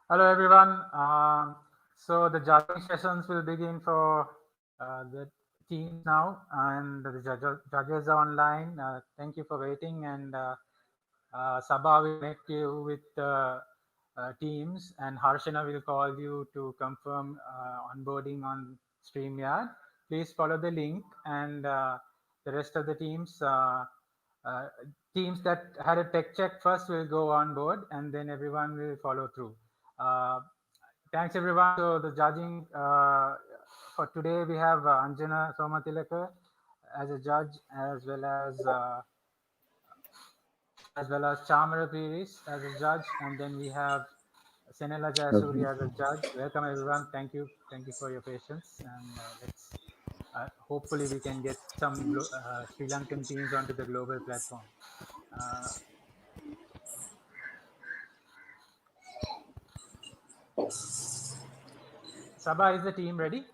Hello, everyone. So the judging sessions will begin for the teams now, and the judges are online. Thank you for waiting, and Sabha will connect you with teams, and Harshana will call you to confirm onboarding on StreamYard. Please follow the link, and the rest of the uh, teams that had a tech check first will go on board, and then everyone will follow through. Uh, Thanks everyone. So the judging for today we have Anjana Somatilaka as a judge, as well as Chamara Piris as a judge, and then we have Senela Jayasuri Okay. as a judge. Welcome everyone. Thank you for your patience, and let's hopefully we can get some Sri Lankan teams onto the global platform. Uh, Sabah, is the team ready?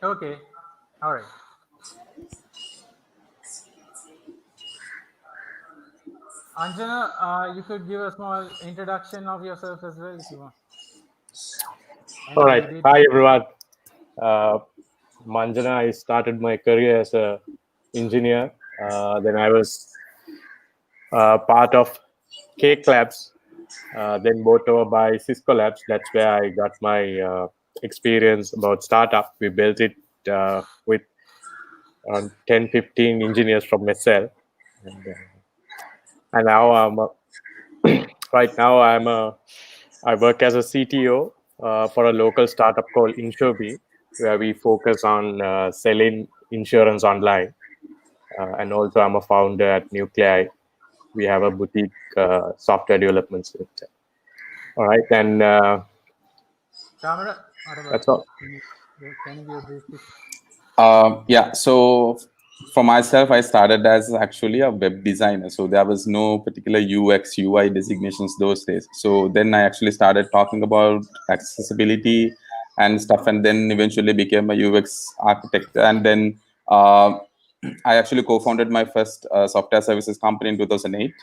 Okay, all right. Anjana, you could give a small introduction of yourself as well if you want. All And right. maybe Hi, everyone. Uh, Manjana, I started my career as a engineer. Then I was part of Cake Labs, then bought over by Cisco Labs. That's where I got my experience about startup. We built it with 10, 15 engineers from SL. And now right now I work as a CTO for a local startup called Insurby, where we focus on selling insurance online. And also, I'm a founder at Nuclei. We have a boutique software development center. All right, and Chamara, what about that's you? all. Can you give a brief pitch? Yeah, so for myself, I started as actually a web designer. So there was no particular UX, UI designations those days. So then I actually started talking about accessibility and stuff, and then eventually became a UX architect. And then I actually co-founded my first software services company in 2008,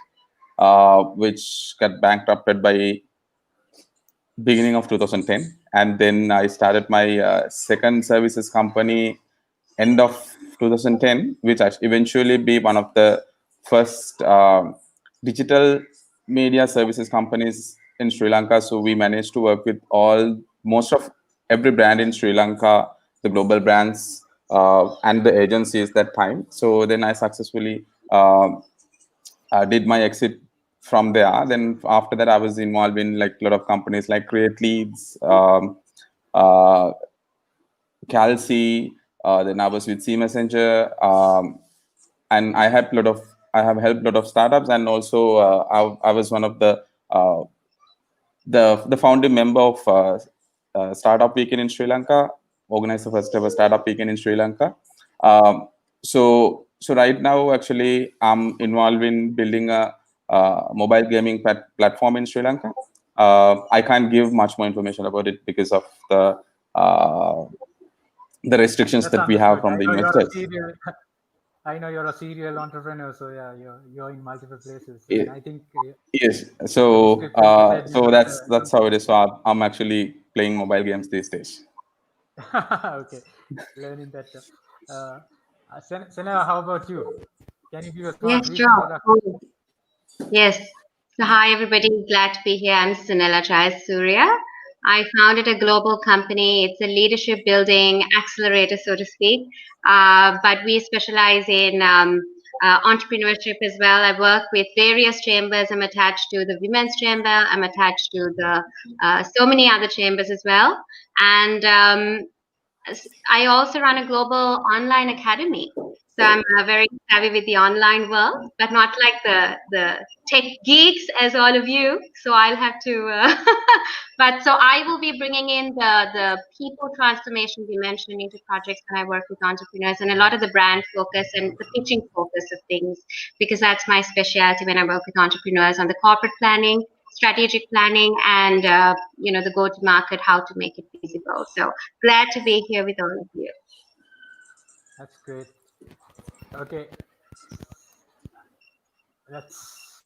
which got bankrupted by beginning of 2010, and then I started my second services company end of 2010, which eventually be one of the first digital media services companies in Sri Lanka. So we managed to work with most of every brand in Sri Lanka, the global brands and the agencies that time. So then I successfully did my exit from there. Then after that, I was involved in like a lot of companies like Create Leads, uh, Calci. Then I was with C Messenger, and I have helped a lot of startups, and also I was one of uh, the founding member of Startup Weekend in Sri Lanka, organized the first ever Startup Weekend in Sri Lanka. So right now, actually, I'm involved in building a mobile gaming platform in Sri Lanka. I can't give much more information about it because of uh, the restrictions That's that we have understood. from the investors. I know you're a serial entrepreneur, so yeah, you're in multiple places, and Ye- I think Yes. the So description you said you so don't. that's how it is. So I'm actually playing mobile games these days. Okay, learning that. Sena, how about you? Can you give a small Yes, brief sure. introduction? Oh, yes. So, hi, everybody. Glad to be here. I'm Sunila Surya. I founded a global company. It's a leadership building accelerator, so to speak. But we specialize in entrepreneurship as well. I work with various chambers. I'm attached to the women's chamber. I'm attached to the so many other chambers as well. And I also run a global online academy. So I'm very savvy with the online world, but not like the tech geeks as all of you. So I'll have to, but so I will be bringing in the people transformation dimension into projects when I work with entrepreneurs, and a lot of the brand focus and the pitching focus of things, because that's my specialty when I work with entrepreneurs on the corporate planning, strategic planning, and the go to market, how to make it feasible. So glad to be here with all of you. That's great. Okay, let's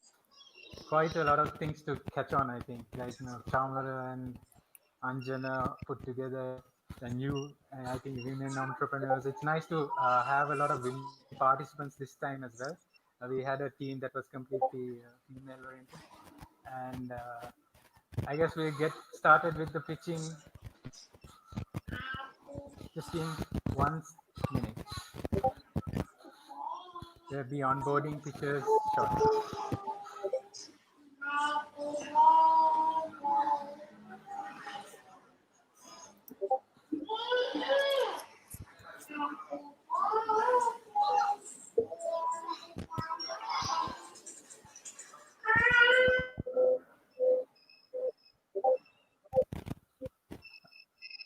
quite a lot of things to catch on. I think, like Chamara and Anjana put together the new, I think, women entrepreneurs. It's nice to have a lot of women participants this time as well. We had a team that was completely female oriented, and I guess we'll get started with the pitching just in 1 minute. There'll be onboarding pictures shortly.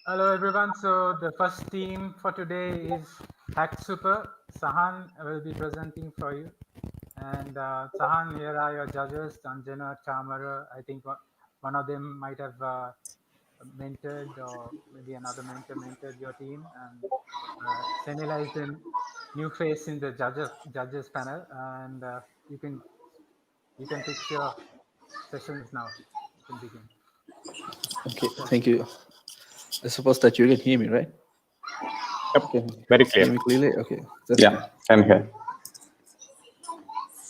Hello everyone. So the first team for today is Hack Super. Sahan will be presenting for you. And Sahan, here are your judges, Anjana, Chamara. I think one of them might have mentored, or maybe another mentor mentored your team. And Senila is the new face in the judges panel, and you can fix your sessions now. You can begin. Okay, thank you. I suppose that you can hear me, right? Yep. Okay. Very Hear clear. me clearly? Okay. That's Yeah, can hear.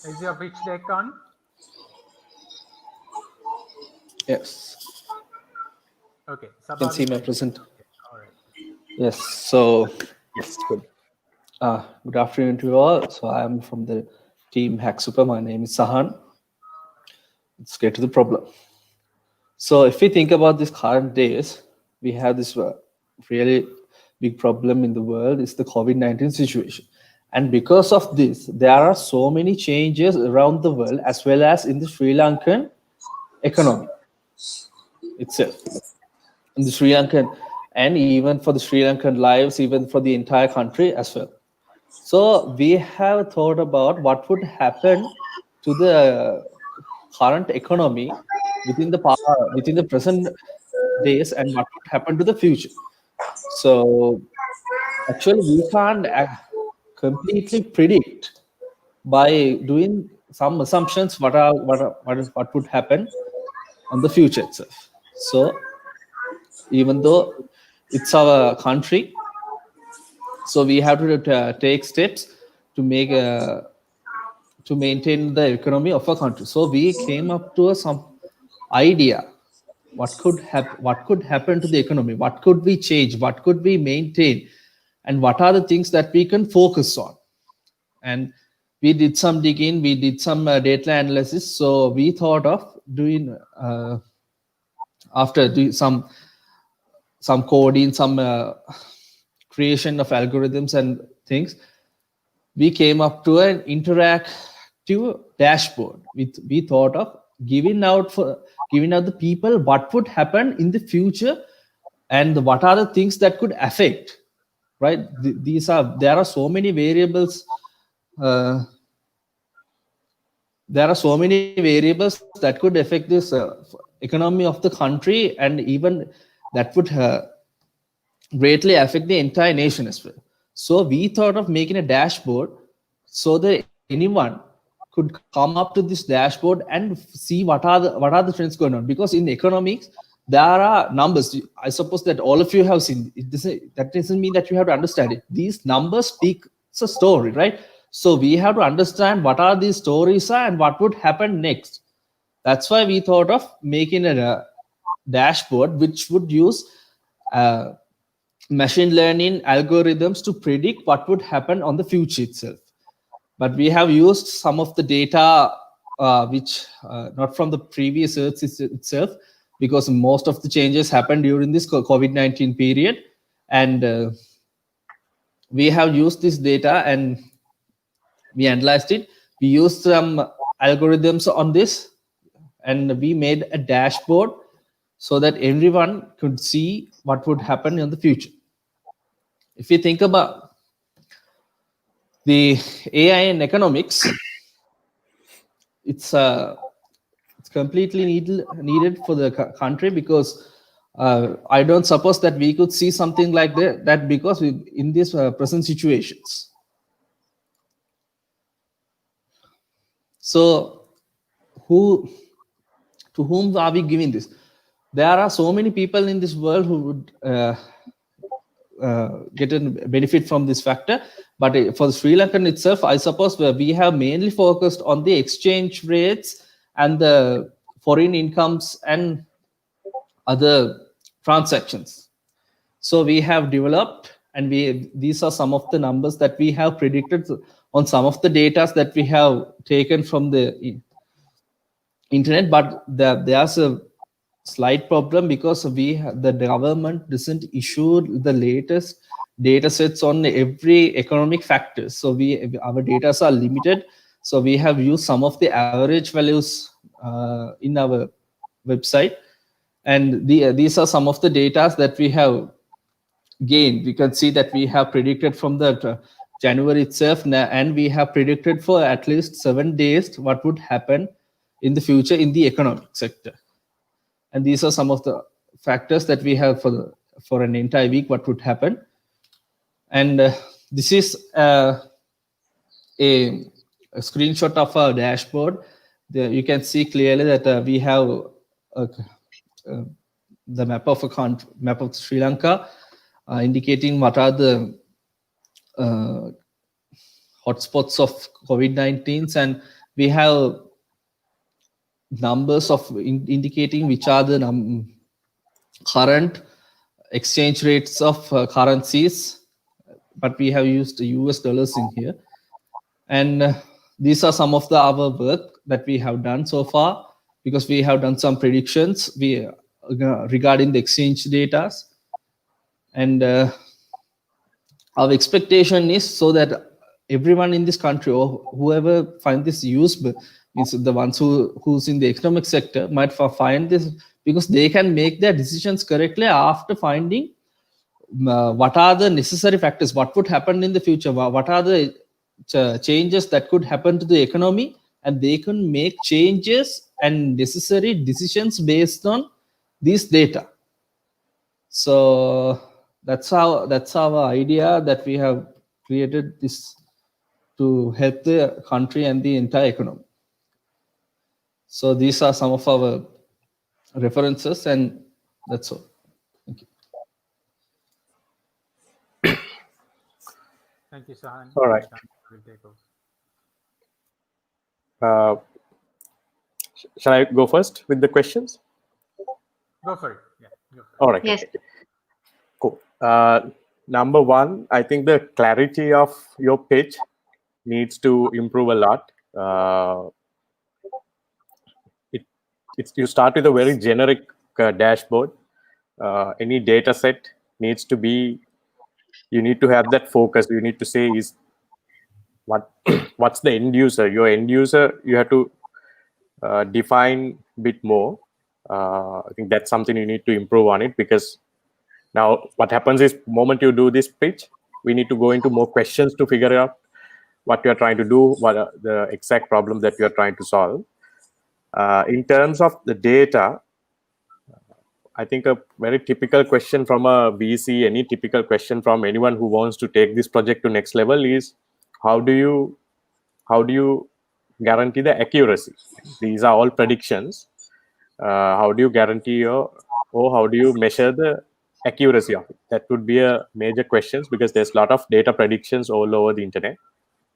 Is your pitch deck on? yes. Okay. You can see my Sabha, present. okay. All right. Yes. So, Yes, good. good afternoon to you all. So I'm from the team Hack Super. My name is Sahan. Let's get to the problem. So if we think about these current days, we have this really big problem in the world is the COVID-19 situation. And because of this, there are so many changes around the world as well as in the Sri Lankan economy itself. In the Sri Lankan, and even for the Sri Lankan lives, even for the entire country as well. So we have thought about what would happen to the current economy within the present days and what would happen to the future. So actually, we can't completely predict by doing some assumptions what would happen on the future itself. So even though it's our country, so we have to take steps to make to maintain the economy of our country. So we came up to some idea what could happen to the economy, what could we change, what could we maintain, and what are the things that we can focus on. And we did some digging, we did some data analysis. So we thought of doing after doing some coding, some creation of algorithms and things, we came up to an interactive dashboard. We thought of giving out the people what would happen in the future and what are the things that could affect, right? There are so many variables. There are so many variables that could affect this economy of the country, and even that would greatly affect the entire nation as well. So we thought of making a dashboard so that anyone could come up to this dashboard and see what are the trends going on. Because in economics, there are numbers. I suppose that all of you have seen it. That doesn't mean that you have to understand it. These numbers speak a story, right? So we have to understand what are these stories are and what would happen next. That's why we thought of making a dashboard which would use machine learning algorithms to predict what would happen on the future itself. But we have used some of the data which not from the previous Earth itself, because most of the changes happened during this COVID-19 period. And we have used this data and we analyzed it. We used some algorithms on this and we made a dashboard so that everyone could see what would happen in the future. If you think about the AI and economics, it's completely needed for the country, because I don't suppose that we could see something like that because in these present situations. So who to whom are we giving this? There are so many people in this world who would get a benefit from this factor. But for Sri Lankan itself, I suppose we have mainly focused on the exchange rates and the foreign incomes and other transactions. So we have developed, and these are some of the numbers that we have predicted on some of the data that we have taken from the internet. But there's a slight problem because the government doesn't issue the latest data sets on every economic factor. So our data are limited. So we have used some of the average values in our website, and these are some of the data that we have gained. We can see that we have predicted from the January itself, and we have predicted for at least 7 days what would happen in the future in the economic sector. And these are some of the factors that we have for an entire week, what would happen. And this is a screenshot of our dashboard. You can see clearly that we have the map of Sri Lanka, indicating what are the hotspots of COVID-19, and we have numbers of indicating which are the current exchange rates of currencies, but we have used US dollars in here. And these are some of our work that we have done so far, because we have done some predictions regarding the exchange data. And our expectation is so that everyone in this country, or whoever find this useful, means the ones who's in the economic sector might find this, because they can make their decisions correctly after finding what are the necessary factors, what would happen in the future, what are the changes that could happen to the economy, and they can make changes and necessary decisions based on these data. So that's our idea, that we have created this to help the country and the entire economy. So these are some of our references, and that's all. Thank you. Thank you, Sahan. All right. We'll take over. Shall I go first with the questions? Go for it. Yeah. Go for it. All right. Yes. Okay. Cool. Number one, I think the clarity of your pitch needs to improve a lot. You start with a very generic dashboard. Any data set needs to be, you need to have that focus. You need to say is what's the end user. Your end user, you have to define a bit more. I think that's something you need to improve on it, because now what happens is, moment you do this pitch, we need to go into more questions to figure out what you are trying to do, what are the exact problem that you are trying to solve. In terms of the data, I think a very typical question from a VC, any typical question from anyone who wants to take this project to next level is, how do you guarantee the accuracy? These are all predictions. How do you guarantee or how do you measure the accuracy of it? That would be a major question, because there's a lot of data predictions all over the internet,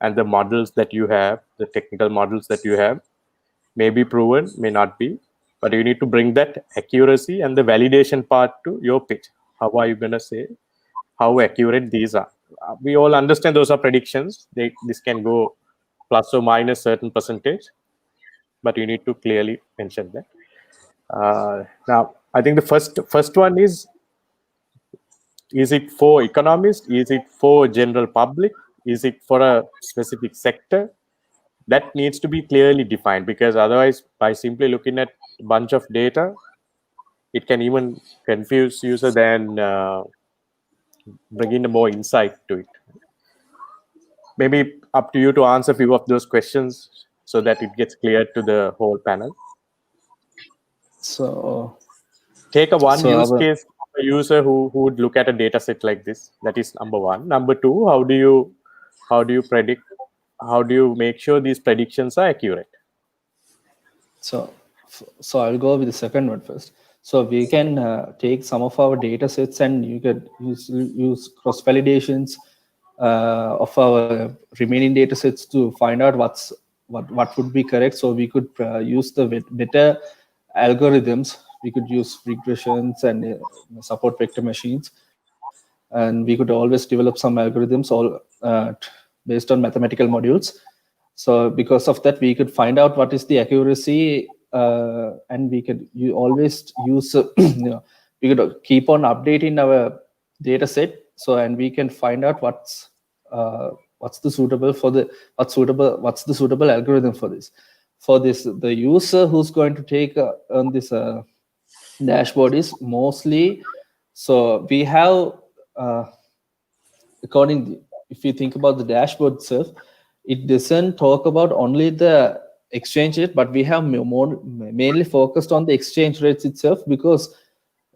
and the models that you have, the technical models that you have, may be proven, may not be, but you need to bring that accuracy and the validation part to your pitch. How are you going to say how accurate these are? We all understand those are predictions. This can go plus or minus certain percentage, but you need to clearly mention that. Now, I think the first one is it for economists? Is it for general public? Is it for a specific sector? That needs to be clearly defined, because otherwise, by simply looking at a bunch of data, it can even confuse user than bring in more insight to it. Maybe up to you to answer a few of those questions so that it gets clear to the whole panel. So take use case of a user who would look at a data set like this. That is number one. Number two, how do you predict? How do you make sure these predictions are accurate? So So I'll go with the second one first. So we can take some of our data sets and you could use cross validations of our remaining data sets to find out what would be correct. So we could use the better algorithms. We could use regressions and support vector machines, and we could always develop some algorithms all based on mathematical modules. So because of that, we could find out what is the accuracy, and we could always use we could keep on updating our data set. So and we can find out what's the suitable algorithm for this. For this, the user who's going to take on this dashboard is mostly, so we have if you think about the dashboard itself, it doesn't talk about only the exchange rate, but we have mainly focused on the exchange rates itself, because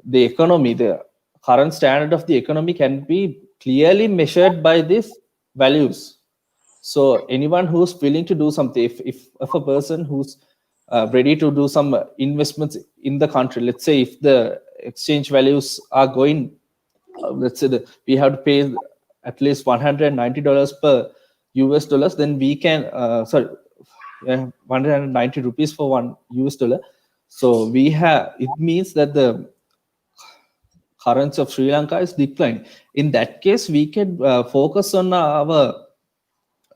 the economy, the current standard of the economy can be clearly measured by these values. So anyone who's willing to do something, if a person who's ready to do some investments in the country, let's say if the exchange values are going, let's say we have to pay at least $190 per US dollars, then we can 190 rupees for one US dollar. So we have, it means that the currency of Sri Lanka is declining. In that case, we can focus on our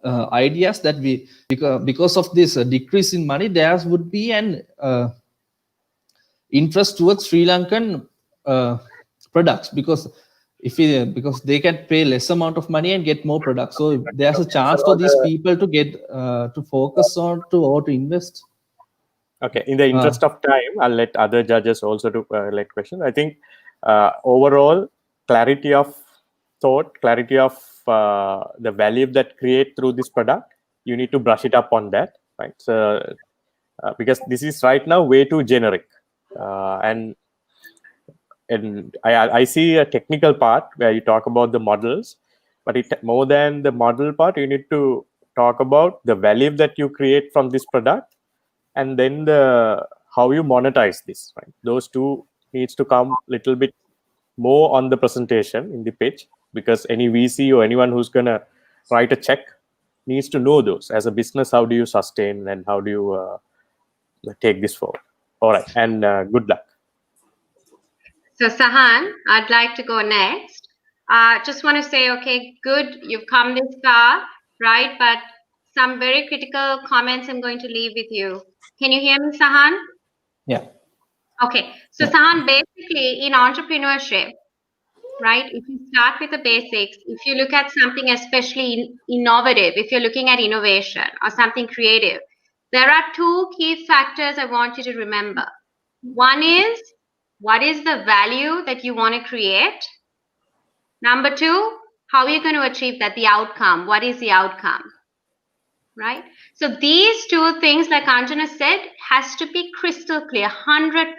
ideas that because of this decrease in money, there would be an interest towards Sri Lankan products, because because they can pay less amount of money and get more products. So there's a chance for these people to get to focus on or to invest. Okay, in the interest of time, I'll let other judges also to let questions. I think overall clarity of thought, clarity of the value that create through this product, you need to brush it up on that, right? So because this is right now way too generic, and I see a technical part where you talk about the models, but more than the model part, you need to talk about the value that you create from this product, and then how you monetize this, right? Those two needs to come little bit more on the presentation in the pitch, because any VC or anyone who's gonna write a check needs to know those. As a business, how do you sustain and how do you take this forward? All right, and good luck. So Sahan, I'd like to go next. Just want to say, okay, good, you've come this far, right? But some very critical comments I'm going to leave with you. Can you hear me, Sahan? Yeah. Okay, so yeah. Sahan, basically in entrepreneurship, right, if you start with the basics, if you look at something especially innovative, if you're looking at innovation or something creative, there are two key factors I want you to remember. One is, what is the value that you want to create? Number two, how are you going to achieve that, the outcome? What is the outcome? Right? So these two things, like Anjana said, has to be crystal clear, 100%.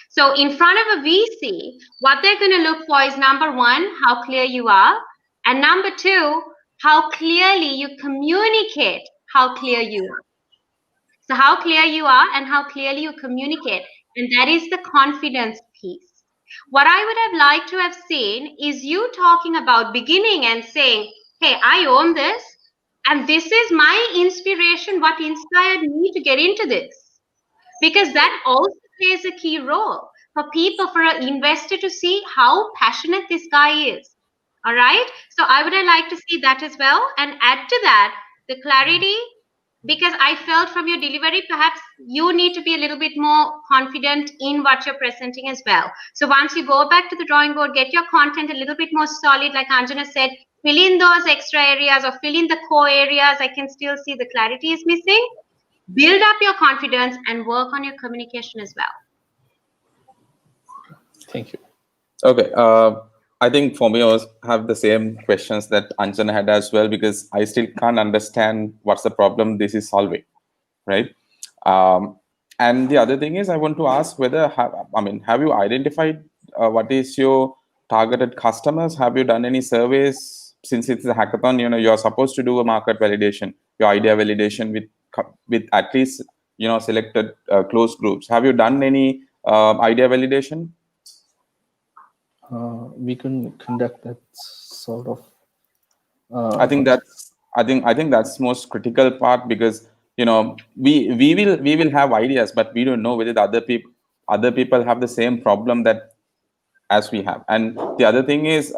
So in front of a VC, what they're going to look for is, number one, how clear you are. And number two, how clearly you communicate how clear you are. So how clear you are and how clearly you communicate. And that is the confidence piece. What I would have liked to have seen is you talking about beginning and saying, hey, I own this. And this is my inspiration, what inspired me to get into this. Because that also plays a key role for people, for an investor to see how passionate this guy is. All right. So I would have liked to see that as well. And add to that, the clarity, because I felt from your delivery, perhaps you need to be a little bit more confident in what you're presenting as well. So once you go back to the drawing board, get your content a little bit more solid, like Anjana said, fill in those extra areas or fill in the core areas. I can still see the clarity is missing. Build up your confidence and work on your communication as well. Thank you. Okay. I think for me, I have the same questions that Anjana had as well, because I still can't understand what's the problem this is solving, right? And the other thing is, I want to ask whether, have you identified what is your targeted customers? Have you done any surveys? Since it's a hackathon, you're supposed to do a market validation, your idea validation with at least selected closed groups. Have you done any idea validation? We can conduct that sort of. I think that's most critical part, because we will have ideas, but we don't know whether the other people have the same problem that as we have. And the other thing is,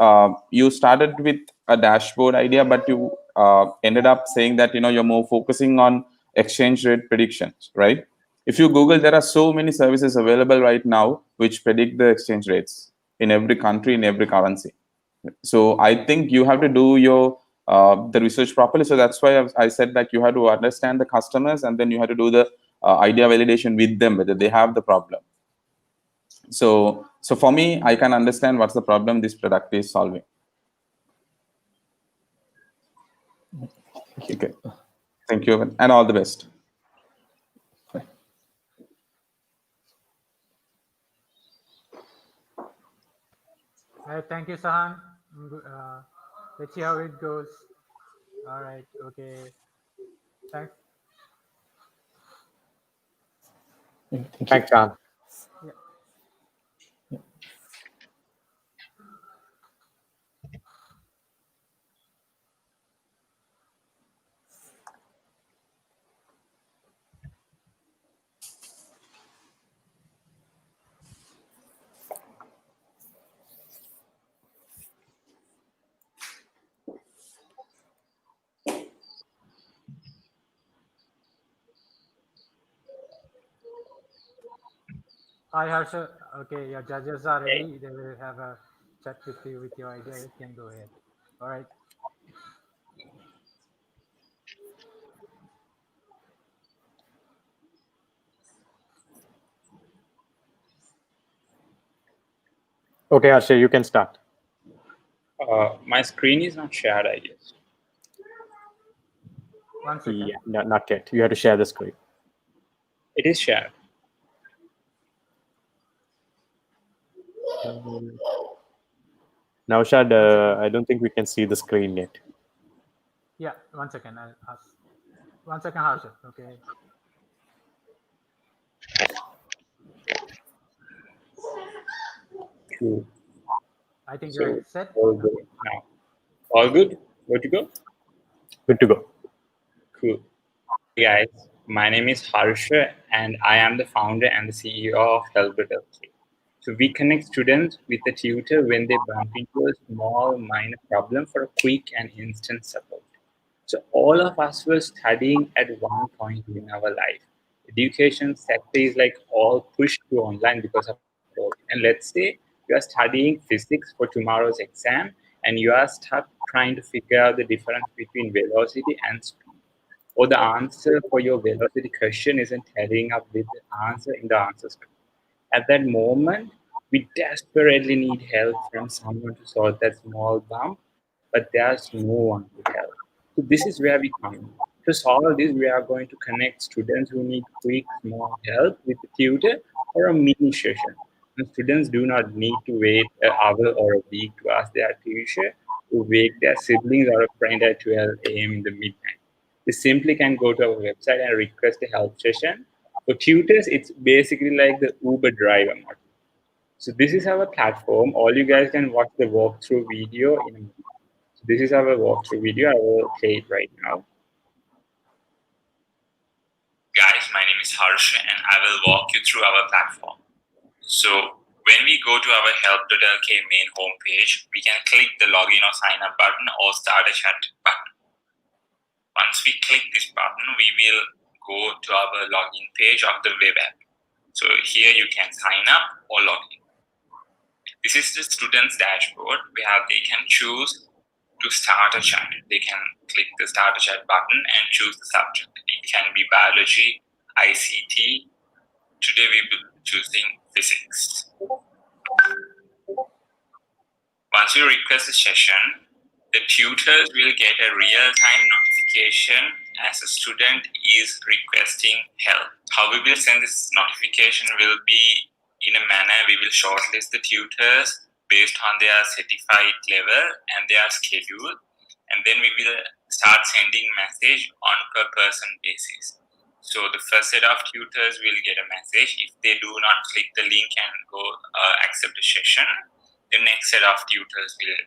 you started with a dashboard idea, but you ended up saying that you're more focusing on exchange rate predictions, right? If you Google, there are so many services available right now which predict the exchange rates in every country, in every currency. So I think you have to do your the research properly. So that's why I said that you have to understand the customers, and then you have to do the idea validation with them, whether they have the problem. So for me, I can understand what's the problem this product is solving. Okay, thank you, and all the best. All right, thank you, Sahan. Let's see how it goes. All right, okay. Thanks. Thanks, John. Yeah. Hi, Harsha. Okay, your judges are ready. They will have a chat with you with your idea. You can go ahead. All right. Okay, Harsha, you can start. My screen is not shared, I guess. 1 second. Yeah, not yet. You have to share the screen. It is shared. Now, Shad, I don't think we can see the screen yet. Yeah, 1 second. I'll ask. 1 second, Harsha. Okay. Cool. I think So, you're set. all good now. All good? Good to go? Good to go. Cool. Hey guys, my name is Harsha, and I am the founder and the CEO of Help.lk. So we connect students with a tutor when they bump into a small minor problem for a quick and instant support. So all of us were studying at one point in our life. Education sector is like all pushed to online because of COVID. And let's say you are studying physics for tomorrow's exam, and you are stuck trying to figure out the difference between velocity and speed, or the answer for your velocity question isn't telling up with the answer in the answer script. At that moment, we desperately need help from someone to solve that small bump, but there's no one to help. So this is where we come in. To solve this, we are going to connect students who need quick, small help with a tutor or a mini session. And students do not need to wait an hour or a week to ask their teacher to wake their siblings or a friend at 12 a.m. in the midnight. They simply can go to our website and request a help session. For tutors, it's basically like the Uber driver model. So this is our platform. All you guys can watch the walkthrough video in a minute. So this is our walkthrough video. I will play it right now. Guys, my name is Harsh, and I will walk you through our platform. So when we go to our help.lk main homepage, we can click the login or sign up button or start a chat button. Once we click this button, we will go to our login page of the web app. So here you can sign up or log in. This is the student's dashboard where they can choose to start a chat. They can click the start a chat button and choose the subject. It can be biology, ICT. Today we will be choosing physics. Once you request a session, the tutors will get a real-time notification as a student is requesting help. How we will send this notification will be in a manner we will shortlist the tutors based on their certified level and their schedule, and then we will start sending message on per person basis. So the first set of tutors will get a message. If they do not click the link and go accept the session, the next set of tutors will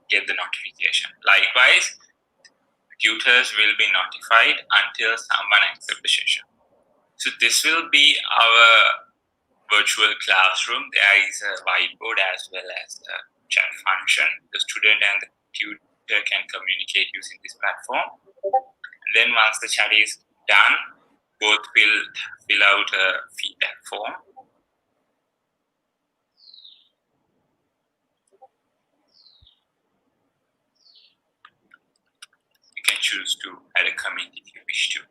get the notification. Likewise, tutors will be notified until someone accepts the session. So this will be our virtual classroom. There is a whiteboard as well as a chat function. The student and the tutor can communicate using this platform. And then once the chat is done, both will fill out a feedback form. You can choose to add a comment if you wish to.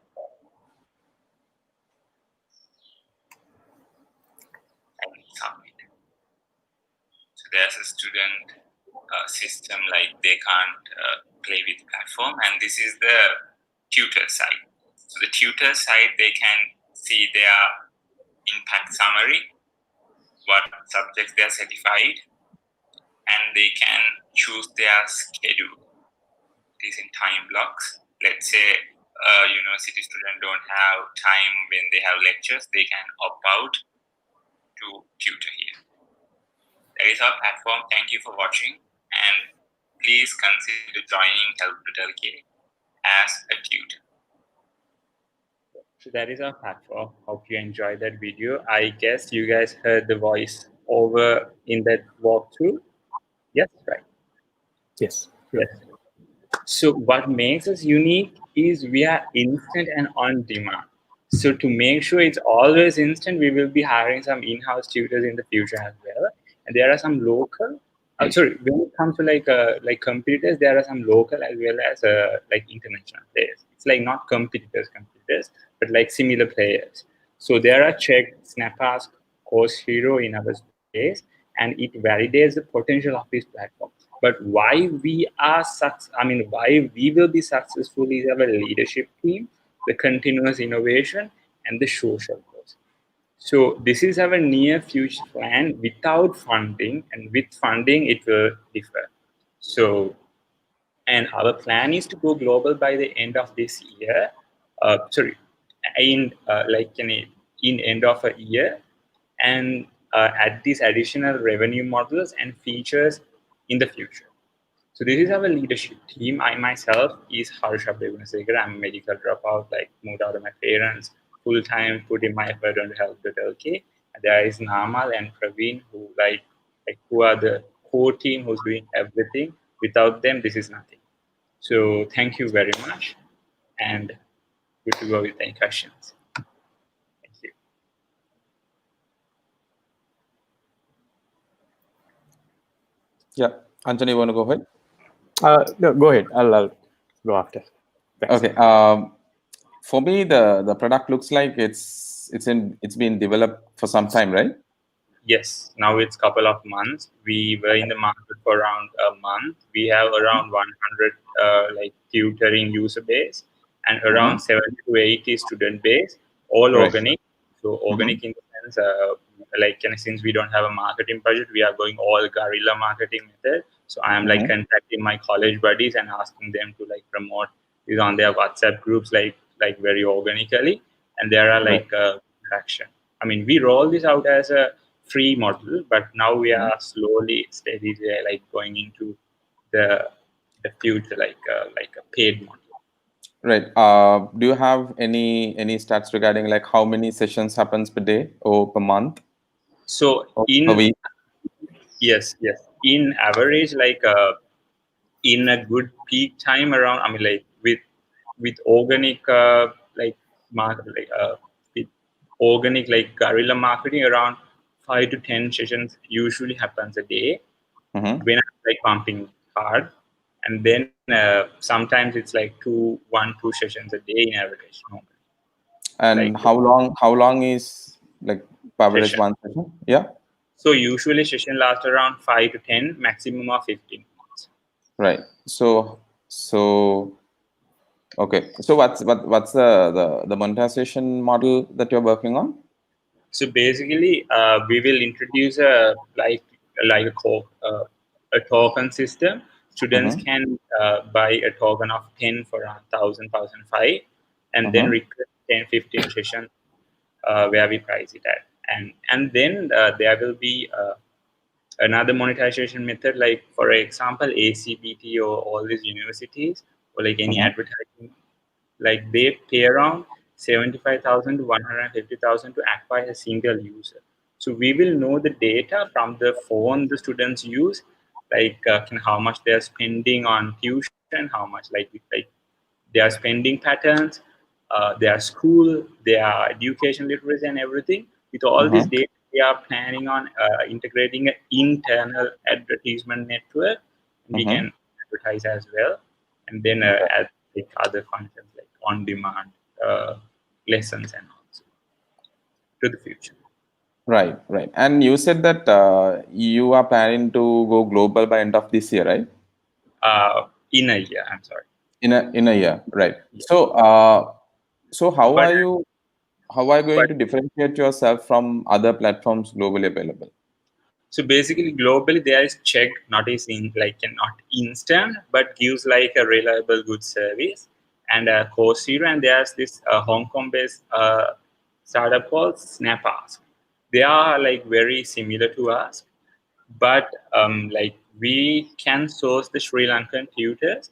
And submit. So there's a student system, like they can't play with the platform, and this is the tutor side. So the tutor side, they can see their impact summary, what subjects they are certified, and they can choose their schedule. It is in time blocks. Let's say university student don't have time when they have lectures, they can opt out to tutor here. That is our platform. Thank you for watching, and please consider joining Help to Tell K as a tutor. So that is our platform. Hope you enjoyed that video. I guess you guys heard the voice over in that walkthrough. Yes, right. Yes. Yes. So what makes us unique is we are instant and on demand. So to make sure it's always instant, we will be hiring some in-house tutors in the future as well. And there are some local. When it comes to like competitors, there are some local as well as like international players. It's like not competitors, but like similar players. So there are Check, Snapask, Course Hero in our space, and it validates the potential of this platform. But why we will be successful is our leadership team, the continuous innovation, and the social cause. So this is our near future plan without funding, and with funding it will differ. So, and our plan is to go global by the end of this year. In end of a year, and add these additional revenue models and features in the future. So this is our leadership team. I myself is Harsha Begunasekar. I'm a medical dropout, like moved out of my parents, full time, put in my effort on Help to Turkey. And there is Namal and Praveen who are the core team who's doing everything. Without them, this is nothing. So thank you very much, and good to go with any questions. Thank you. Yeah, Anthony, you want to go ahead? No, go ahead. I'll go after. Thanks. Okay. For me, the product looks like it's been developed for some time, right? Yes, now it's couple of months. We were in the market for around a month. We have around 100 like tutoring user base and around 70 to 80 student base, all Right. organic. So organic in the sense, since we don't have a marketing budget, we are going all guerrilla marketing method. So I am like contacting my college buddies and asking them to like promote this on their WhatsApp groups, like very organically, and there are like traction. I mean, we roll this out as a free model, but now we are slowly, steady, like going into the future, like a paid model. Right. Do you have any stats regarding like how many sessions happens per day or per month? So or per week? Yes, in average, like in a good peak time around, I mean, like with organic with organic like guerrilla marketing, around 5 to 10 sessions usually happens a day when I'm like pumping hard, and then sometimes it's like 2 sessions a day in average normally. And like, how long is like average session. one session? Yeah. So usually session lasts around 5 to 10, maximum of 15 minutes. Right. So okay. So what's the monetization model that you're working on? So basically, we will introduce a token system. Students can buy a token of 10 for 1,000, 1,005, and then request 10-15 sessions where we price it at, and then there will be another monetization method, like for example ACBT or all these universities or like any advertising, like they pay around 75,000 to 150,000 to acquire a single user. So we will know the data from the phone the students use, like how much they are spending on tuition, how much like their spending patterns, their school, their education literacy and everything. With all this data, we are planning on integrating an internal advertisement network, and we can advertise as well, and then add like other functions like on-demand lessons and also to the future. Right. And you said that you are planning to go global by end of this year, right? In a year, I'm sorry. In a year, right? Yeah. So how But- are you going to differentiate yourself from other platforms globally available? So basically, globally, there is checked, not is in like not instant, but gives like a reliable good service and a course zero. And there's this Hong Kong-based startup called SnapAsk. They are like very similar to us, but like we can source the Sri Lankan tutors,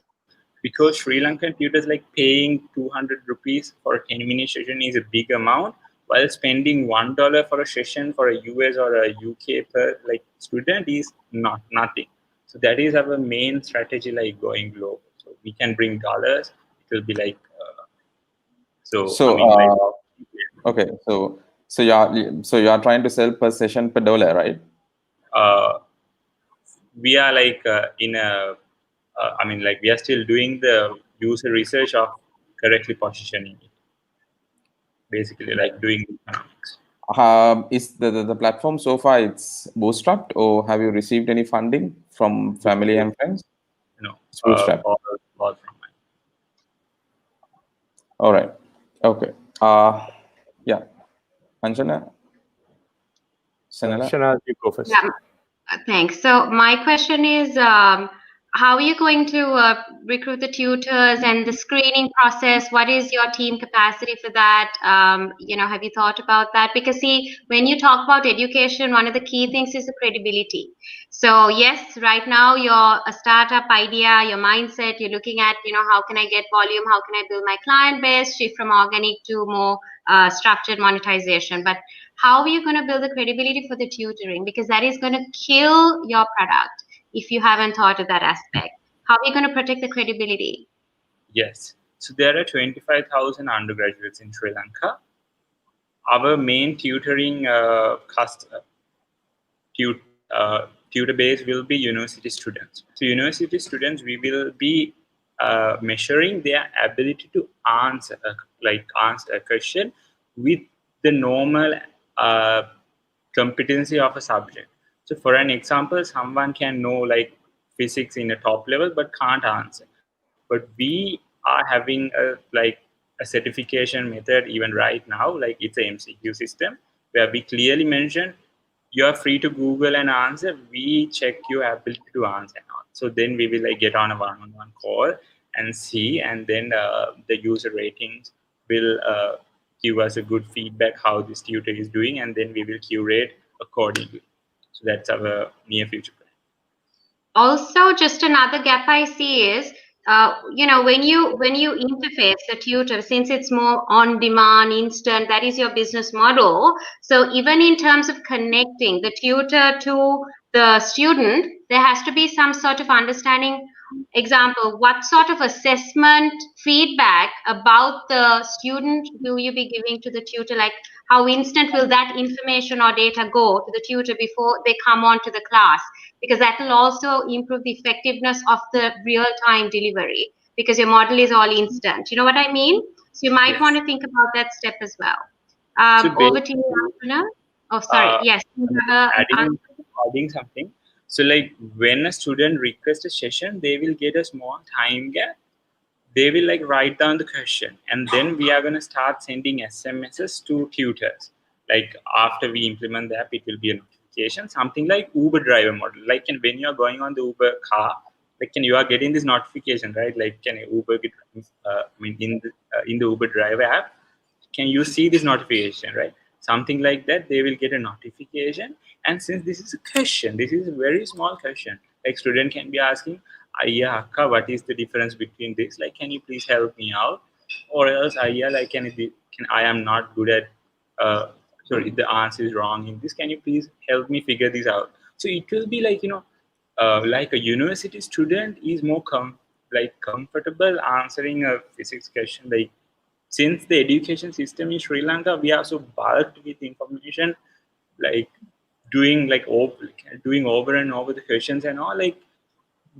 because Sri Lankan tutors like paying 200 rupees for a 10-minute session is a big amount, while spending $1 for a session for a US or a UK per like student is nothing. So that is our main strategy, like going global. So we can bring dollars. It will be like So okay, so you are trying to sell per session per dollar, right? We are like in a like we are still doing the user research of correctly positioning it, basically like doing economics. Is the platform so far it's bootstrapped, or have you received any funding from family and friends? No, It's bootstrapped. all from mine. All right. Okay. Yeah. Anjana? Sanela? Shana, you go first. Yeah, thanks. So my question is, how are you going to recruit the tutors and the screening process? What is your team capacity for that? Have you thought about that? Because see, when you talk about education, one of the key things is the credibility. So yes, right now you're a startup idea, your mindset, you're looking at, how can I get volume? How can I build my client base, shift from organic to more structured monetization? But how are you going to build the credibility for the tutoring? Because that is going to kill your product if you haven't thought of that aspect. How are you going to protect the credibility? Yes. So there are 25,000 undergraduates in Sri Lanka. Our main tutoring tutor base will be university students. So university students, we will be measuring their ability to answer a question with the normal competency of a subject. So for an example, someone can know like physics in a top level but can't answer. But we are having a certification method even right now, like it's a MCQ system where we clearly mention you are free to Google and answer. We check your ability to answer or not. So then we will like get on a one-on-one call and see, and then the user ratings will give us a good feedback how this tutor is doing, and then we will curate accordingly. So that's our near future plan. Also, just another gap I see is, when you interface the tutor, since it's more on demand, instant, that is your business model. So even in terms of connecting the tutor to the student, there has to be some sort of understanding. Example, what sort of assessment feedback about the student will you be giving to the tutor? Like, how instant will that information or data go to the tutor before they come on to the class? Because that will also improve the effectiveness of the real-time delivery, because your model is all instant. You know what I mean? So you might want to think about that step as well. Over to you, Arjuna. Oh, sorry. Yes. Adding something. So like when a student requests a session, they will get a small time gap. They will like write down the question, and then we are going to start sending SMSs to tutors. Like after we implement the app, it will be a notification, something like Uber driver model. Like when you are going on the Uber car, like you are getting this notification, right? Like can Uber get in the Uber driver app, can you see this notification, right? Something like that, they will get a notification. And since this is a question, this is a very small question, like student can be asking, Ayya Akka, what is the difference between this? Like, can you please help me out? Or else, Ayya, like, can I am not good at, sorry, the answer is wrong in this. Can you please help me figure this out? So it will be like, like a university student is more like comfortable answering a physics question. Like, since the education system in Sri Lanka, we are so bulked with information, like doing over and over the questions and all. Like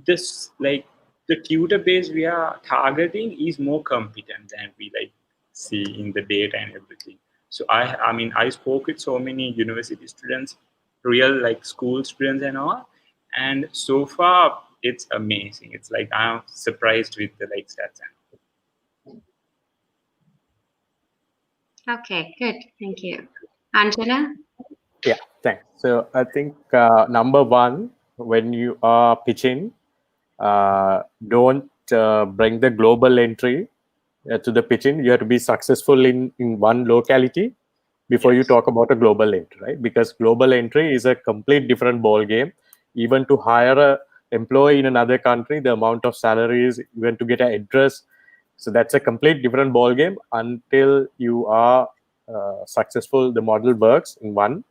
this, like the tutor base we are targeting is more competent than we like see in the data and everything. So I mean, I spoke with so many university students, real like school students and all, and so far it's amazing. It's like I'm surprised with the like stats and Okay, good. Thank you. Angela? Yeah, thanks. So I think number one, when you are pitching, don't bring the global entry to the pitching. You have to be successful in one locality before you yes. talk about a global entry, right? Because global entry is a complete different ball game. Even to hire a employee in another country, the amount of salaries, even to get an address, so that's a complete different ball game. Until you are successful, the model works in one.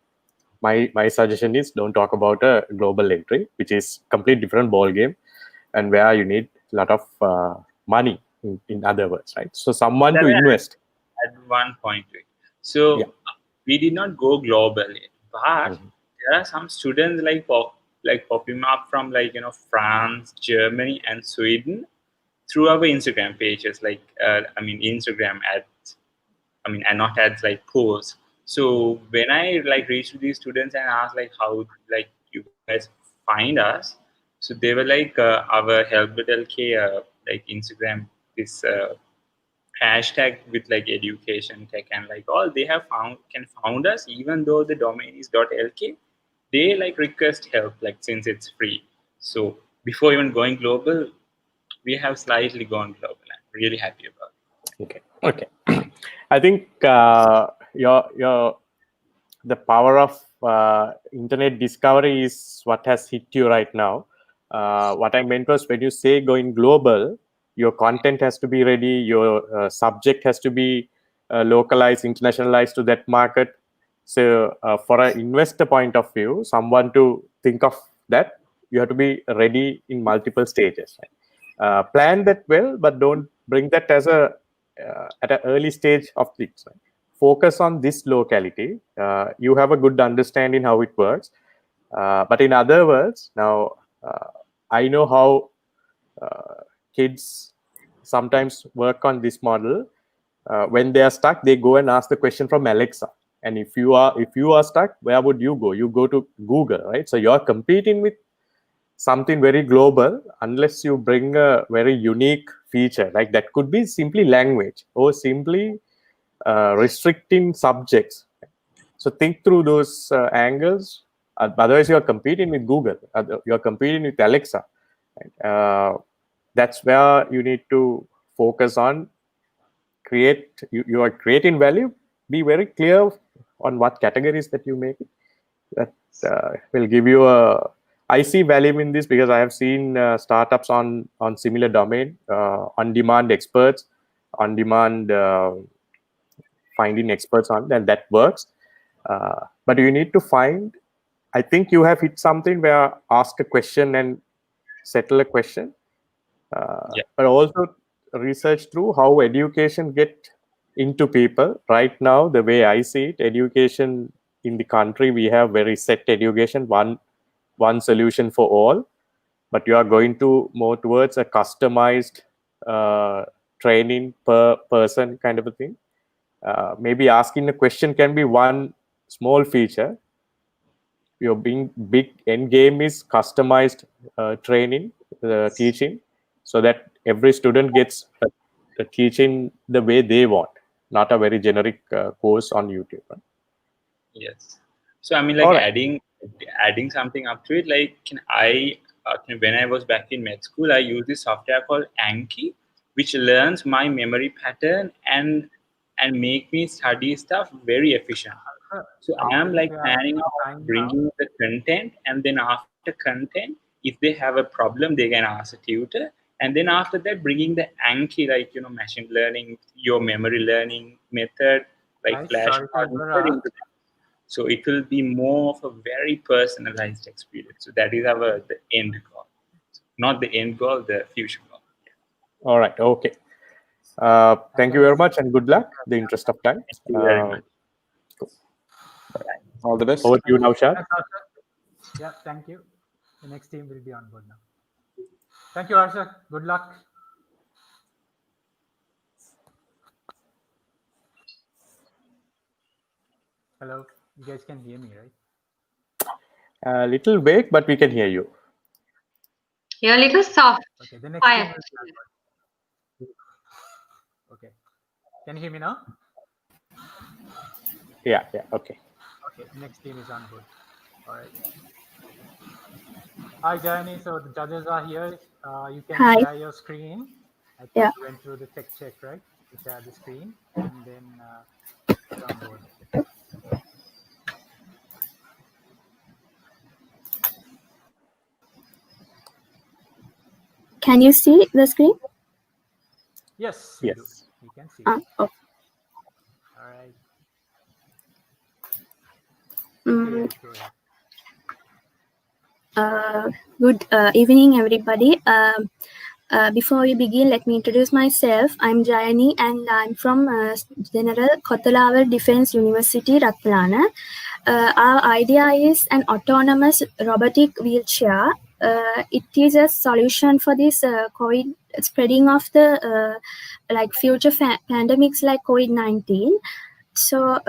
My suggestion is don't talk about a global entry, which is complete different ball game, and where you need a lot of money. In other words, right? So someone to invest. At one point to it. So Yeah. we did not go globally, but Mhm. there are some students like popping up from like France, Germany, and Sweden through our Instagram pages. Like I mean Instagram ads. I mean, and not ads, like posts. So when I like reached to these students and asked like how like you guys find us, so they were like our help.lk like Instagram, this hashtag with like education tech and like all, they have found us even though the domain is .lk. They like request help, like since it's free. So before even going global, we have slightly gone global. I'm really happy about it. Okay. I think your the power of internet discovery is what has hit you right now. What I meant was, when you say going global, your content has to be ready, your subject has to be localized, internationalized to that market. So for an investor point of view, someone to think of that, you have to be ready in multiple stages. Right? Plan that well, but don't bring that as a at an early stage of things. Right? Focus on this locality. You have a good understanding how it works. But in other words, now I know how kids sometimes work on this model. When they are stuck, they go and ask the question from Alexa. And if you are stuck, where would you go? You go to Google, right? So you're competing with something very global unless you bring a very unique feature. Like that could be simply language or simply restricting subjects. So think through those angles. Otherwise, you are competing with Google. You are competing with Alexa. Right? That's where you need to focus on. You are creating value. Be very clear on what categories that you make. That will give you a. I see value in this because I have seen startups on similar domain, on demand experts, on demand finding experts on, and that works. But you need to find. I think you have hit something where ask a question and settle a question, Yeah. but also research through how education get into people. Right now, the way I see it, education in the country, we have very set education, one solution for all, but you are going to more towards a customized training per person kind of a thing. Maybe asking a question can be one small feature. Your being big end game is customized training, teaching, so that every student gets the teaching the way they want, not a very generic course on YouTube. Right? Yes. So I mean, All like right. adding something up to it. Like, when I was back in med school, I used this software called Anki, which learns my memory pattern and and make me study stuff very efficient. So I am like planning out bringing the content, and then after content, if they have a problem, they can ask a tutor, and then after that, bringing the Anki, like machine learning, your memory learning method, like flashcard method into that. So it will be more of a very personalized experience. So that is the end goal, not the end goal, the future goal. All right. Okay. Thank you very much and good luck. The interest of time. Thank you very much. Cool. All the best. Over to you now, Shad. Yeah, thank you. The next team will be on board now. Thank you, Arshad. Good luck. Hello, you guys can hear me, right? A little vague, but we can hear you. You're a little soft. Okay, the next team will be on board. Okay, can you hear me now? Yeah, okay. Okay, the next team is on board. All right. Hi, Jayani. So the judges are here. You can share your screen. I think you went through the tech check, right? You share the screen and then get on board. Can you see the screen? Yes. Yes. You can see. Okay. All right. Okay, go ahead. Good evening, everybody. Before we begin, let me introduce myself. I'm Jayani and I'm from General Kothalawala Defence University, Rathlana. Our idea is an autonomous robotic wheelchair. It is a solution for this COVID spreading of the future pandemics like COVID-19. So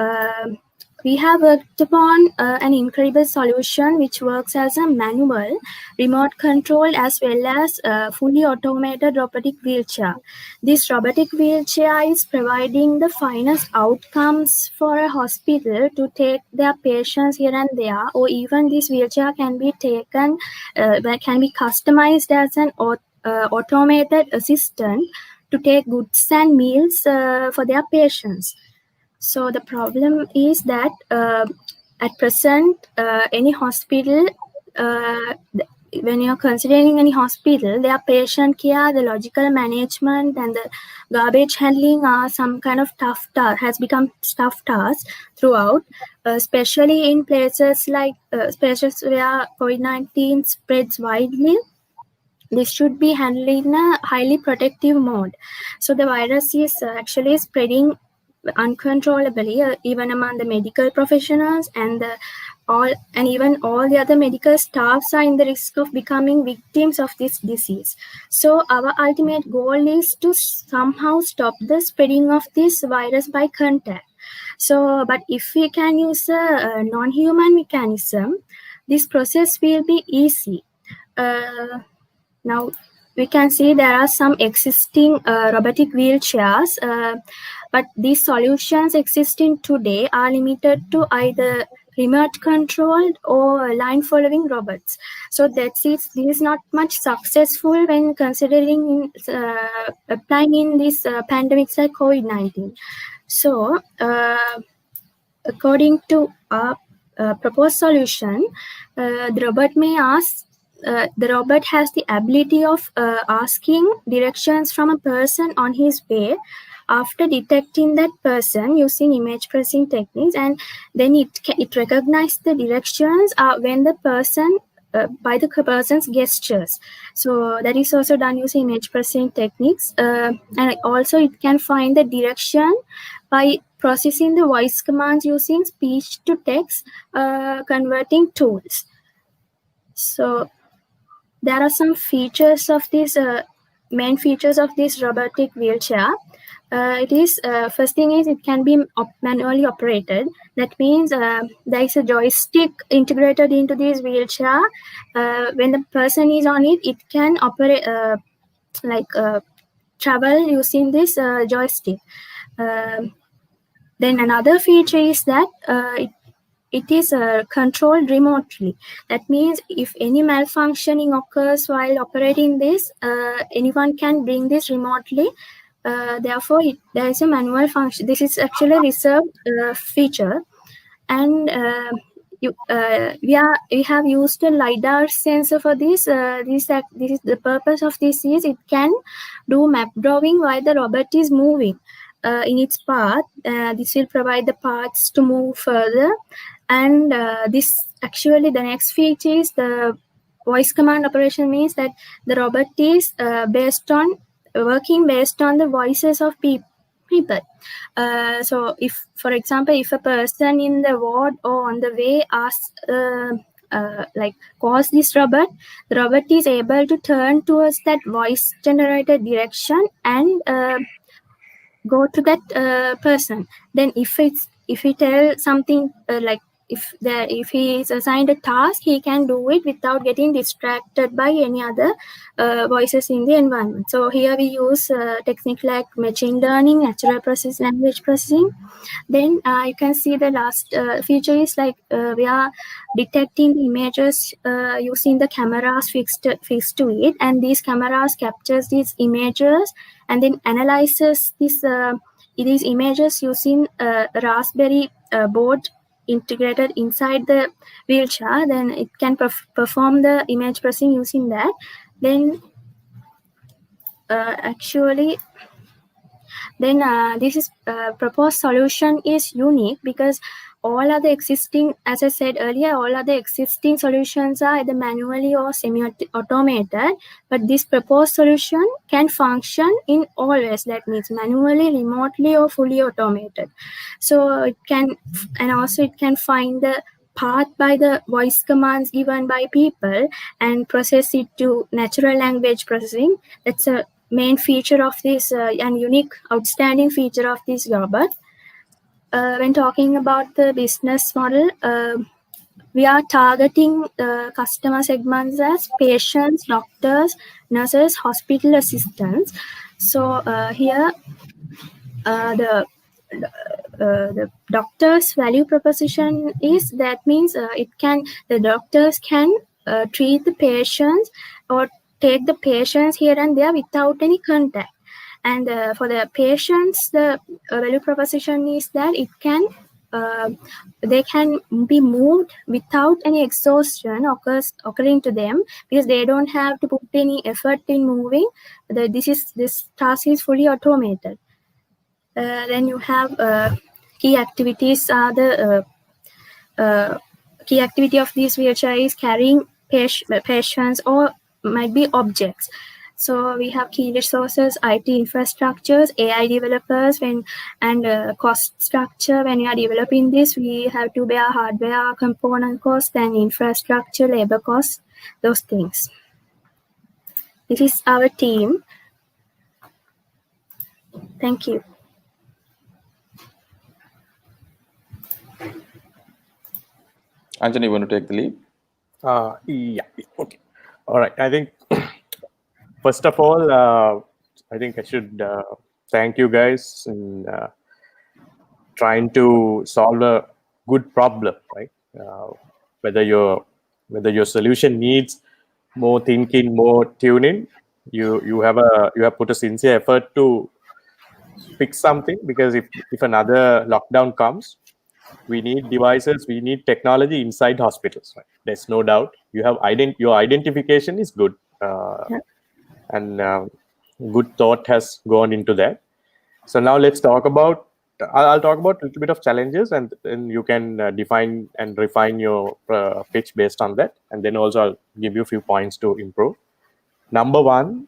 we have worked upon an incredible solution which works as a manual, remote controlled as well as fully automated robotic wheelchair. This robotic wheelchair is providing the finest outcomes for a hospital to take their patients here and there, or even this wheelchair can be taken, can be customized as an automated assistant to take goods and meals for their patients. So the problem is that at present, any hospital, when you're considering any hospital, their patient care, the logical management, and the garbage handling are some kind of has become tough tasks throughout, especially in places like places where COVID-19 spreads widely. This should be handled in a highly protective mode. So the virus is actually spreading uncontrollably, even among the medical professionals and even all the other medical staffs are in the risk of becoming victims of this disease. So our ultimate goal is to somehow stop the spreading of this virus by contact. So, but if we can use a non-human mechanism, this process will be easy. Now we can see there are some existing robotic wheelchairs, but these solutions existing today are limited to either remote controlled or line following robots. So that's it. This is not much successful when considering applying in these pandemics like COVID-19. So according to our proposed solution, the robot may ask. The robot has the ability of asking directions from a person on his way after detecting that person using image processing techniques, and then it recognizes the directions when the person by the person's gestures. So that is also done using image processing techniques, and also it can find the direction by processing the voice commands using speech to text converting tools. So there are some features of this main features of this robotic wheelchair. It is first thing is it can be manually operated. That means there is a joystick integrated into this wheelchair. When the person is on it, it can operate travel using this joystick. Then another feature is that it is controlled remotely. That means if any malfunctioning occurs while operating this, anyone can bring this remotely Therefore, there is a manual function. This is actually a reserved feature, and we have used a lidar sensor for this. This is the purpose of this is it can do map drawing while the robot is moving in its path. This will provide the paths to move further, and this actually the next feature is the voice command operation, means that the robot is working based on the voices of people. So if, for example, if a person in the ward or on the way asks calls this robot, the robot is able to turn towards that voice generated direction and go to that person. Then if he tell something if he is assigned a task, he can do it without getting distracted by any other voices in the environment. So here we use technique like machine learning, natural process, language processing. Then you can see the last feature is we are detecting the images using the cameras fixed to it, and these cameras captures these images and then analyzes these images using a Raspberry board integrated inside the wheelchair. Then it can perform the image processing using that. Then this is proposed solution is unique because all other existing, as I said earlier, all other existing solutions are either manually or semi-automated, but this proposed solution can function in all ways. That means manually, remotely, or fully automated. So it can, and also it can find the path by the voice commands given by people and process it to natural language processing. That's a main feature of this and unique outstanding feature of this robot. When talking about the business model, we are targeting customer segments as patients, doctors, nurses, hospital assistants. So here the doctor's value proposition is that means the doctors can treat the patients or take the patients here and there without any contact. And for the patients, the value proposition is that they can be moved without any exhaustion occurring to them, because they don't have to put any effort in moving. This task is fully automated. Then you have key activities are the key activity of this wheelchair is carrying patients or might be objects. So we have key resources, IT infrastructures, AI developers, and cost structure. When we are developing this, we have to bear hardware component cost and infrastructure, labor costs, those things. This is our team. Thank you. Anjana, you want to take the lead? Yeah. Okay. All right. I think first of all, I think I should thank you guys in trying to solve a good problem, right? Whether your solution needs more thinking, more tuning, you have put a sincere effort to fix something, because if another lockdown comes, we need devices, we need technology inside hospitals, right? There's no doubt. You have your identification is good, and good thought has gone into that. So now let's talk about. I'll talk about a little bit of challenges, and then you can define and refine your pitch based on that, and then also I'll give you a few points to improve. Number one,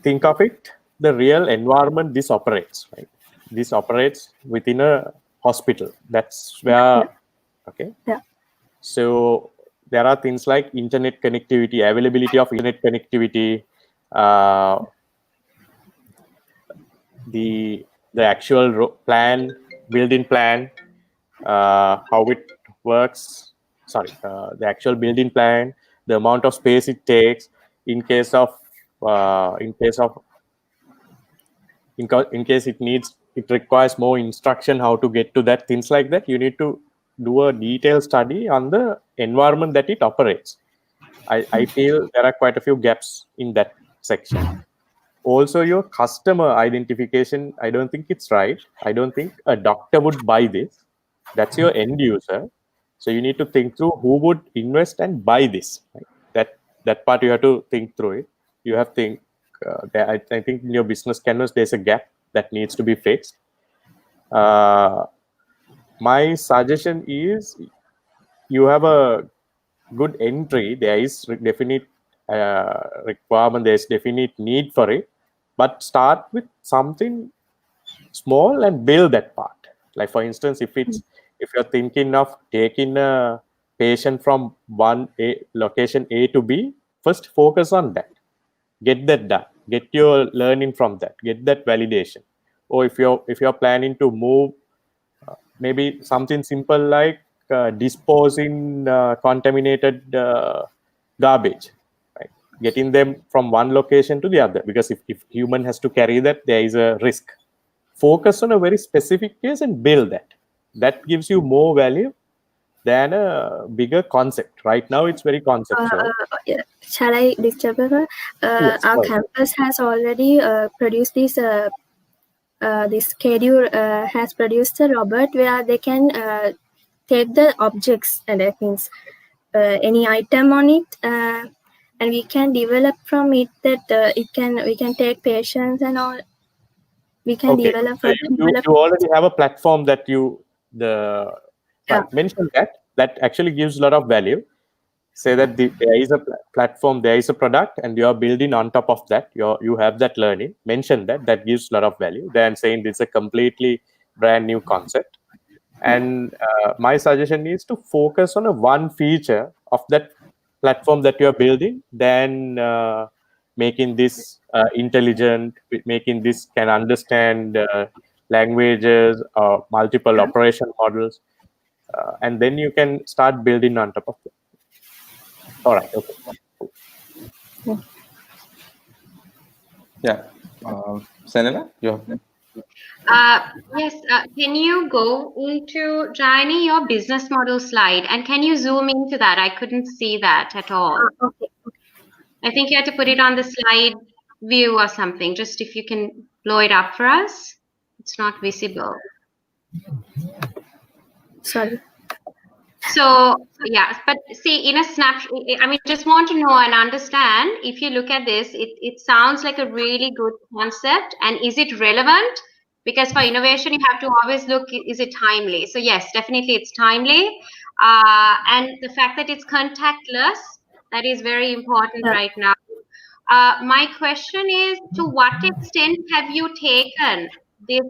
think of it, the real environment this operates, right? This operates within a hospital. That's where, okay. Yeah. So there are things like internet connectivity, availability of internet connectivity, the actual plan, built-in plan, how it works. Sorry, the actual built-in plan, the amount of space it takes in case it requires more instruction how to get to that, things like that. You need to do a detailed study on the environment that it operates. I feel there are quite a few gaps in that section. Also, your customer identification, I don't think it's right. I don't think a doctor would buy this. That's your end user. So you need to think through who would invest and buy this. Right? That part you have to think through it. You have to think. I think in your business canvas there's a gap that needs to be fixed. My suggestion is you have a good entry. There is definite requirement. There's definite need for it, but start with something small and build that part. Like for instance, if you're thinking of taking a patient from location A to B, first focus on that. Get that done. Get your learning from that. Get that validation. Or if you're planning to move, maybe something simple like disposing contaminated garbage, right? Getting them from one location to the other, because if human has to carry that, there is a risk. Focus on a very specific case and build that gives you more value than a bigger concept. Right now it's very conceptual. Shall I disturb her? Yes, Our right. campus has already produced this this schedule has produced a robot where they can take the objects, and that means any item on it, and we can develop from it that we can take patients and all. We can Okay, develop so you already have a platform that mention that actually gives a lot of value. Say that there is a platform, there is a product, and you are building on top of that. You have that learning. Mention that gives a lot of value. Then saying it's a completely brand new concept. And my suggestion is to focus on a one feature of that platform that you are building, then making this intelligent, making this can understand languages or multiple operation models, and then you can start building on top of it. All right. Okay. Yeah. Senela, you have. Yes, can you go into, Jayani, your business model slide, and can you zoom into that? I couldn't see that at all. Okay. I think you had to put it on the slide view or something. Just if you can blow it up for us. It's not visible. Sorry. So yeah, but see, in a snapshot, I mean, just want to know and understand, if you look at this, it sounds like a really good concept. And is it relevant? Because for innovation, you have to always look, is it timely? So yes, definitely it's timely. And the fact that it's contactless, that is very important right now. My question is, to what extent have you taken this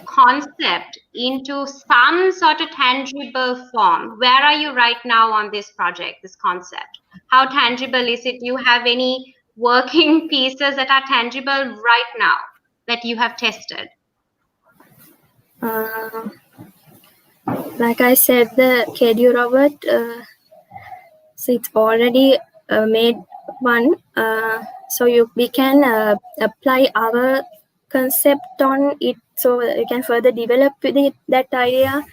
concept into some sort of tangible form? Where are you right now on this project, this concept? How tangible is it? Do you have any working pieces that are tangible right now that you have tested? Like I said, the KDU robot, so it's already made one. So we can apply our concept on it, so we can further develop that idea.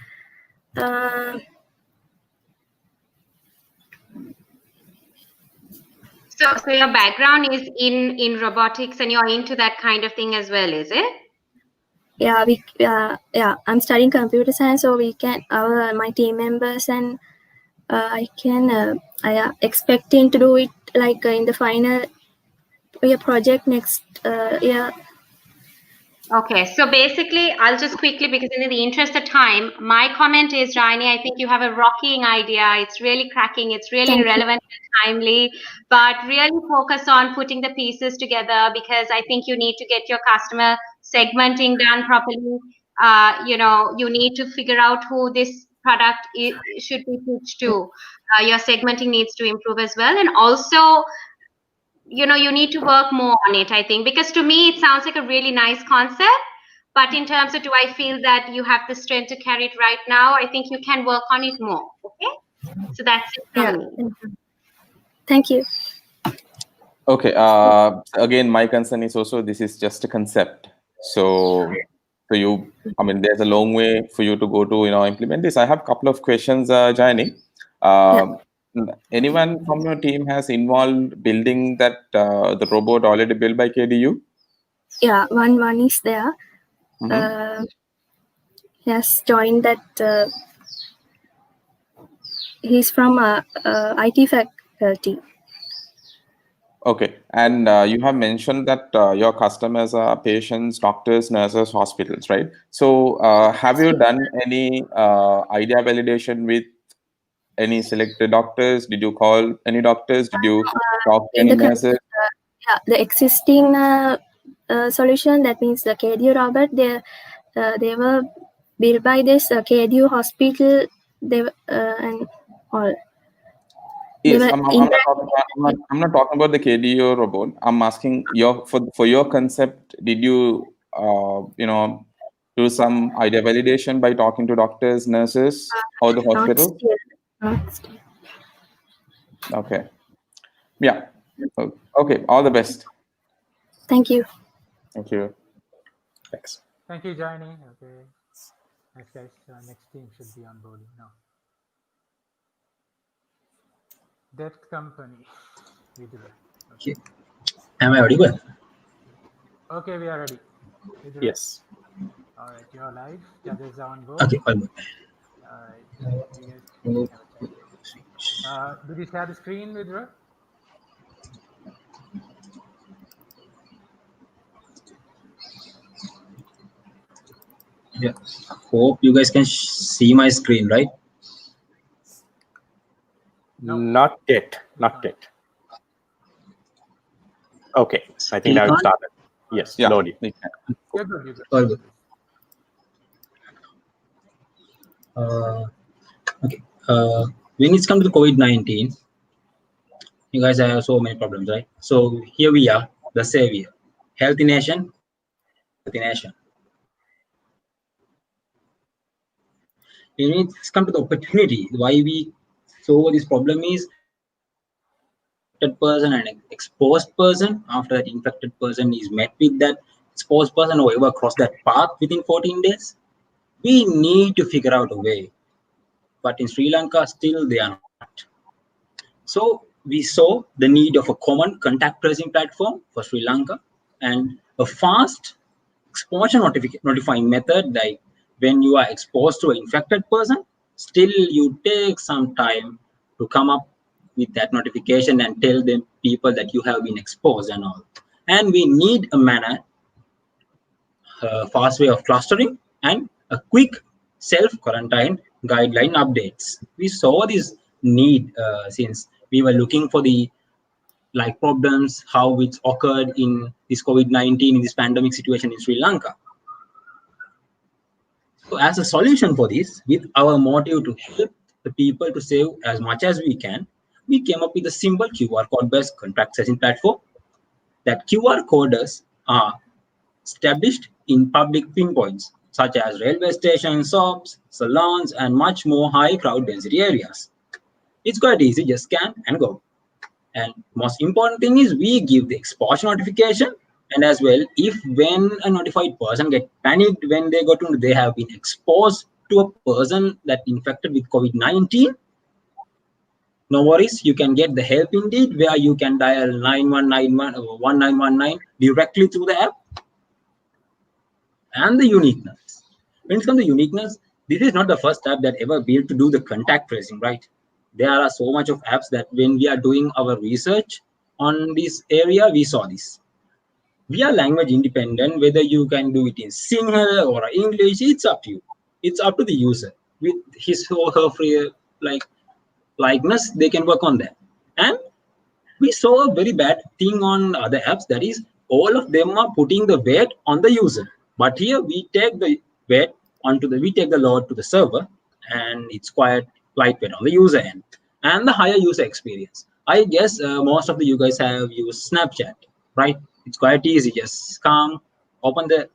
So your background is in robotics, and you're into that kind of thing as well, is it? Yeah, I'm studying computer science, so we can my team members and I am expecting to do it like in the final year project next year. Okay, so basically, I'll just quickly, because in the interest of time, my comment is, Raini, I think you have a rocking idea. It's really cracking. It's really relevant and timely, but really focus on putting the pieces together, because I think you need to get your customer segmenting done properly. You need to figure out who this product should be pitched to. Your segmenting needs to improve as well. And also, you need to work more on it, I think, because to me, it sounds like a really nice concept. But in terms of, do I feel that you have the strength to carry it right now? I think you can work on it more. Okay. So that's it from me. Thank you. Okay. Again, my concern is also this is just a concept. So there's a long way for you to go to, implement this. I have a couple of questions, Jayani. Anyone from your team has involved building that the robot already built by KDU? Yeah, one is there. He has joined that. He's from IT faculty. Okay, and you have mentioned that your customers are patients, doctors, nurses, hospitals, right? So have you done any idea validation with any selected doctors? Did you call any doctors? Did you talk to In any the nurses? the existing solution, that means the KDU robot, they were built by this KDU hospital. They and all. Yes, I'm not talking about the KDO robot. I'm asking for your concept. Did you do some idea validation by talking to doctors, nurses, or the Not hospital? still. Not still. Okay. Yeah. Okay. All the best. Thank you. Thank you. Thanks. Thank you, Johnny. Okay. Next guys, next team should be on board now. That company. Okay. Am I audible? Okay, we are ready. Yes. All right, you're live. Judges are on board. Okay, all good. All right, you guys can have a chat. Did you share the screen with her? Yeah. Hope you guys can see my screen, right? No. Not yet. Not yet. Okay. I think now it started. Yes, yeah. loading. You're good. You're good. All good. Okay. When it's come to the COVID-19, you guys have so many problems, right? So here we are, the savior, healthy nation, healthy nation. When it's come to the opportunity, why we solve this problem is infected person and exposed person. After that infected person is met with that exposed person or ever cross that path within 14 days, we need to figure out a way. But in Sri Lanka, still they are not. So we saw the need of a common contact tracing platform for Sri Lanka and a fast exposure notifying method, like when you are exposed to an infected person, still you take some time to come up with that notification and tell them people that you have been exposed and all. And we need a manner, fast way of clustering and a quick self-quarantine guideline updates. We saw this need since we were looking for the problems, how it's occurred in this COVID-19, in this pandemic situation in Sri Lanka. So as a solution for this, with our motive to help the people to save as much as we can, we came up with a simple QR code-based contact tracing platform. That QR codes are established in public pinpoints, such as railway stations, shops, salons, and much more high crowd density areas. It's quite easy, just scan and go. And most important thing is we give the exposure notification, and as well, if when a notified person get panicked when they got to they have been exposed to a person that infected with COVID-19, no worries, you can get the help indeed where you can dial 9191 or 1919 directly through the app. And the uniqueness. When it comes to uniqueness, this is not the first app that ever built to do the contact tracing, right? There are so much of apps that when we are doing our research on this area, we saw this. We are language independent, whether you can do it in Sinhala or English, it's up to you. It's up to the user. With his or her free likeness, they can work on that. And we saw a very bad thing on other apps, that is all of them are putting the weight on the user. But here we take the weight we take the load to the server, and it's quite lightweight on the user end. And the higher user experience. I guess most of you guys have used Snapchat, right? It's quite easy. Just come, open the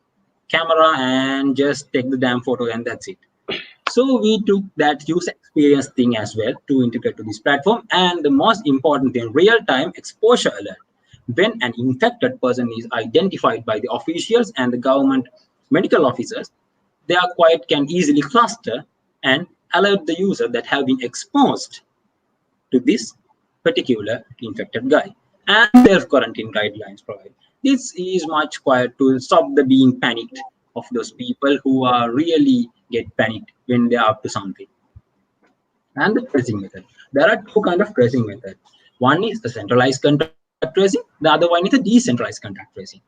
camera, and just take the damn photo, and that's it. So we took that user experience thing as well to integrate to this platform. And the most important thing, real-time exposure alert. When an infected person is identified by the officials and the government medical officers, they are can easily cluster and alert the user that have been exposed to this particular infected guy. And self-quarantine guidelines provide. This is much quiet to stop the being panicked of those people who are really get panicked when they are up to something. And the tracing method. There are two kind of tracing methods. One is the centralized contact tracing. The other one is the decentralized contact tracing.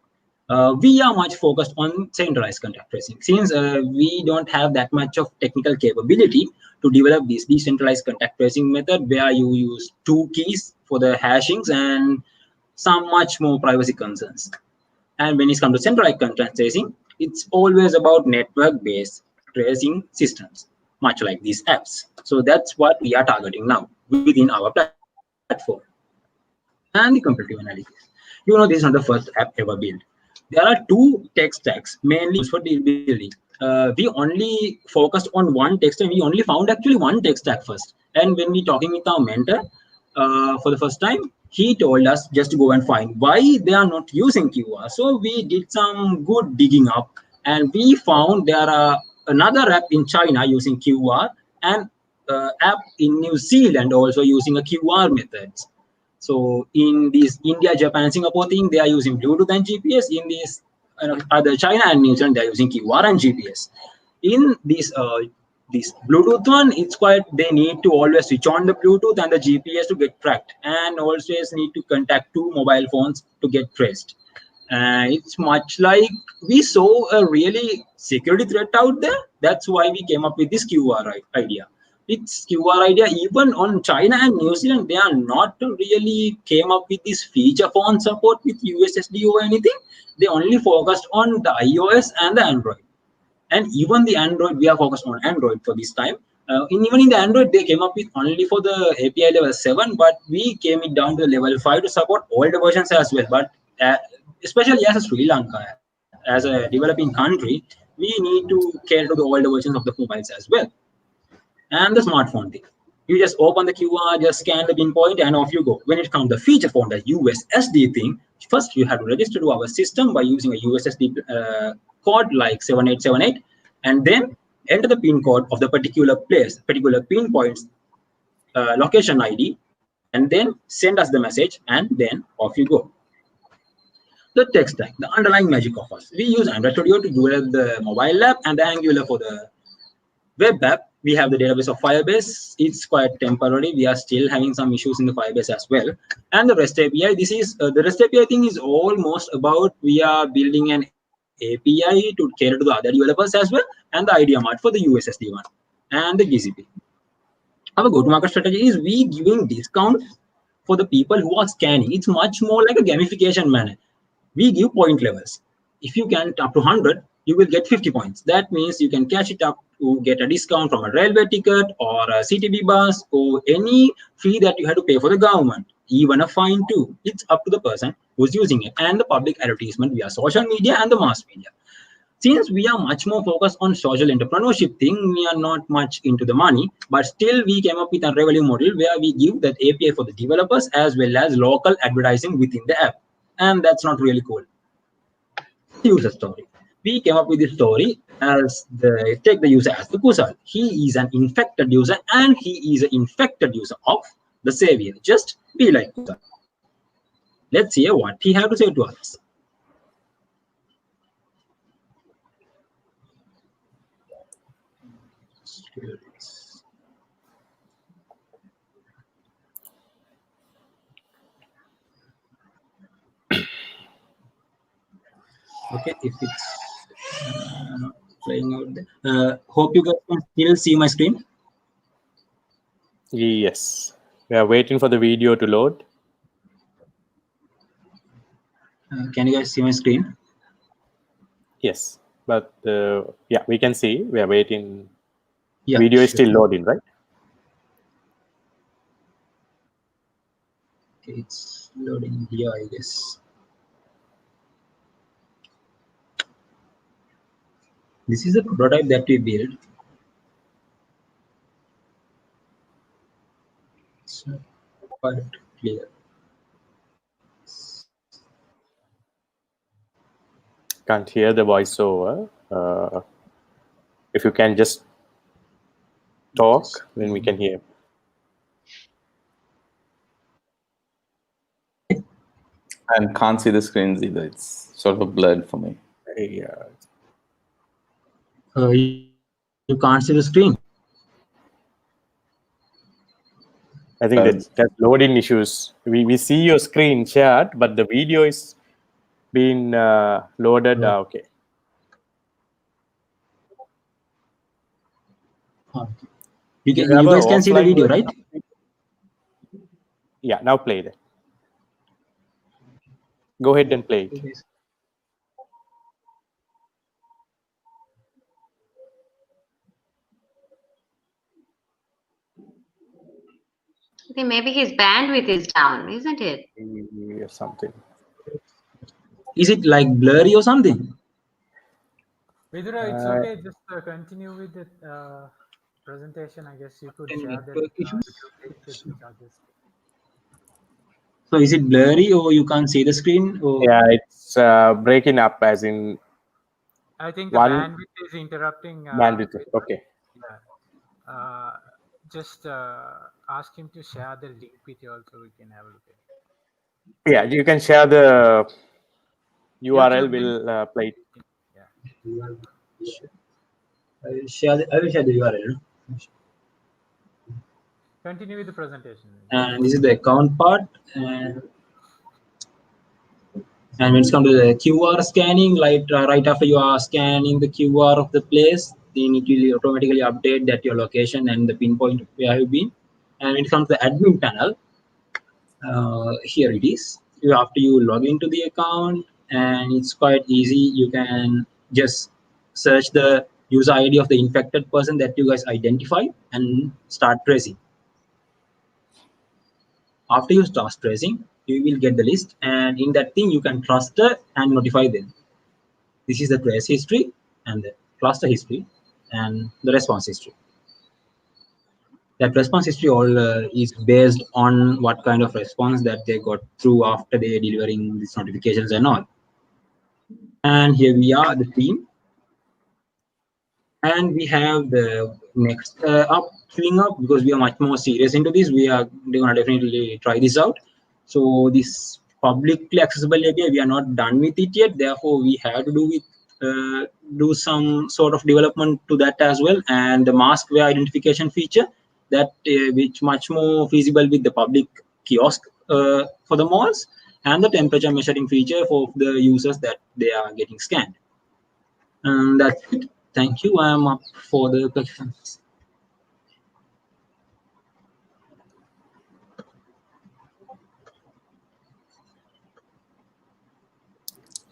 We are much focused on centralized contact tracing since we don't have that much of technical capability to develop this decentralized contact tracing method where you use two keys for the hashings and some much more privacy concerns. And when it comes to centralized contact tracing, it's always about network-based tracing systems, much like these apps. So that's what we are targeting now within our platform. And the competitive analysis. You know, this is not the first app ever built. There are two tech stacks mainly used for deal building. We only focused on one tech stack. We only found actually one tech stack first. And when we talking with our mentor for the first time, he told us just to go and find why they are not using QR. So we did some good digging up, and we found there are another app in China using QR and app in New Zealand also using a QR methods. So in this India, Japan, Singapore thing, they are using Bluetooth and GPS. In this other China and New Zealand, they are using QR and GPS. In this Bluetooth one, it's quite they need to always switch on the Bluetooth and the GPS to get tracked, and always need to contact two mobile phones to get traced. It's much like we saw a really security threat out there. That's why we came up with this QR idea. It's QR idea even on China and New Zealand. They are not really came up with this feature phone support with USSD or anything. They only focused on the iOS and the Android. And even the Android, we are focused on Android for this time. Even in the Android, they came up with only for the API level 7, but we came it down to level 5 to support older versions as well. But especially as a Sri Lanka, as a developing country, we need to cater to the older versions of the mobiles as well. And the smartphone thing. You just open the QR, just scan the pinpoint, and off you go. When it comes to the feature phone, the USSD thing, first you have to register to our system by using a USSD code like 7878, and then enter the pin code of the particular place, particular pinpoints location ID, and then send us the message, and then off you go. The tech stack, the underlying magic of us. We use Android Studio to develop the mobile app and the Angular for the web app. We have the database of Firebase. It's quite temporary. We are still having some issues in the Firebase as well. And the REST API, this is the REST API thing is almost about we are building an API to cater to the other developers as well, and the idea mart for the USSD one and the GCP. Our go-to-market strategy is we giving discounts for the people who are scanning. It's much more like a gamification manner. We give point levels. If you can up to 100, you will get 50 points. That means you can catch it up to get a discount from a railway ticket or a CTB bus or any fee that you have to pay for the government, even a fine too. It's up to the person who's using it, and the public advertisement via social media and the mass media. Since we are much more focused on social entrepreneurship thing, we are not much into the money, but still we came up with a revenue model where we give that API for the developers as well as local advertising within the app. And that's not really cool. User story. We came up with this story as take the user as the Kusal. He is an infected user and he is an infected user of the Savior. Just be like Kusal. Let's hear what he had to say to us. Okay, if it's not playing out there. Hope you guys can still see my screen. Yes. We are waiting for the video to load. Can you guys see my screen? Yes. But yeah, we can see. We are waiting. Yeah, video is sure. still loading, right? Okay, it's loading here, I guess. This is a prototype that we built. It's not quite clear. Can't hear the voiceover. If you can just talk, then we can hear. And can't see the screens either. It's sort of blurred for me. Yeah. You can't see the screen. I think that's loading issues. We see your screen shared, but the video is being loaded. Okay. You You can. have You a guys can see the offline video, version? right? Yeah, now play it. Go ahead and play it. Okay, maybe his bandwidth is down, isn't it? Or something. Is it like blurry or something? Vidura, it's okay. Just continue with the presentation. I guess you could share that Network issues. link with the judges. So is it blurry or you can't see the screen? Or Yeah, it's breaking up as in I think the one bandwidth is interrupting. bandwidth. Okay. Yeah. Just ask him to share the link with you also. We can have a look at it. Yeah, you can share the URL. YouTube link. We'll play it. Yeah. I will share the URL. Continue with the presentation. And this is the account part. And when it's come to the QR scanning, like right after you are scanning the QR of the place, then it will automatically update that your location and the pinpoint where you've been. And when it comes to the admin panel, here it is. After you log into the account, and it's quite easy. You can just search the user ID of the infected person that you guys identify and start tracing. After you start tracing, you will get the list, and in that thing you can cluster and notify them. This is the trace history and the cluster history and the response history. That response history all is based on what kind of response that they got through after they delivering these notifications and all. And here we are, the team. And we have the next up queuing up, because we are much more serious into this. We're gonna definitely try this out. So this publicly accessible API, we are not done with it yet. Therefore, we have to do some sort of development to that as well. And the mask wear identification feature, that which much more feasible with the public kiosk for the malls, and the temperature measuring feature for the users that they are getting scanned. And that's it. Thank you. I'm up for the questions.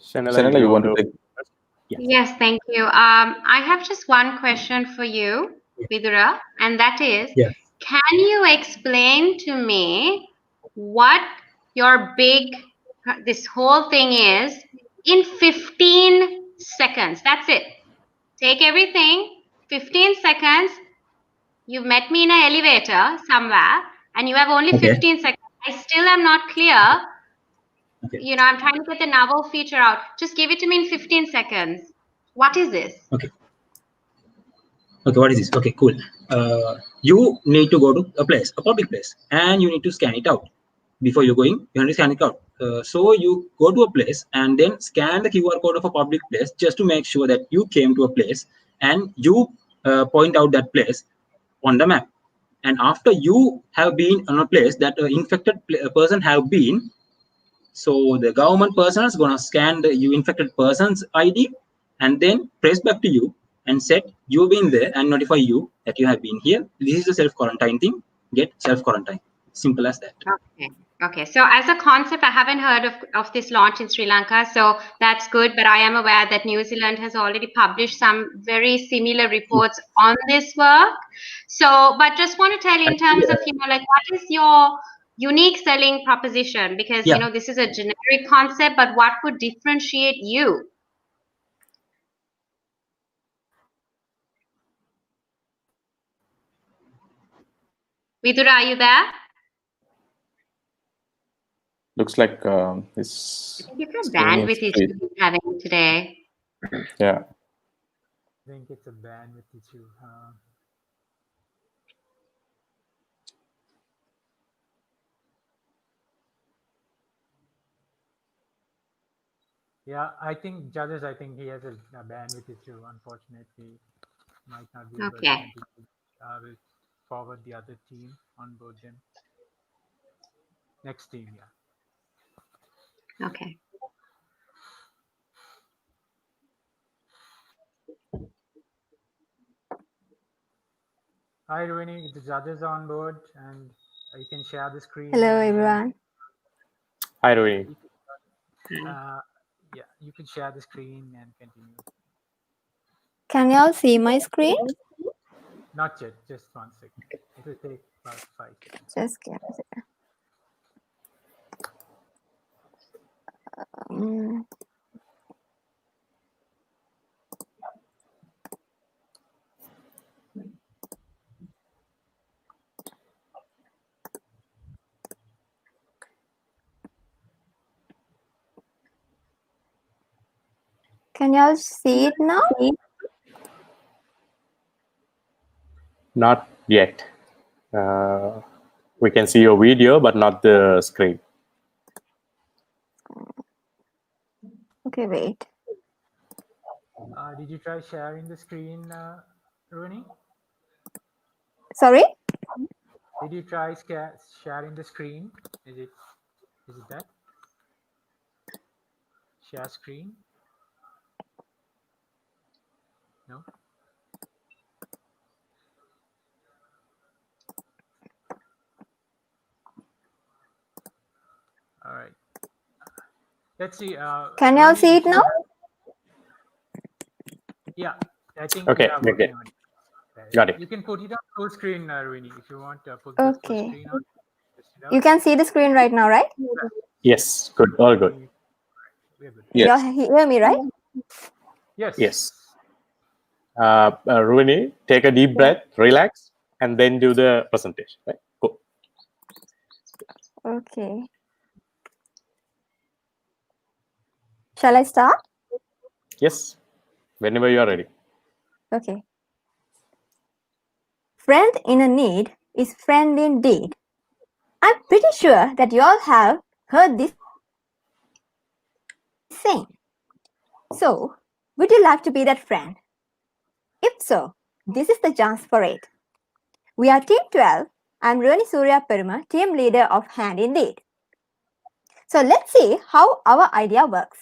Shanela, Shanela, you want to take? Yes, thank you. I have just one question for you, Vidura, and that is, Yeah. can you explain to me what your this whole thing is in 15 seconds? That's it. Take everything, 15 seconds. You've met me in an elevator somewhere, and you have only Okay. 15 seconds. I still am not clear. Okay. You know, I'm trying to get the novel feature out. Just give it to me in 15 seconds. What is this? Okay. Okay. What is this? Okay. Cool. You need to go to a place, a public place, and you need to scan it out. Before you're going, you need to scan it out. So you go to a place and then scan the QR code of a public place just to make sure that you came to a place, and you point out that place on the map. And after you have been on a place that an infected person have been, so the government person is going to scan the you infected person's ID and then trace back to you and said you've been there and notify you that you have been here. This is the self-quarantine thing. Get self-quarantine. Simple as that. Okay. Okay. So as a concept, I haven't heard of this launch in Sri Lanka. So that's good. But I am aware that New Zealand has already published some very similar reports on this work. So, but just want to tell in terms of, like, what is your unique selling proposition? Because, Yeah. this is a generic concept, but what would differentiate you? Vidura, are you there? Looks like I think it's a bandwidth issue he's having today. Yeah. I think it's a bandwidth issue. Yeah, I think judges. I think he has a bandwidth issue. Unfortunately, might not be able to Okay. continue. I will forward the other team, onboard them. Next team, yeah. Okay. Hi, Rohini. The judges are on board, and you can share the screen. Hello, and, everyone. Hi, Rohini. Yeah, you can share the screen and continue. Can you all see my screen? Not yet. Just 1 second. It will take about 5 seconds. Just give me a second. Can you all see it now? Not yet. We can see your video, but not the screen. Okay, wait. Did you try sharing the screen, Rooney? Sorry? Did you try sharing the screen? Is it that? Share screen? No? All right. Let's see. Can you all Rooney, see it now? Yeah, I think Okay, we are working on it. Got it. You can put it on full screen, Rooney, if you want to put the full Okay. screen on. You can see the screen right now, right? Yes, good. All good. We're good. You all hear me, right? Yes. Yes. Rohini, take a deep breath, relax, and then do the presentation. Right? Cool. Okay. Shall I start? Yes. Whenever you are ready. Okay. Friend in a need is friend indeed. I'm pretty sure that you all have heard this saying. So, would you like to be that friend? If so, this is the chance for it. We are Team 12. I'm Rani Surya Peruma, team leader of Hand Indeed. So let's see how our idea works.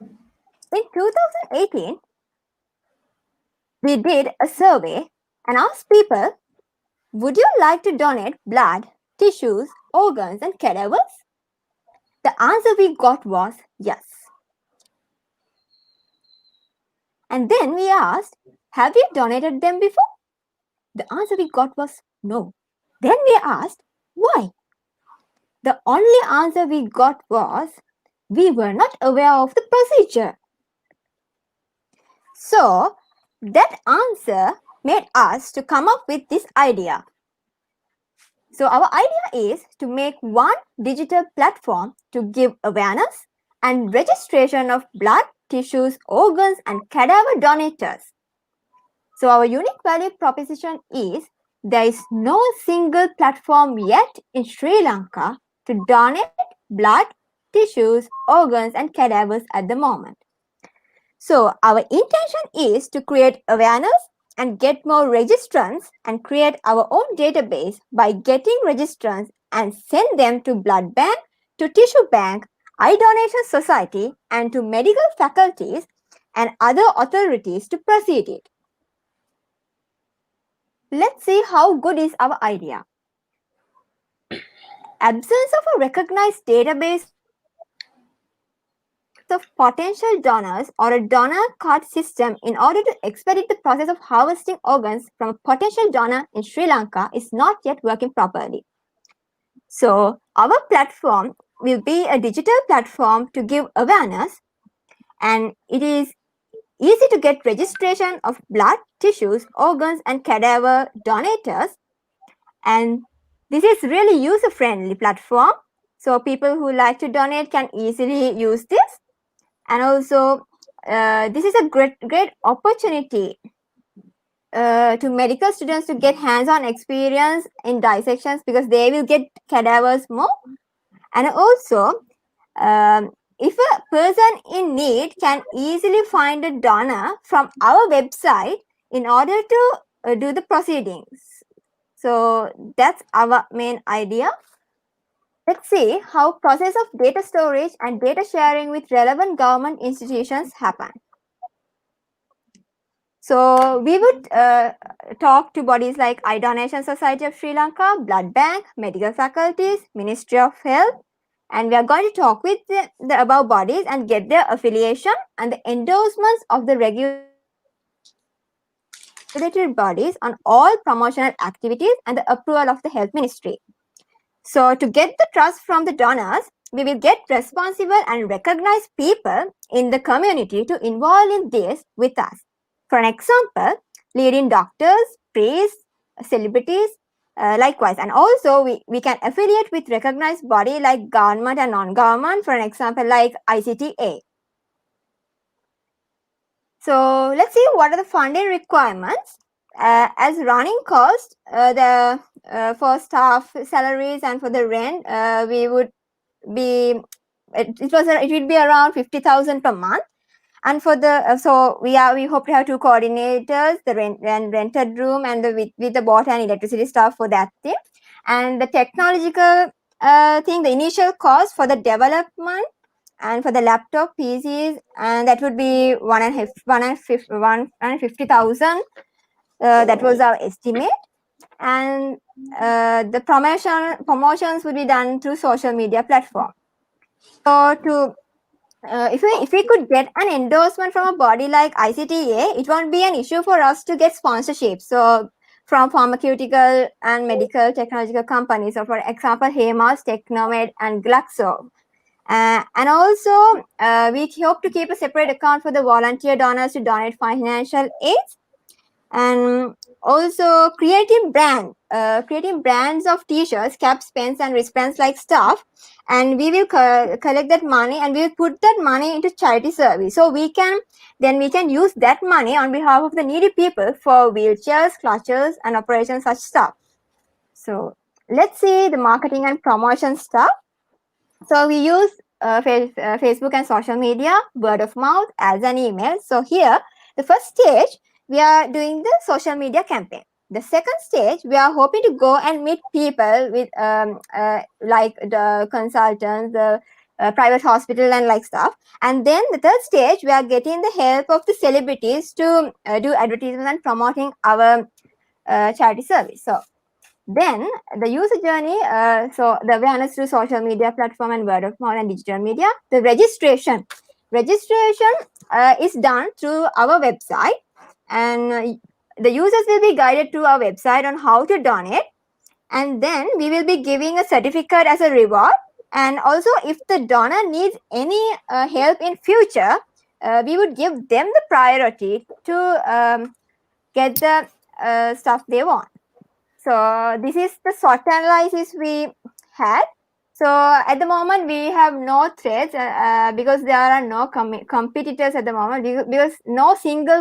In 2018, we did a survey and asked people, would you like to donate blood, tissues, organs and cadavers? The answer we got was yes. And then we asked, have you donated them before? The answer we got was no. Then we asked, why? The only answer we got was, we were not aware of the procedure. So, that answer made us to come up with this idea. So, our idea is to make one digital platform to give awareness and registration of blood, tissues, organs and cadaver donators. So, our unique value proposition is there is no single platform yet in Sri Lanka to donate blood, tissues, organs and cadavers at the moment. So our intention is to create awareness and get more registrants and create our own database by getting registrants and send them to blood bank, to tissue bank, eye donation society and to medical faculties and other authorities to proceed it. Let's see how good is our idea. Absence of a recognized database of potential donors or a donor card system in order to expedite the process of harvesting organs from a potential donor in Sri Lanka is not yet working properly. So our platform will be a digital platform to give awareness, and it is easy to get registration of blood, tissues, organs and cadaver donators, and this is really user-friendly platform. So people who like to donate can easily use this. And also, this is a great opportunity to medical students to get hands-on experience in dissections because they will get cadavers more. And also, if a person in need can easily find a donor from our website in order to do the proceedings. So that's our main idea. Let's see how process of data storage and data sharing with relevant government institutions happen. So we would talk to bodies like Eye Donation Society of Sri Lanka, Blood Bank, medical faculties, Ministry of Health, and we are going to talk with the above bodies and get their affiliation and the endorsements of the regulatory bodies on all promotional activities and the approval of the Health Ministry. So to get the trust from the donors, we will get responsible and recognized people in the community to involve in this with us. For an example, leading doctors, priests, celebrities, likewise. And also we can affiliate with recognized body like government and non-government, for an example like ICTA. So let's see what are the funding requirements. As running cost, for staff salaries and for the rent, we would be it will be around 50,000 per month. And for the so we hope to have 2 coordinators, the rented room, and with the water and electricity staff for that thing. And the technological thing, the initial cost for the development and for the laptop PCs, and that would be 150,000. That was our estimate. And the promotions would be done through social media platform. So to if we could get an endorsement from a body like ICTA, it won't be an issue for us to get sponsorship. So from pharmaceutical and medical technological companies, so for example, Hemas, Technomed, and Glaxo. And also, we hope to keep a separate account for the volunteer donors to donate financial aids. And also creating brands of t-shirts, caps, pens, and wristbands like stuff, and we will collect that money and we will put that money into charity service. So we can use that money on behalf of the needy people for wheelchairs, clutches, and operation such stuff. So let's see the marketing and promotion stuff. So we use Facebook and social media, word of mouth, ads, and email. So here, the first stage, we are doing the social media campaign. The second stage, we are hoping to go and meet people with like the consultants, the private hospital, and like stuff. And then the third stage, we are getting the help of the celebrities to do advertisements and promoting our charity service. So then the user journey, so the awareness through social media platform and word of mouth and digital media. The registration is done through our website, and the users will be guided to our website on how to donate, and then we will be giving a certificate as a reward. And also, if the donor needs any help in future, we would give them the priority to get the stuff they want. So this is the SWOT analysis we had. So at the moment we have no threats because there are no competitors at the moment, because no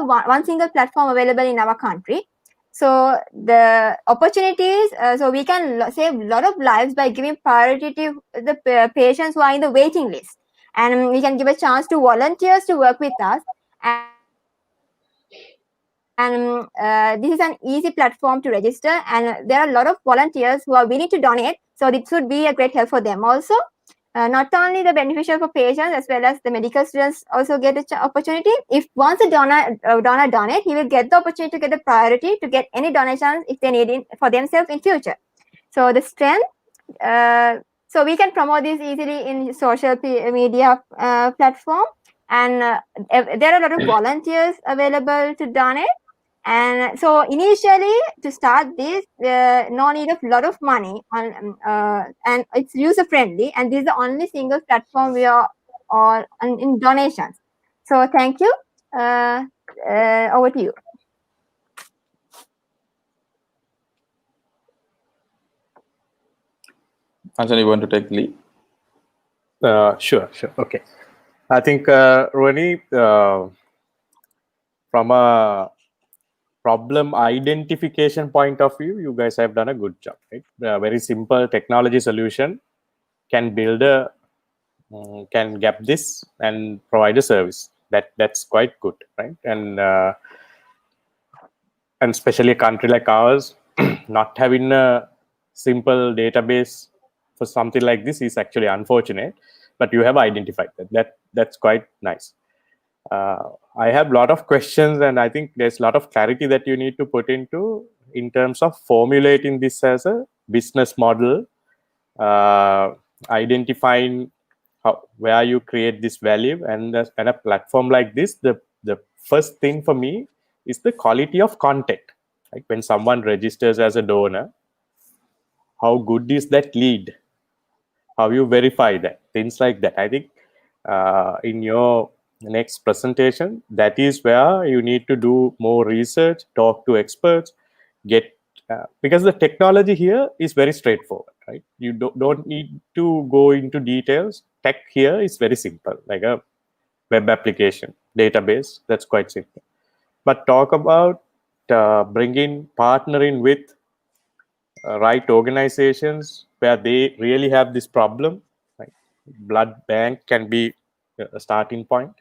one single platform available in our country. So the opportunities, so we can save a lot of lives by giving priority to the patients who are in the waiting list, and we can give a chance to volunteers to work with us. And this is an easy platform to register, and there are a lot of volunteers who are willing to donate, so this would be a great help for them also. Not only the beneficial for patients, as well as the medical students also get an opportunity. If once a donor donate, he will get the opportunity to get the priority to get any donations if they need it for themselves in future. So the strength, so we can promote this easily in social media platform, and there are a lot of volunteers available to donate. And so initially, to start this, no need of a lot of money on, and it's user friendly, and this is the only single platform we are all in donations. So thank you. Over to you. Anjan, you want to take the lead? Sure. Okay. I think, Rohini, from a problem identification point of view, you guys have done a good job, right? A very simple technology solution can build a can get this and provide a service. That's quite good, right? And especially a country like ours, not having a simple database for something like this is actually unfortunate. But you have identified that's quite nice. I have a lot of questions, and I think there's a lot of clarity that you need to put into in terms of formulating this as a business model, identifying where you create this value, and a platform like this. The first thing for me is the quality of content. Like when someone registers as a donor, how good is that lead? How you verify that? Things like that. I think in your next presentation, that is where you need to do more research, talk to experts, get because the technology here is very straightforward, right? You don't need to go into details. Tech here is very simple, like a web application, database. That's quite simple. But talk about bringing partnering with right organizations where they really have this problem. Right? Blood bank can be a starting point.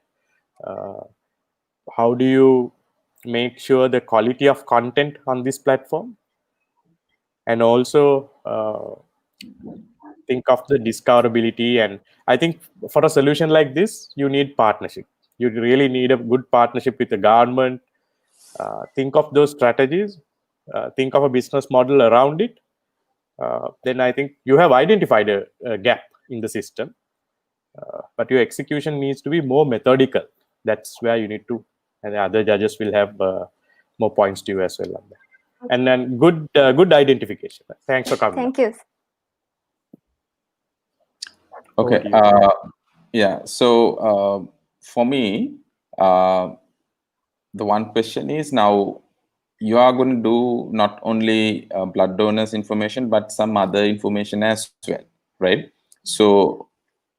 How do you make sure the quality of content on this platform, and also think of the discoverability? And I think for a solution like this, you need partnership. You really need a good partnership with the government. Think of those strategies. Think of a business model around it. Then I think you have identified a gap in the system, but your execution needs to be more methodical. That's where you need to, and the other judges will have more points to you as well on that. And then good identification. Thanks for coming. Thank you. Okay. Yeah. So for me, the one question is, now you are going to do not only blood donors information, but some other information as well, right? So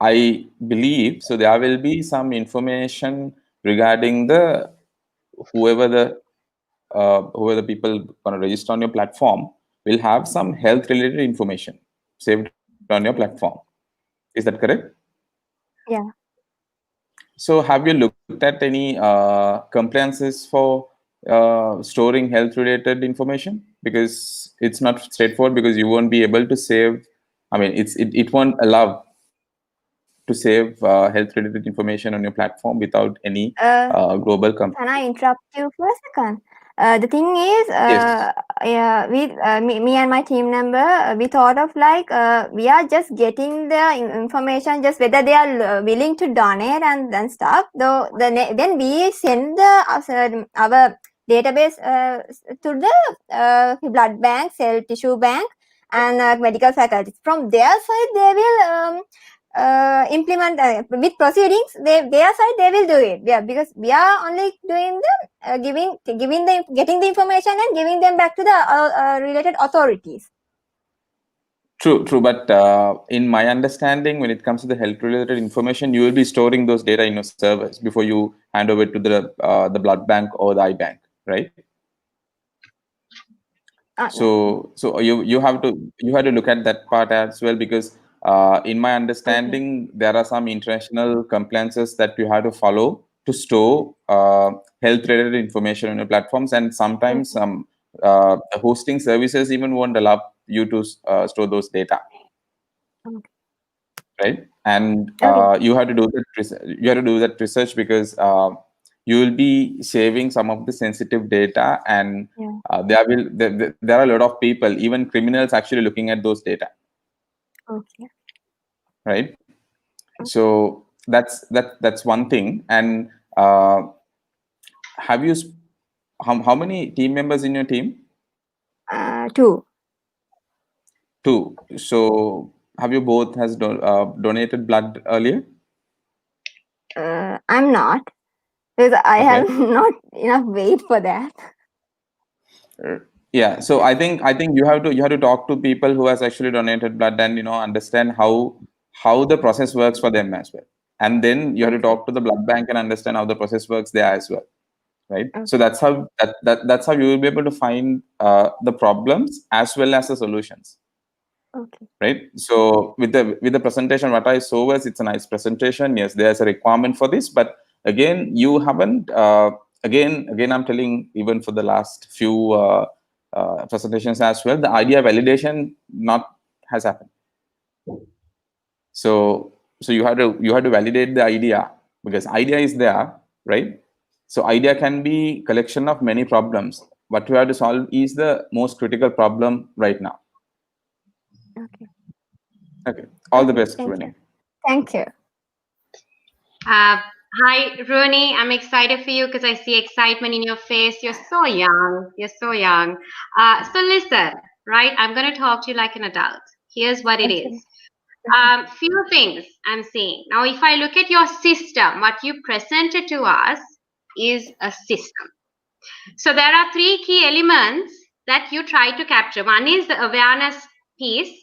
I believe so there will be some information regarding the whoever the people going to register on your platform will have some health related information saved on your platform. Is that correct? Yeah. So have you looked at any compliances for storing health related information? Because it's not straightforward, because you won't be able to save, I mean, it won't allow to save health related information on your platform without any global Can I interrupt you for a second? The thing is, Yes. yeah, me and my team member, we thought of like we are just getting the information, just whether they are willing to donate and stuff. Though then we send our database to the blood bank, cell tissue bank, and medical faculties. From their side, they will implement with proceedings. Their side they will do it. Yeah, because we are only doing the getting the information and giving them back to the related authorities. True. But in my understanding, when it comes to the health related information, you will be storing those data in your servers before you hand over to the blood bank or the eye bank, right? So you have to look at that part as well, because in my understanding, there are some international compliances that you have to follow to store health related information on your platforms, and sometimes the hosting services even won't allow you to store those data. Right? And you have to do that research, because you will be saving some of the sensitive data, and there are a lot of people, even criminals, actually looking at those data. Okay. Right? So that's one thing. And have you how many team members in your team? 2. So have you both donated blood earlier? I'm not, because I have not enough weight for that. Yeah, so I think you have to talk to people who has actually donated blood, and understand how the process works for them as well, and then you have to talk to the blood bank and understand how the process works there as well, right? So that's how that's how you will be able to find the problems as well as the solutions. Okay. Right. So with the presentation, what I saw was it's a nice presentation. Yes, there's a requirement for this, but again, you haven't. Again, I'm telling, even for the last few presentations as well, the idea validation not has happened. So you had to validate the idea, because idea is there, right? So idea can be collection of many problems. What you have to solve is the most critical problem right now. Okay. Okay. All the Okay, best, thank Renee. you. Thank you. Hi, Rooney. I'm excited for you because I see excitement in your face. You're so young. You're so young. So listen, right? I'm going to talk to you like an adult. Here's what it Okay. is. Few things I'm seeing. Now, if I look at your system, what you presented to us is a system. So there are three key elements that you try to capture. One is the awareness piece,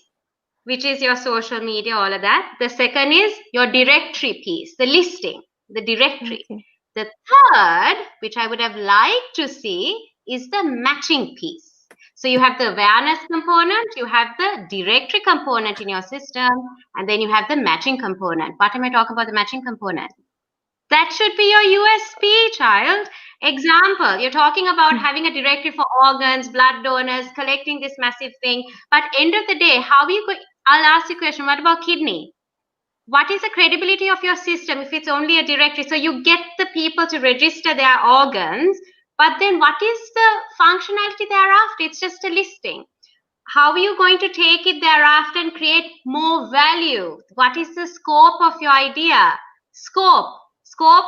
which is your social media, all of that. The second is your directory piece, the listing, the directory. Okay. The third, which I would have liked to see, is the matching piece. So you have the awareness component, you have the directory component in your system, and then you have the matching component. What am I talking about the matching component? That should be your USP, child. Example, you're talking about having a directory for organs, blood donors, collecting this massive thing. But end of the day, how are you going? I'll ask you a question. What about kidney? What is the credibility of your system if it's only a directory? So you get the people to register their organs, but then what is the functionality thereafter? It's just a listing. How are you going to take it thereafter and create more value? What is the scope of your idea? Scope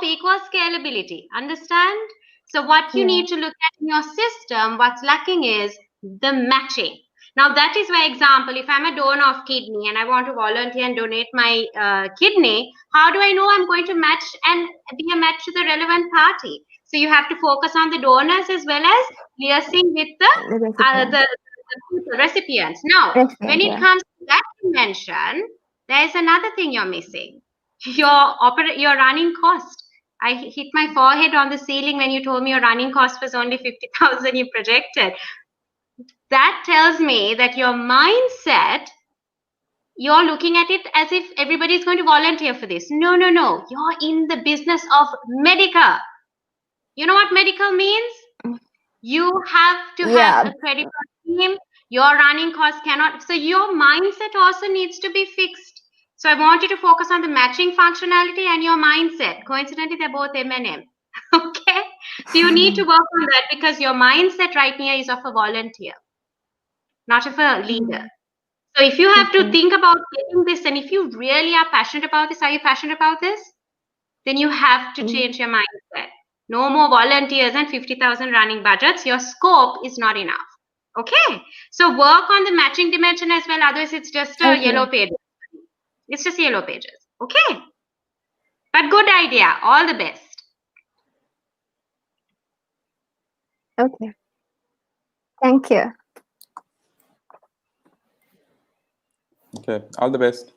equals scalability. Understand? So what you Yeah. need to look at in your system, what's lacking is the matching. Now that is my example. If I'm a donor of kidney and I want to volunteer and donate my kidney, how do I know I'm going to match and be a match to the relevant party? So you have to focus on the donors as well as liaising with the recipients. Now, when Recipient, it yeah. comes to that dimension, there is another thing you're missing. Your running cost. I hit my forehead on the ceiling when you told me your running cost was only 50,000 you projected. That tells me that your mindset, you're looking at it as if everybody is going to volunteer for this. No. You're in the business of medical. You know what medical means? You have to have Yeah. a credible team. Your running costs cannot. So your mindset also needs to be fixed. So I want you to focus on the matching functionality and your mindset. Coincidentally, they're both M&M. Okay. So you need to work on that because your mindset right now is of a volunteer, not of a leader. So if you have to Okay. think about getting this, and if you really are passionate about this, are you passionate about this? Then you have to change your mindset. No more volunteers and 50,000 running budgets. Your scope is not enough. Okay. So work on the matching dimension as well. Otherwise, it's just a Okay. yellow page. It's just yellow pages. Okay. But good idea. All the best. Okay. Thank you. Okay. All the best.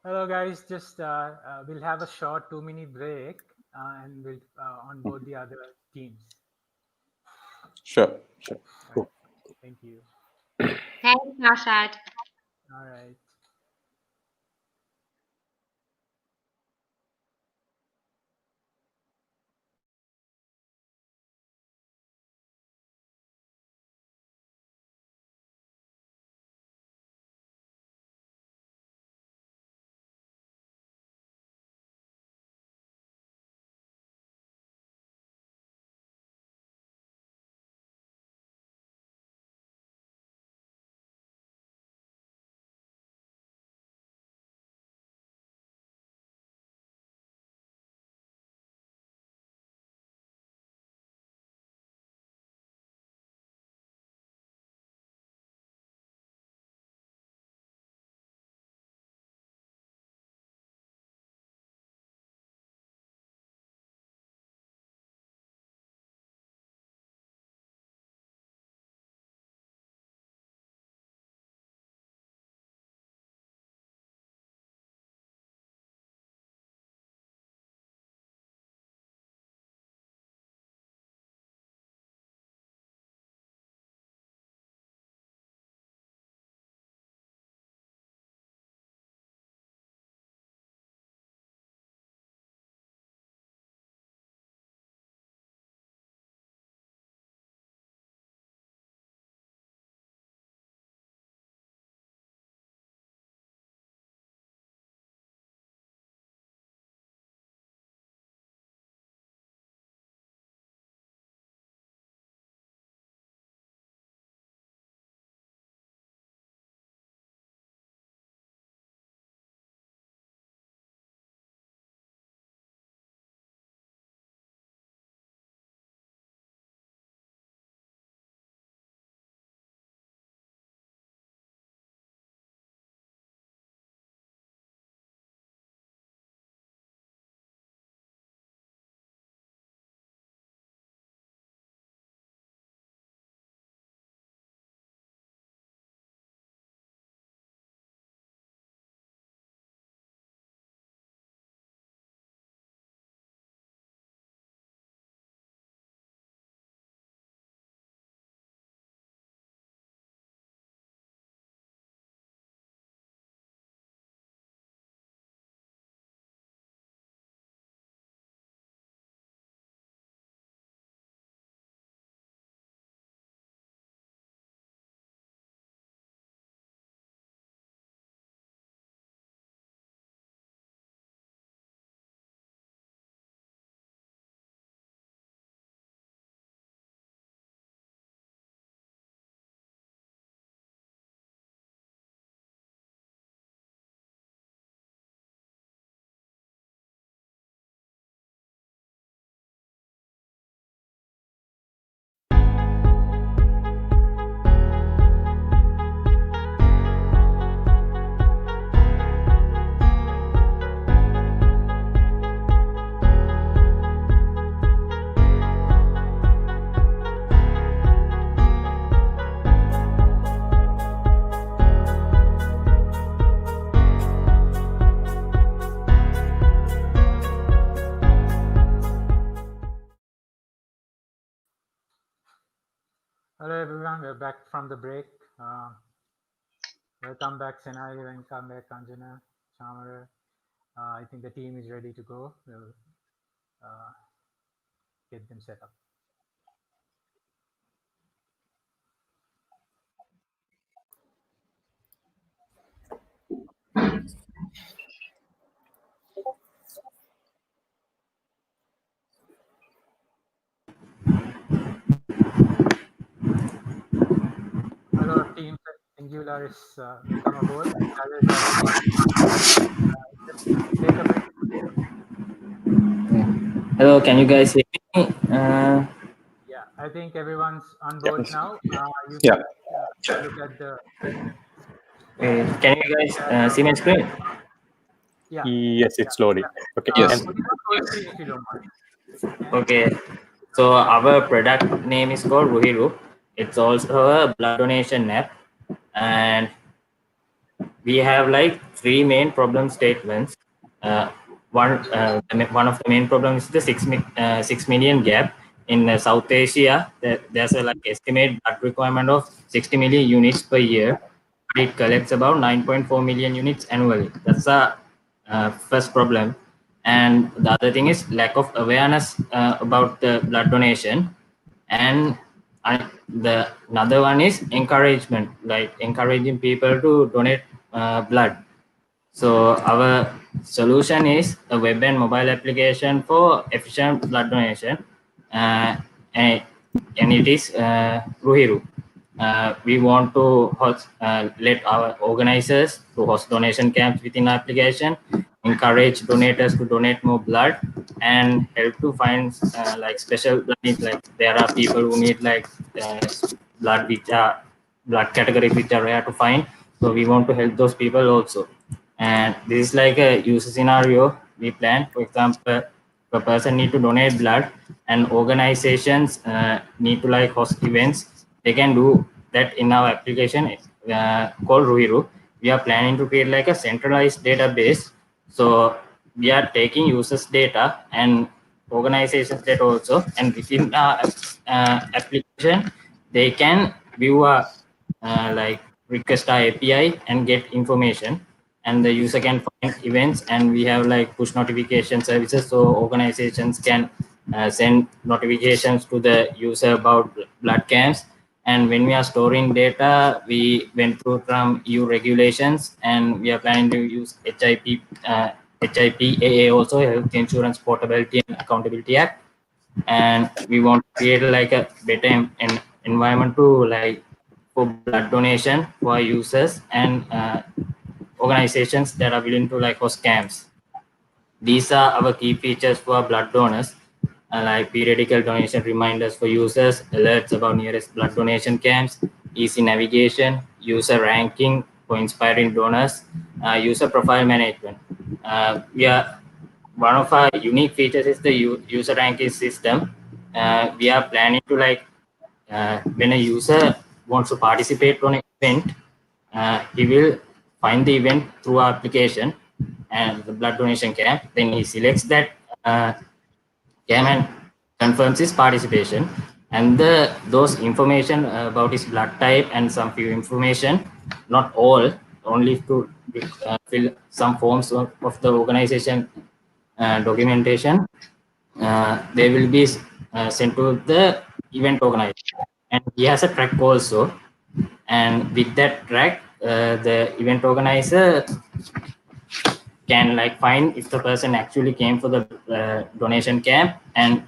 Hello, guys. Just we'll have a short 2-minute break and we'll onboard the other teams. Sure. All right. Thank you. Thanks, Nashad. All right. Hello everyone, we're back from the break. Welcome back Senai, welcome back Anjana, Chamara. I think the team is ready to go. We'll get them set up. Hello team Singularis, welcome aboard. Judges are ready. Just take a break. Hello, can you guys hear me? Yeah, I think everyone's on board now. You Yeah. can look at the Can you guys see my screen? yeah. Yes, it's loading. Okay. Yes. Put it on full screen if you don't mind. Okay, so our product name is called Ruhiru. It's also a blood donation app, and we have like three main problem statements. One of the main problems is the 6 million gap in South Asia. There's a like estimate blood requirement of 60 million units per year. It collects about 9.4 million units annually. That's the first problem. And the other thing is lack of awareness about the blood donation. And the another one is encouragement, like encouraging people to donate blood. So our solution is a web and mobile application for efficient blood donation, and it is Ruhiru. We want to let our organizers to host donation camps within our application, encourage donors to donate more blood, and help to find like special blood needs. Like there are people who need like blood which are blood categories which are rare to find. So we want to help those people also. And this is like a user scenario we plan. For example, if a person need to donate blood and organizations need to like host events, they can do that in our application called Ruhiru. We are planning to create like a centralized database. So we are taking users data and organizations data also, and within our application they can view a like request our API and get information, and the user can find events, and we have like push notification services so organizations can send notifications to the user about blood camps. And when we are storing data, we went through from EU regulations, and we are planning to use HIPAA also, Health Insurance Portability and Accountability Act. And we want to create like a better environment to like for blood donation for users and organizations that are willing to like host camps. These are our key features for blood donors, like periodical donation reminders for users, alerts about nearest blood donation camps, easy navigation, user ranking for inspiring donors, user profile management. One of our unique features is the user ranking system. We are planning to like when a user wants to participate on an event, he will find the event through our application and the blood donation camp. Then he selects that camp and confirms his participation. And those information about his blood type and some few information, not all, only to fill some forms of the organization documentation, they will be sent to the event organizer. And he has a track also, and with that track the event organizer can like find if the person actually came for the donation camp and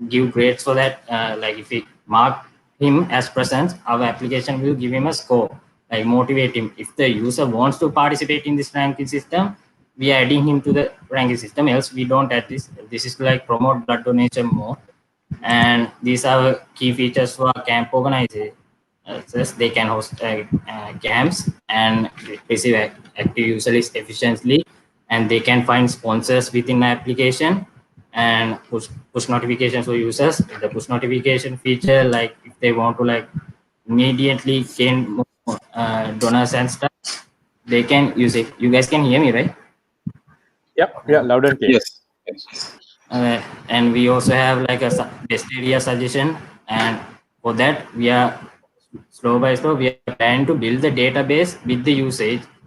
give grades for that. Like if we mark him as present, our application will give him a score, like motivate him. If the user wants to participate in this ranking system, we are adding him to the ranking system, else we don't add this. This is to like promote blood donation more. And these are key features for camp organizers. They can host camps and receive active user list efficiently, and they can find sponsors within the application and push notifications for users. The push notification feature, like if they want to like immediately gain more donors and stuff, they can use it. You guys can hear me, right? Yep. Yeah. Loud and clear. Yes. And we also have like a best area suggestion, and For that, we are slow by slow, we are planning to build the database with the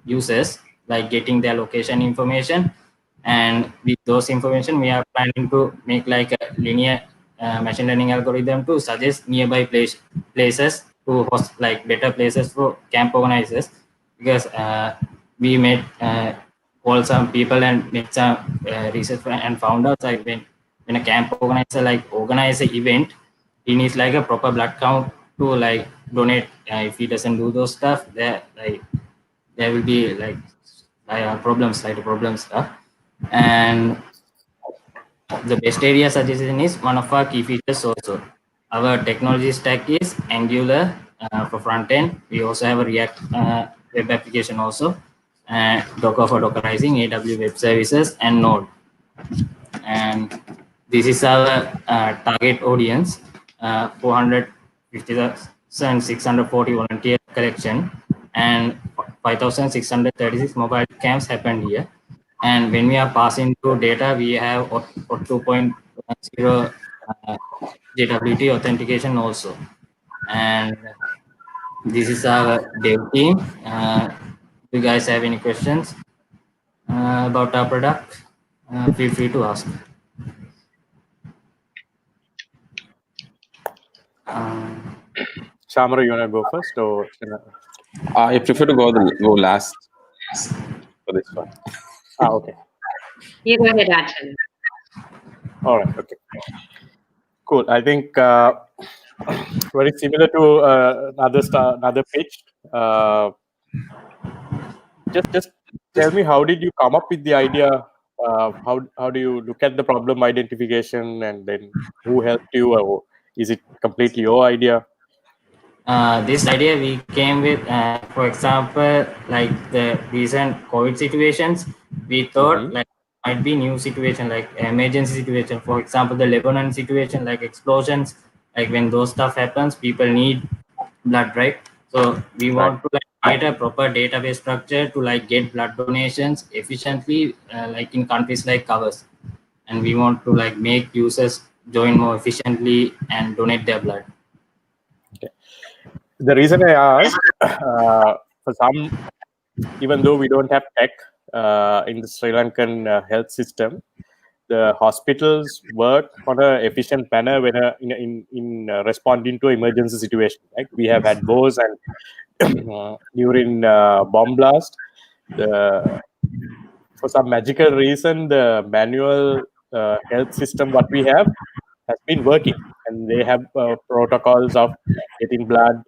users, like getting their location information. And with those information, we are planning to make like a linear machine learning algorithm to suggest nearby places to host, like better places for camp organizers. Because we met call some people and met some research and found out like when a camp organizer like organize an event, he needs like a proper blood count to like donate. If he doesn't do those stuff, there will be like problems, like problem stuff. And the best area suggestion is one of our key features also. Our technology stack is Angular for front end. We also have a React web application also, and Docker for Dockerizing, AWS Web Services, and Node. And this is our target audience, 450,640 volunteer collection, and 5,636 mobile camps happened here. And when we are passing through data, we have 2.0 JWT authentication also. And this is our dev team. If you guys have any questions about our product, feel free to ask. Shamara, you want to go first, or I prefer to go last for this one. Okay. You go ahead, Archana. All right. Okay. Cool. I think very similar to another pitch. Just tell me, how did you come up with the idea? How do you look at the problem identification, and then who helped you, or is it completely your idea? This idea we came with, for example, like the recent COVID situations, we thought like might be new situation, like emergency situation. For example, the Lebanon situation, like explosions, like when those stuff happens, people need blood, right? So we want to like create a proper database structure to like get blood donations efficiently, like in countries like ours. And we want to like make users join more efficiently and donate their blood. Okay. The reason I asked, for some, even though we don't have tech in the Sri Lankan health system, the hospitals work on an efficient manner when in responding to emergency situation. Like we have had those, and during bomb blast, for some magical reason, the manual health system what we have has been working, and they have protocols of getting blood,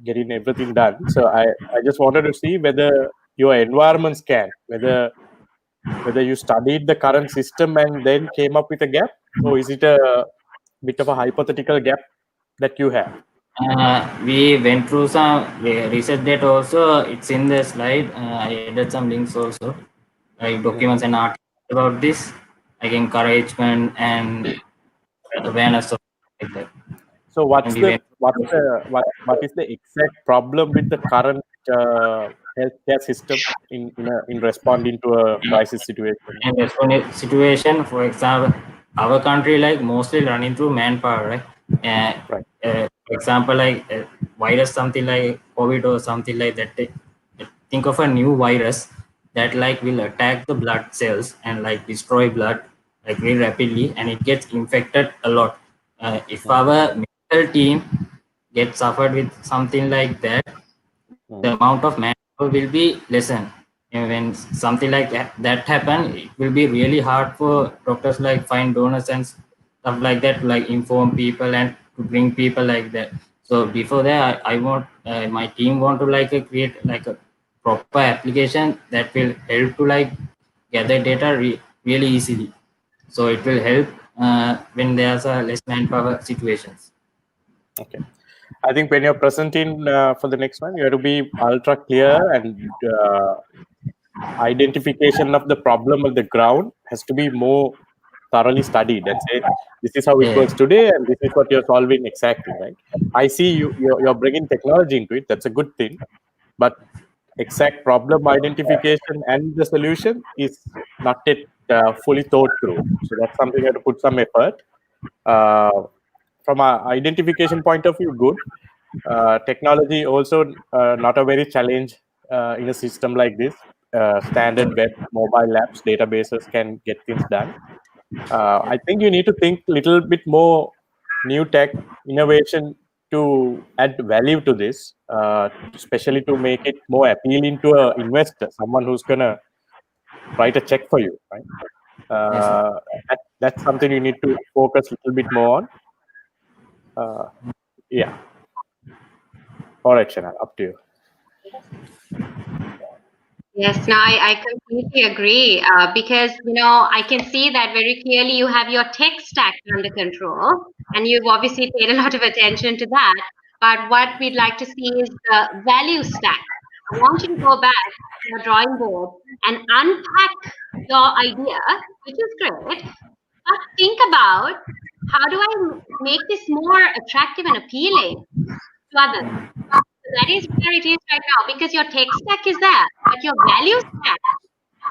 getting everything done. So I just wanted to see whether your environment scan, whether you studied the current system and then came up with a gap, or is it a bit of a hypothetical gap that you have? We went through some research data also. It's in the slide. I added some links also, like documents and articles about this, like encouragement and awareness of like that. So what is the exact problem with the current healthcare system in responding to a crisis situation? And responding situation, for example, our country like mostly running through manpower, right? For example, like virus, something like COVID or something like that. Think of a new virus that like will attack the blood cells and like destroy blood like very rapidly, and it gets infected a lot. If our medical team gets suffered with something like that, the amount of manpower will be lessened. And when something like that happen, it will be really hard for doctors like find donors and stuff like that to like inform people and to bring people like that. So before that, I want my team want to like create like a proper application that will help to like gather data really easily. So it will help when there's a less manpower situations. Okay. I think when you're presenting for the next one, you have to be ultra clear, and identification of the problem on the ground has to be more thoroughly studied and say, this is how it works today, and this is what you're solving exactly, right? I see you're bringing technology into it. That's a good thing, but exact problem identification and the solution is not yet fully thought through. So that's something you have to put some effort. from a identification point of view, good. Technology also not a very challenge in a system like this. Standard web mobile apps databases can get things done. I think you need to think a little bit more new tech innovation to add value to this, especially to make it more appealing to an investor, someone who's gonna write a check for you, right? That's something you need to focus a little bit more on. Yeah. All right, Chanel, up to you. Yes, no, I completely agree because, I can see that very clearly you have your tech stack under control and you've obviously paid a lot of attention to that. But what we'd like to see is the value stack. I want you to go back to your drawing board and unpack your idea, which is great, but think about how do I make this more attractive and appealing to others? That is where it is right now because your tech stack is there, but your value stack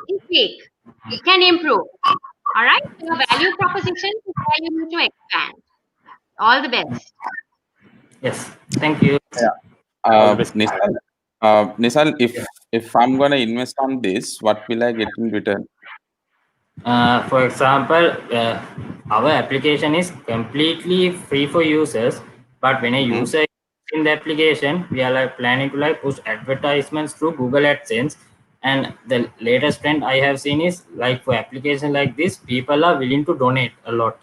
is weak. It can improve. All right. So your value proposition is where you need to expand. All the best. Yes. Thank you. All the best. Nisal, if I'm gonna invest on this, what will I get in return? For example, our application is completely free for users, but when a user is in the application, we are like planning to like push advertisements through Google AdSense. And the latest trend I have seen is like for application like this, people are willing to donate a lot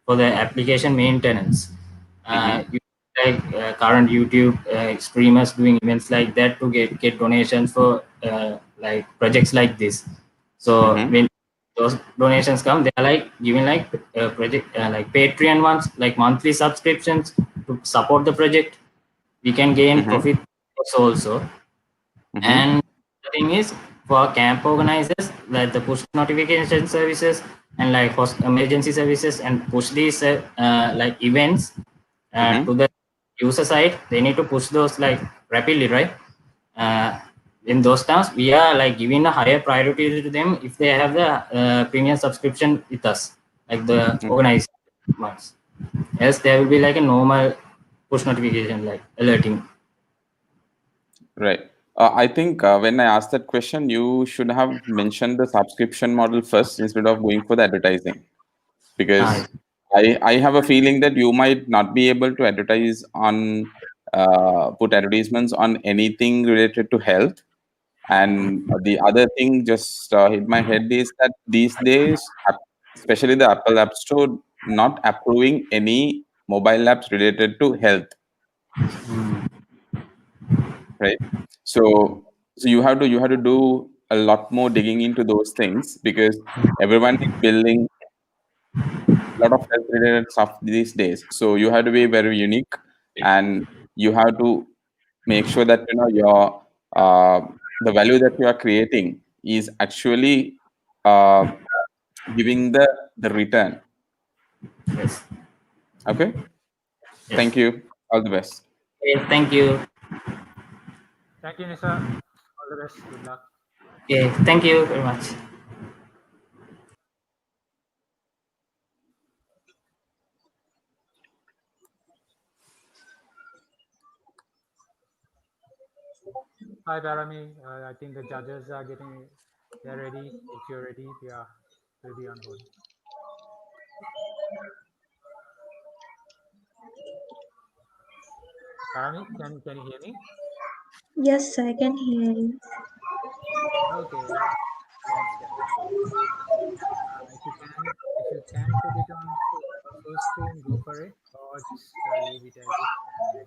for the application maintenance. Current YouTube streamers doing events like that to get donations for like projects like this. So when those donations come, they are like giving like project like Patreon ones, like monthly subscriptions to support the project. We can gain profit also. And the thing is, for camp organizers, like the push notification services and like host emergency services and push these like events to the user side, they need to push those like rapidly, right? In those terms, we are like giving a higher priority to them if they have the premium subscription with us, like the organized ones. Else, there will be like a normal push notification, like alerting. Right. I think when I asked that question, you should have mentioned the subscription model first instead of going for the advertising, because I have a feeling that you might not be able to advertise on put advertisements on anything related to health. And the other thing just hit my head is that these days, especially the Apple App Store, not approving any mobile apps related to health. Right. So you have to do a lot more digging into those things, because everyone is building a lot of health related stuff these days. So you have to be very unique, and you have to make sure that your the value that you are creating is actually giving the return. Yes. Okay. Yes. Thank you. All the best. Okay, thank you. Thank you, Nisa. All the best. Good luck. Okay, thank you very much. Hi, Parami. I think the judges are they're ready. If you're ready, we'll be on hold. Parami, can you hear me? Yes, I can hear you. Okay, let's get started. If you can put it on full screen, go for it, or just leave it as it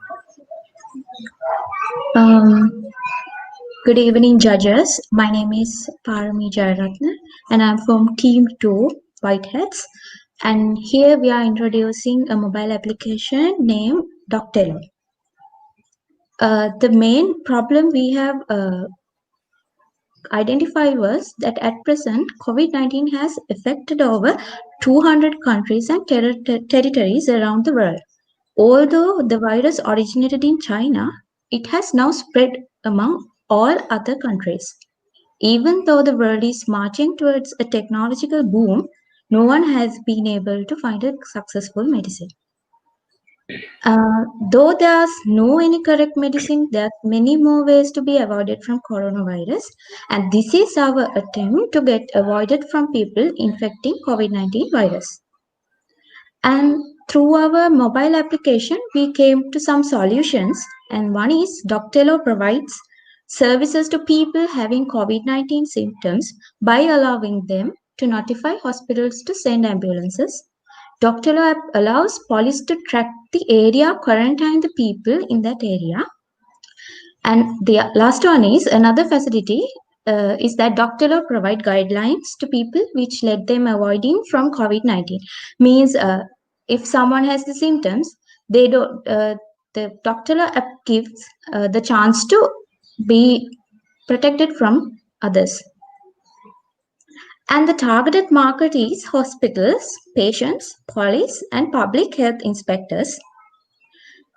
and then. Good evening, judges. My name is Parami Jayaratna, and I'm from Team 2, Whiteheads. And here we are introducing a mobile application named Doctelo. The main problem we have identified was that at present, COVID-19 has affected over 200 countries and territories around the world. Although the virus originated in China, it has now spread among all other countries. Even though the world is marching towards a technological boom, no one has been able to find a successful medicine. Though there's no any correct medicine, there are many more ways to be avoided from coronavirus, and this is our attempt to get avoided from people infecting COVID-19 virus. And through our mobile application, we came to some solutions, and one is Doctelo provides services to people having COVID-19 symptoms by allowing them to notify hospitals to send ambulances. Doctelo app allows police to track the area, quarantine the people in that area. And the last one is another facility is that Doctelo provide guidelines to people which let them avoiding from COVID-19. Means if someone has the symptoms, they don't. The Doctelo app gives the chance to be protected from others. And the targeted market is hospitals, patients, police, and public health inspectors.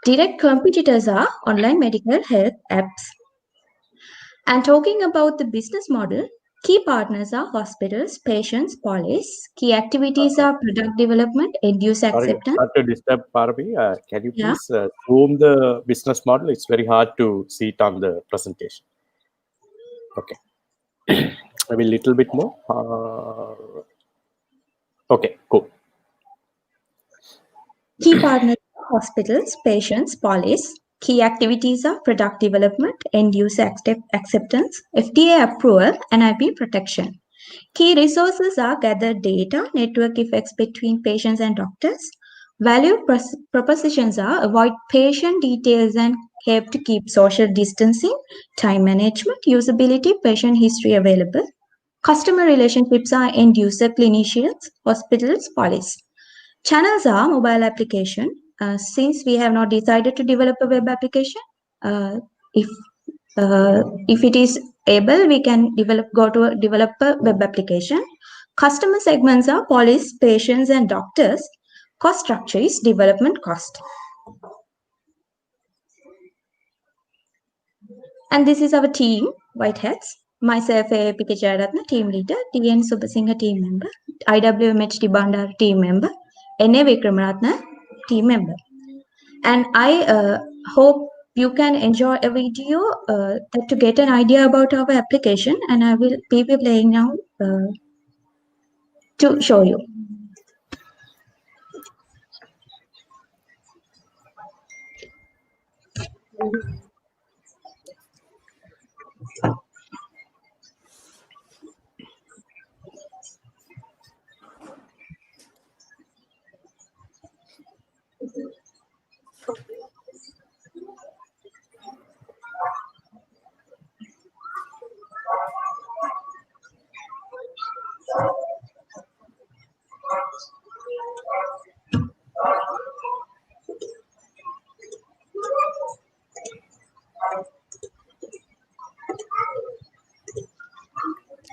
Direct competitors are online medical health apps. And talking about the business model, key partners are hospitals, patients, police. Key activities are product development, end-use Sorry, acceptance. not to disturb, Parvi. Can you Yeah. please zoom the business model? It's very hard to see it on the presentation. Okay. Maybe a little bit more. Okay, cool. Key partners are hospitals, patients, police. Key activities are product development, end-use acceptance, FDA approval, and IP protection. Key resources are gathered data, network effects between patients and doctors. Value propositions are avoid patient details and help to keep social distancing, time management, usability, patient history available. Customer relationships are end user, clinicians, hospitals, police. Channels are mobile application. Since we have not decided to develop a web application, if it is able, we can develop a web application. Customer segments are police, patients, and doctors. Cost structure is development cost. And this is our team, White Hats. Myself, A.P.K. Jayaratna, team leader, T.N. Subasinghe, team member, IWMHD Bandar, team member, N.A. Vikramaratna, team member. And I hope you can enjoy a video to get an idea about our application, and I will be playing now to show you.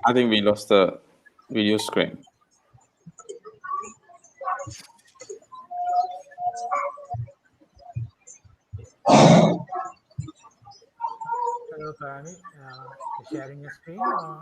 I think we lost the video screen. Hello, Parvi. Sharing your screen or?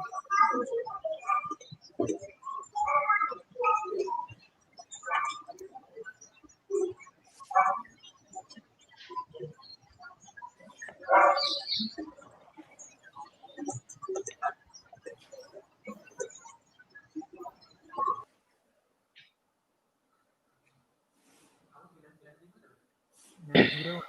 Zero.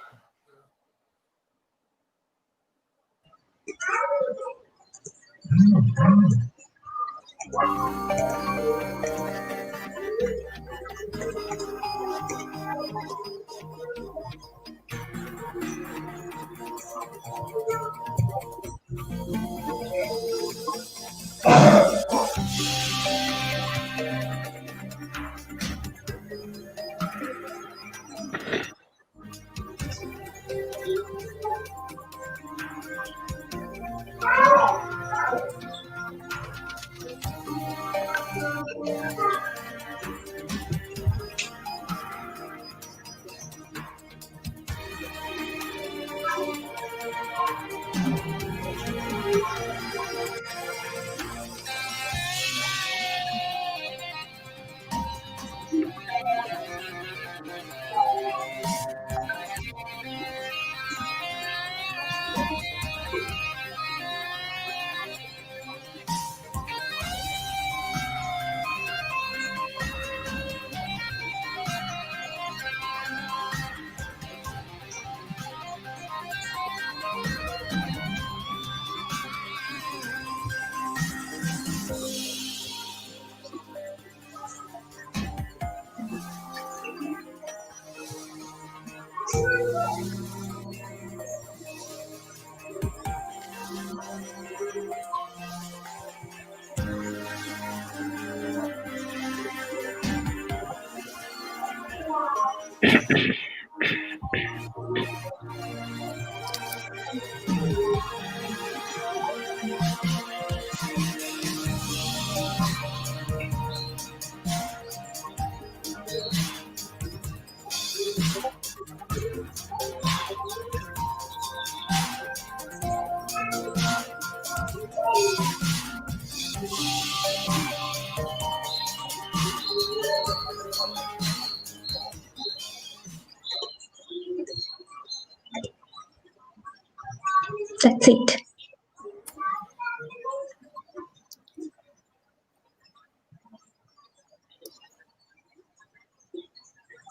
That's it.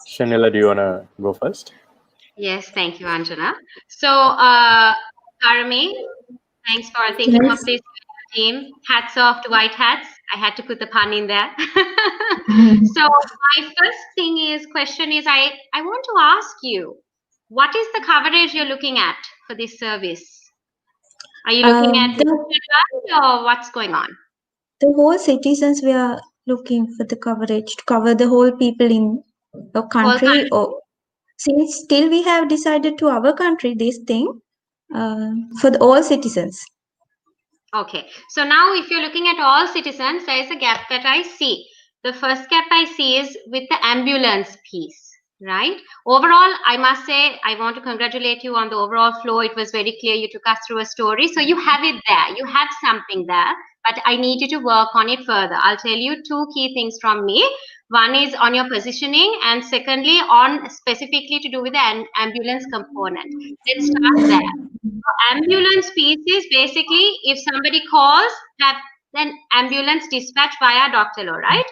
Shanila, do you want to go first? Yes, thank you, Anjana. So, Karami, thanks for thinking Yes. of this team. Hats off to white hats. I had to put the pun in there. So, my first question is, I want to ask you, what is the coverage you're looking at for this service? Are you looking at nationwide or what's going on? The whole citizens, we are looking for the coverage to cover the whole people in a country. Or since still we have decided to our country this thing for all citizens. Okay, so now if you're looking at all citizens, there is a gap that I see. The first gap I see is with the ambulance piece, right? Overall, I must say, I want to congratulate you on the overall flow. It was very clear. You took us through a story. So you have it there. You have something there, but I need you to work on it further. I'll tell you two key things from me. One is on your positioning, and secondly, on specifically to do with the ambulance component. Let's start there. Ambulance piece is basically if somebody calls, have then ambulance dispatch via Doctolo, right?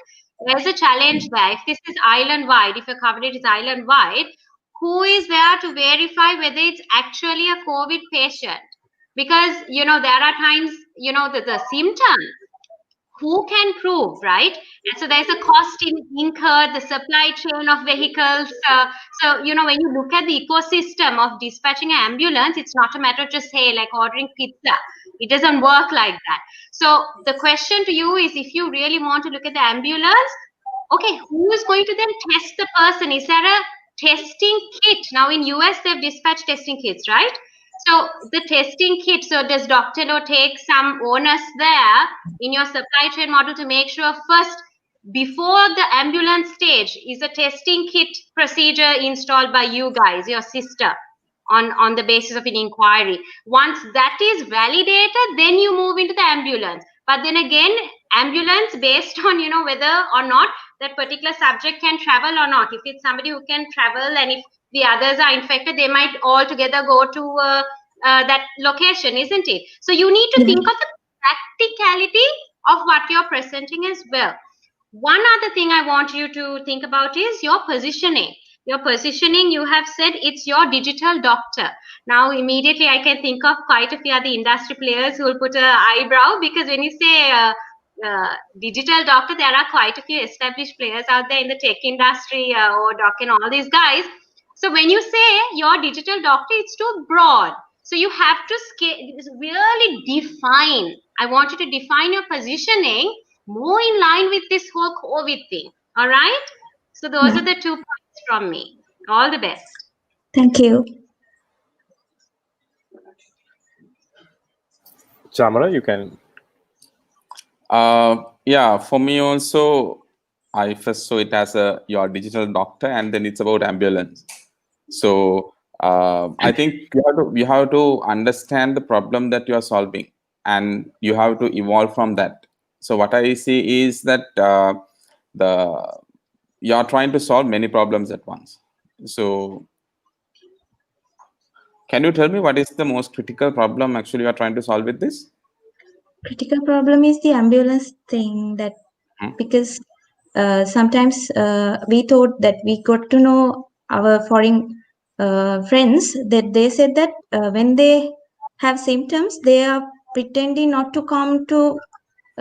There's a challenge there. If this is island wide, if your coverage is island wide, who is there to verify whether it's actually a COVID patient? Because there are times the symptoms. Who can prove, right? And so there's a cost incurred, the supply chain of vehicles. So, when you look at the ecosystem of dispatching an ambulance, it's not a matter of just, hey, like ordering pizza. It doesn't work like that. So the question to you is, if you really want to look at the ambulance, okay, who is going to then test the person? Is there a testing kit? Now in US, they've dispatched testing kits, right? So the testing kit, so does Dr. No take some onus there in your supply chain model to make sure first, before the ambulance stage, is a testing kit procedure installed by you guys, your sister, on the basis of an inquiry. Once that is validated, then you move into the ambulance. But then again, ambulance based on, whether or not that particular subject can travel or not. If it's somebody who can travel and if the others are infected, they might all together go to that location, isn't it? So you need to think of the practicality of what you're presenting as well. One other thing I want you to think about is your positioning. Your positioning, you have said it's your digital doctor. Now, immediately I can think of quite a few other industry players who will put an eyebrow, because when you say digital doctor, there are quite a few established players out there in the tech industry or doc and all these guys. So when you say your digital doctor, it's too broad. So you have to really define. I want you to define your positioning more in line with this whole COVID thing. All right? So those are the 2 points from me. All the best. Thank you. Chamara, you can. Yeah, for me also, I first saw it as your digital doctor, and then it's about ambulance. So I think you have to understand the problem that you are solving, and you have to evolve from that. So what I see is that you are trying to solve many problems at once. So can you tell me what is the most critical problem actually you are trying to solve with this? Critical problem is the ambulance thing, that because sometimes we thought that we got to know our foreign friends that they said that when they have symptoms, they are pretending not to come to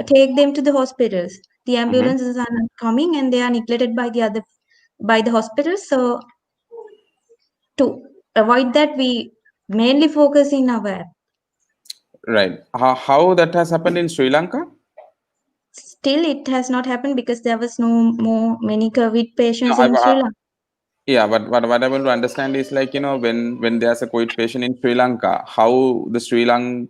take them to the hospitals. The ambulances are not coming and they are neglected by the hospitals. So to avoid that, we mainly focus in our app. Right. How that has happened in Sri Lanka? Still, it has not happened because there was no many COVID patients in Sri Lanka. Yeah, but what I want to understand is, like, when there's a COVID patient in Sri Lanka, how the Sri Lanka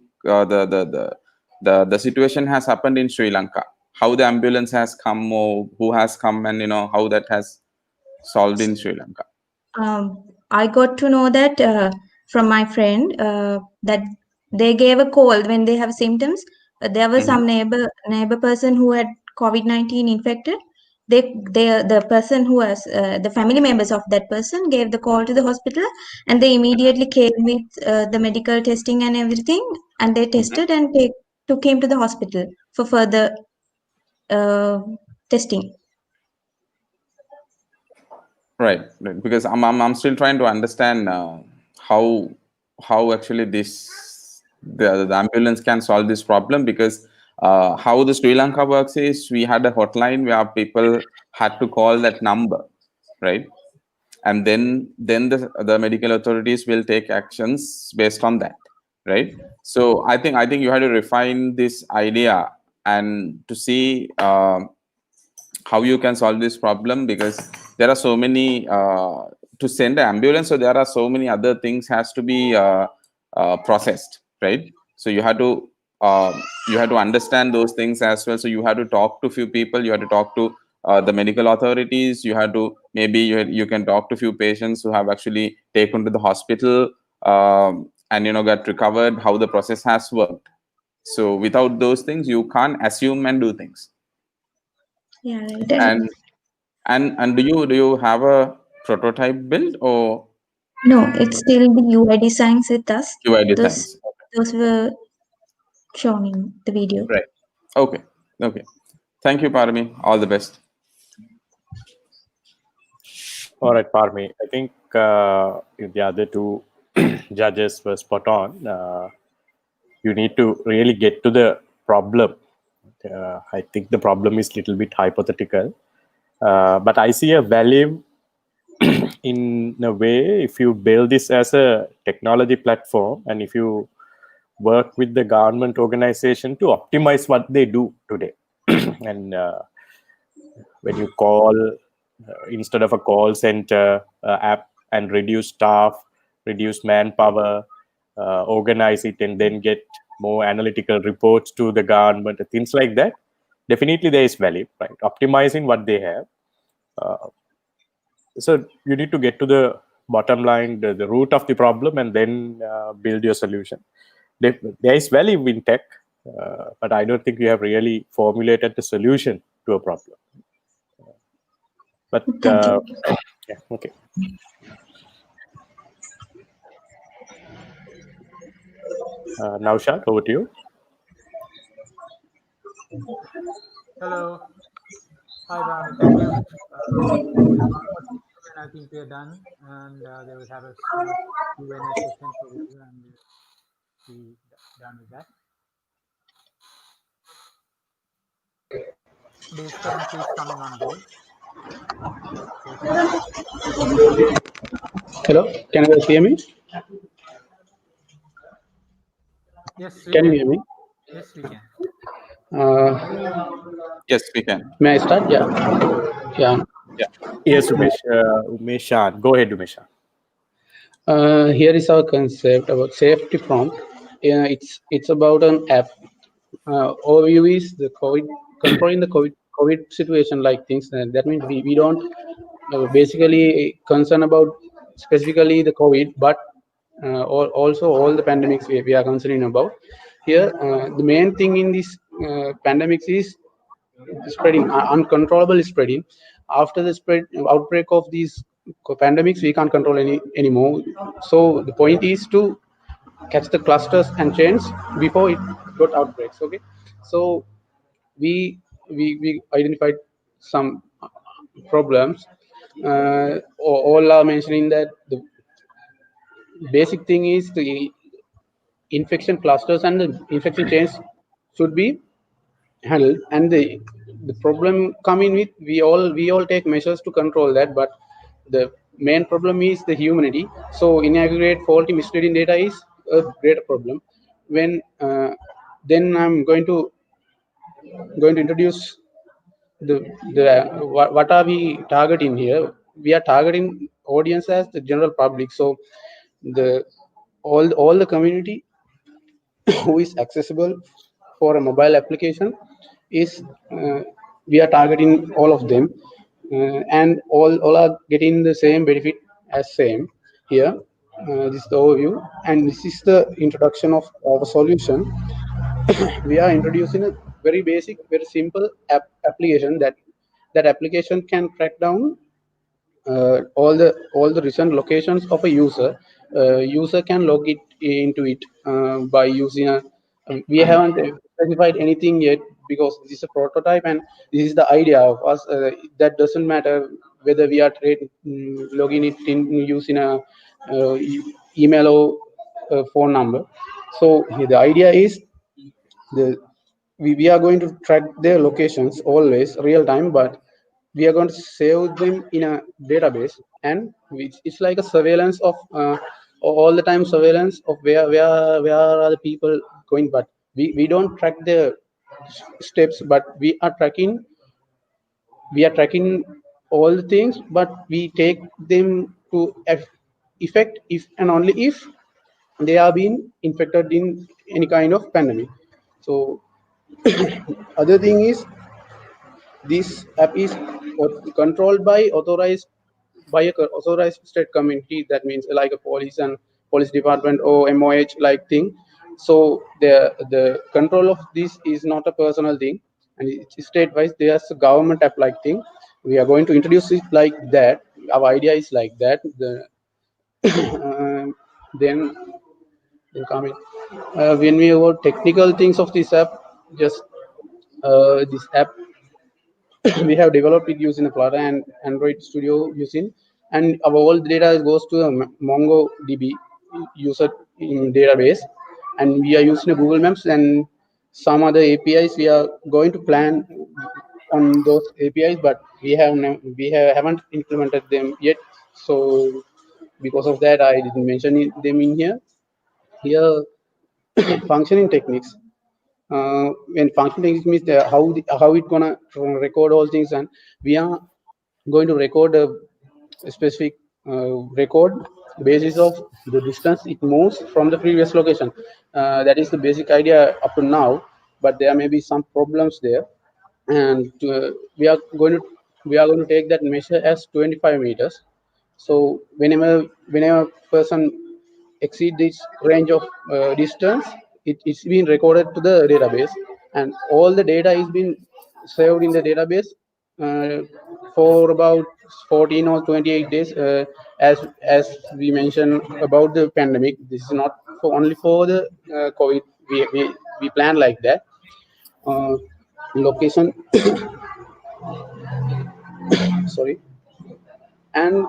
the situation has happened in Sri Lanka, how the ambulance has come, or who has come, and how that has solved in Sri Lanka. I got to know that from my friend that they gave a call when they have symptoms. There was some neighbor person who had COVID-19 infected. The person who was the family members of that person gave the call to the hospital, and they immediately came with the medical testing and everything, and they tested and they took him to the hospital for further testing. Right, because I'm still trying to understand how actually the ambulance can solve this problem, because how the Sri Lanka works is, we had a hotline where people had to call that number, right? And then the medical authorities will take actions based on that, right? So I think you had to refine this idea and to see how you can solve this problem, because there are so many to send an ambulance, so there are so many other things has to be processed, right? So you have to understand those things as well. So you have to talk to few people, you have to talk to the medical authorities, you have to, maybe you can talk to few patients who have actually taken to the hospital, and got recovered, how the process has worked. So without those things, you can't assume and do things. Yeah, right. And do you have a prototype build, or No, it's still the UI designs with us. UI Those designs? those were shown in the video. Right. Okay. Thank you, Parami. All the best. All right, Parmi. I think the other two judges were spot on. You need to really get to the problem. I think the problem is a little bit hypothetical, but I see a value in a way if you build this as a technology platform, and if you work with the government organization to optimize what they do today. And when you call, instead of a call center app, and reduce staff, reduce manpower, organize it, and then get more analytical reports to the government, things like that, definitely there is value, right? Optimizing what they have. So you need to get to the bottom line, the root of the problem, and then build your solution. There is value in tech, but I don't think we have really formulated the solution to a problem. But Thank you. yeah, okay. Naushad, over to you. Hello. Hi, Bhavani. Thank you. I think we are done, and they will have a small Q&A session for you, and be done with that. Is Karan please coming on board? Hello, can you guys hear me? Yes, we Can you can. hear me? Yes, we can. Yes, we can. May I start? Yeah. Yes, Umeshan. Go ahead, Umeshan. Here is our concept about safety prompt. It's about an app. Overview is the COVID, controlling the COVID situation, like things. That means we don't basically concern about specifically the COVID, but also all the pandemics we are concerning about. Here, the main thing in this pandemics is spreading, uncontrollable spreading. After the outbreak of these pandemics, we can't control anymore. So the point is to catch the clusters and chains before it got outbreaks. Okay, so we identified some problems. All are mentioning that the basic thing is the infection clusters and the infection chains should be handled, and the problem coming with we all take measures to control that, but the main problem is the humanity. So inaccurate, faulty, misleading data is a greater problem. When then I'm going to introduce the what are we targeting here. We are targeting audience as the general public. So the all the community who is accessible for a mobile application is we are targeting all of them, and all are getting the same benefit as same here. This is the overview, and this is the introduction of our solution. We are introducing a very basic, very simple application that application can track down all the recent locations of a user. User can log it into it by using a. We haven't specified anything yet because this is a prototype and this is the idea of us. That doesn't matter whether we are logging it in using a email or phone number. So the idea is the we are going to track their locations always real time, but we are going to save them in a database, and it's like a surveillance of all the time surveillance of where are the people going. But we don't track their steps, but we are tracking all the things, but we take them to effect if and only if they are being infected in any kind of pandemic. So other thing is this app is controlled by authorized state community. That means like a police and police department or MOH like thing. So the control of this is not a personal thing, and it's state wise. There's a government app like thing. We are going to introduce it like that. Our idea is like that. Then coming when we about technical things of this app, just this app we have developed it using a Flutter and Android Studio using, and our all data goes to a MongoDB user in database, and we are using a Google Maps and some other APIs. We are going to plan on those APIs, but haven't implemented them yet. So because of that, I didn't mention them in here. Here, functioning techniques. When functioning techniques means how it gonna record all things, and we are going to record a specific record basis of the distance it moves from the previous location. That is the basic idea up to now, but there may be some problems there, and we are going to take that measure as 25 meters. So whenever person exceed this range of distance, it's been recorded to the database, and all the data is being saved in the database uh, for about 14 or 28 days. As we mentioned about the pandemic, this is not for only for the COVID. We plan like that. Location, sorry, and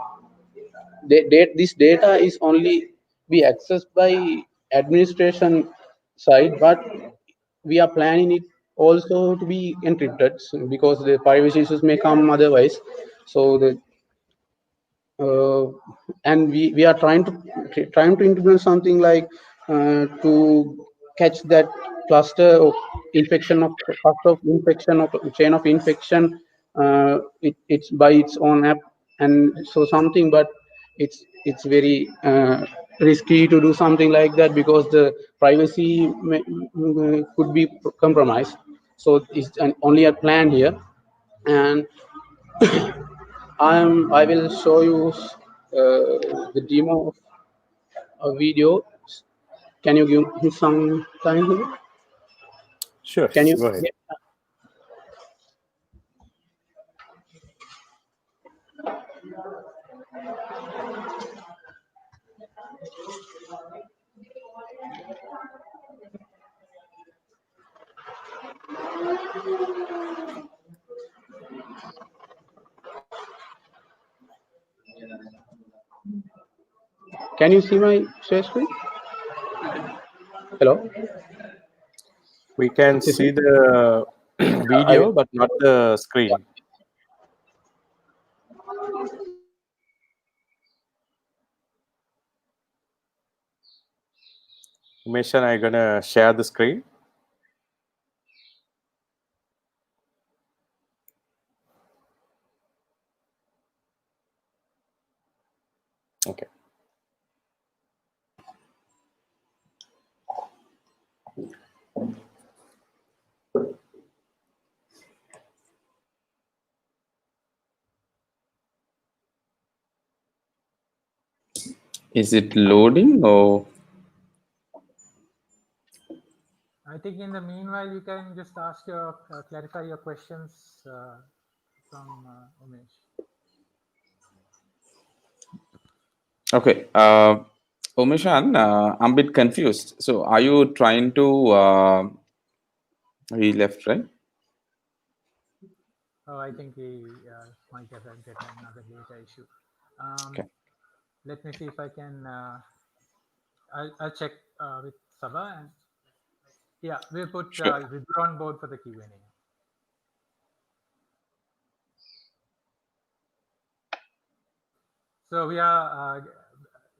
this data is only be accessed by administration side, but we are planning it also to be encrypted, because the privacy issues may come otherwise. So uh, and we are trying to implement something like to catch that cluster of infection of chain of infection. It's by its own app, and so something, but it's very risky to do something like that because the privacy could be compromised. So it's only a plan here, and I will show you the demo of a video. Can you give me some time here? Sure, Can you? go ahead. Can you see my share screen? Hello. We can see the video, but not the screen. Umesh, I'm gonna share the screen. Is it loading or? I think in the meanwhile, you can just ask your, clarify your questions from Umesh. Okay. Omeshan, I'm a bit confused. So are you trying to, he left, right? Oh, I think we might get another data issue. Okay. Let me see if I can. I'll check with Sabha, and yeah, we'll put Sure. Vidura on board for the Q&A. So we are.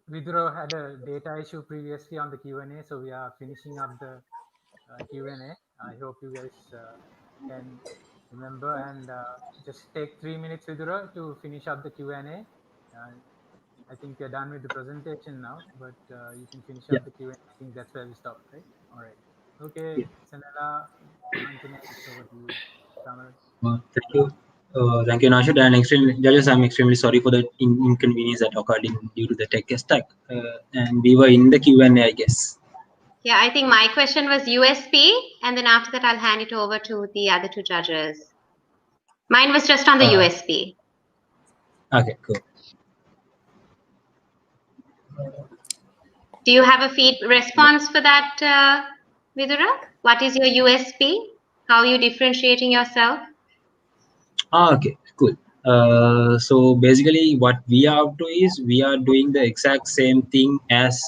Vidura had a data issue previously on the Q&A, so we are finishing up the Q&A. I hope you guys can remember, and just take 3 minutes, Vidura, to finish up the Q&A. I think you're done with the presentation now, but you can finish Yeah. up the Q&A. I think that's where we stopped, right? All right. Okay, Yeah. Sanela, Anjane, it's over to you. Tamil. Thank you. Thank you, Nashid. And judges, I'm extremely sorry for the inconvenience that occurred due to the tech stack. And we were in the Q&A, I guess. Yeah, I think my question was USP, and then after that, I'll hand it over to the other two judges. Mine was just on the USP. Okay, cool. Do you have a response for that, Vidura? What is your USP? How are you differentiating yourself? Okay, cool. So basically, what we are up to is we are doing the exact same thing as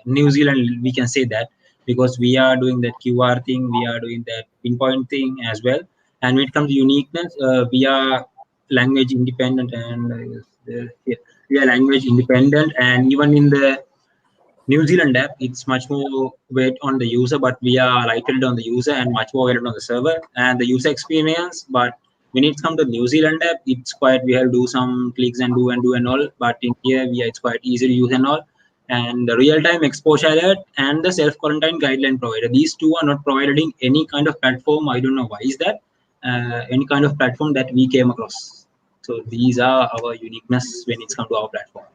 New Zealand. We can say that because we are doing that QR thing, we are doing that pinpoint thing as well. And when it comes to uniqueness, we are language independent, and we are language independent, and even in the New Zealand app, it's much more weight on the user, but we are lighted on the user and much more weighted on the server and the user experience. But when it comes to New Zealand app, it's quite, we have to do some clicks and do and all. But in here, it's quite easy to use and all. And the real-time exposure alert and the self-quarantine guideline provider. These two are not provided in any kind of platform. I don't know why is that. Any kind of platform that we came across. So these are our uniqueness when it's come to our platform.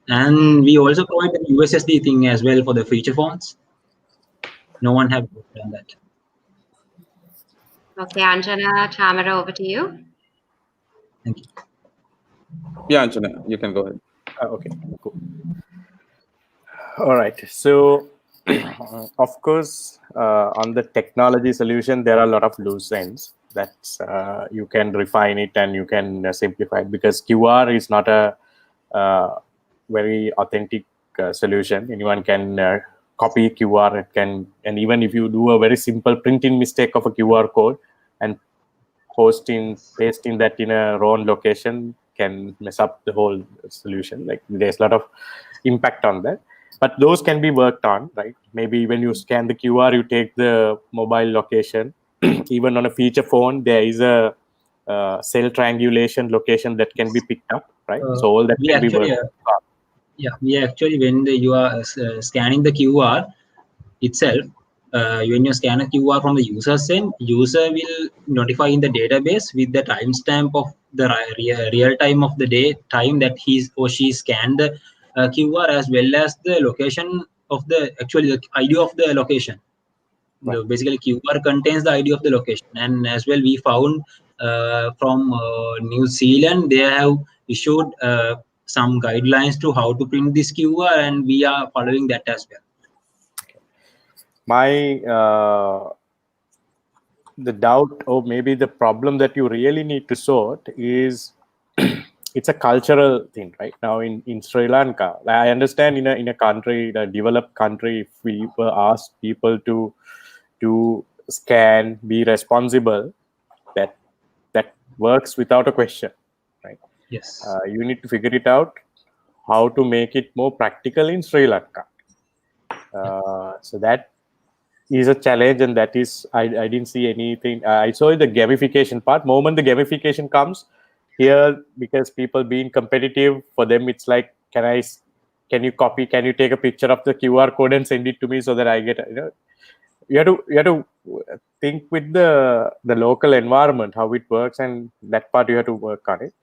And we also provide the USSD thing as well for the feature phones. No one have done that. Okay, Anjana, Tamara, over to you. Thank you. Yeah, Anjana, you can go ahead. Okay, cool. All right. So, of course, on the technology solution, there are a lot of loose ends that you can refine it and you can simplify it, because QR is not a very authentic solution. Anyone can copy QR. It can, and even if you do a very simple printing mistake of a QR code and pasting that in a wrong location, can mess up the whole solution. Like, there's a lot of impact on that, but those can be worked on, right? Maybe when you scan the QR, you take the mobile location. Even on a feature phone, there is a cell triangulation location that can be picked up, right? So all that We can be actually, worked on. we actually, when you are scanning the QR itself, when you scan a QR from the user's end, user will notify in the database with the timestamp of the real time of the day time that he or she scanned the QR, as well as the location of the the ID of the location. Right. Basically, QR contains the ID of the location, and as well we found from New Zealand, they have issued some guidelines to how to print this QR, and we are following that as well. My the doubt, or maybe the problem that you really need to sort is it's a cultural thing. Right now in Sri Lanka, I understand in a country, a developed country, if we were asked people to scan, be responsible, that works without a question, right? Yes. You need to figure it out how to make it more practical in Sri Lanka. So that is a challenge, and that is I didn't see anything. I saw the gamification part. Moment the gamification comes here, because people being competitive, for them it's like, can you copy, can you take a picture of the QR code and send it to me so that I get, you have to think with the local environment, how it works, and that part you have to work on it.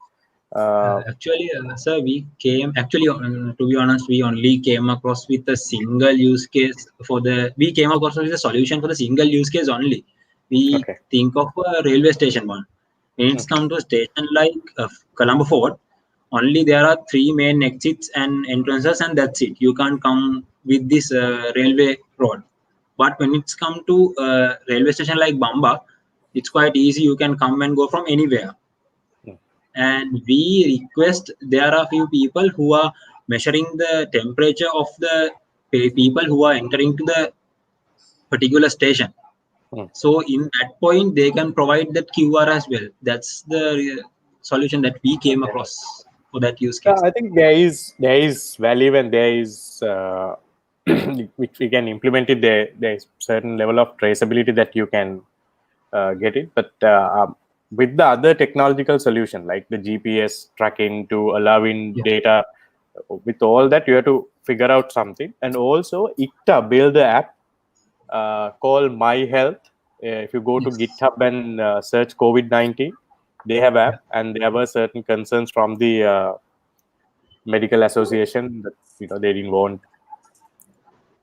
Actually, sir, we came actually to be honest, we only came across with a single use case for the. We came across with a solution for the single use case only. We Okay. think of a railway station one. When it's come to a station like Colombo Fort, only there are three main exits and entrances, and that's it. You can't come with this railway road. But when it's come to railway station like Bamba, it's quite easy. You can come and go from anywhere. And we request there are few people who are measuring the temperature of the people who are entering to the particular station. So in that point, they can provide that QR as well. That's the solution that we came across for that use case. I think there is value and there is which we can implement it. There is certain level of traceability that you can get it, but with the other technological solution like the GPS tracking to allowing data, with all that you have to figure out something. And also ICTA build the app called My Health. If you go to GitHub and search COVID-19, they have app, and there were certain concerns from the medical association that they didn't want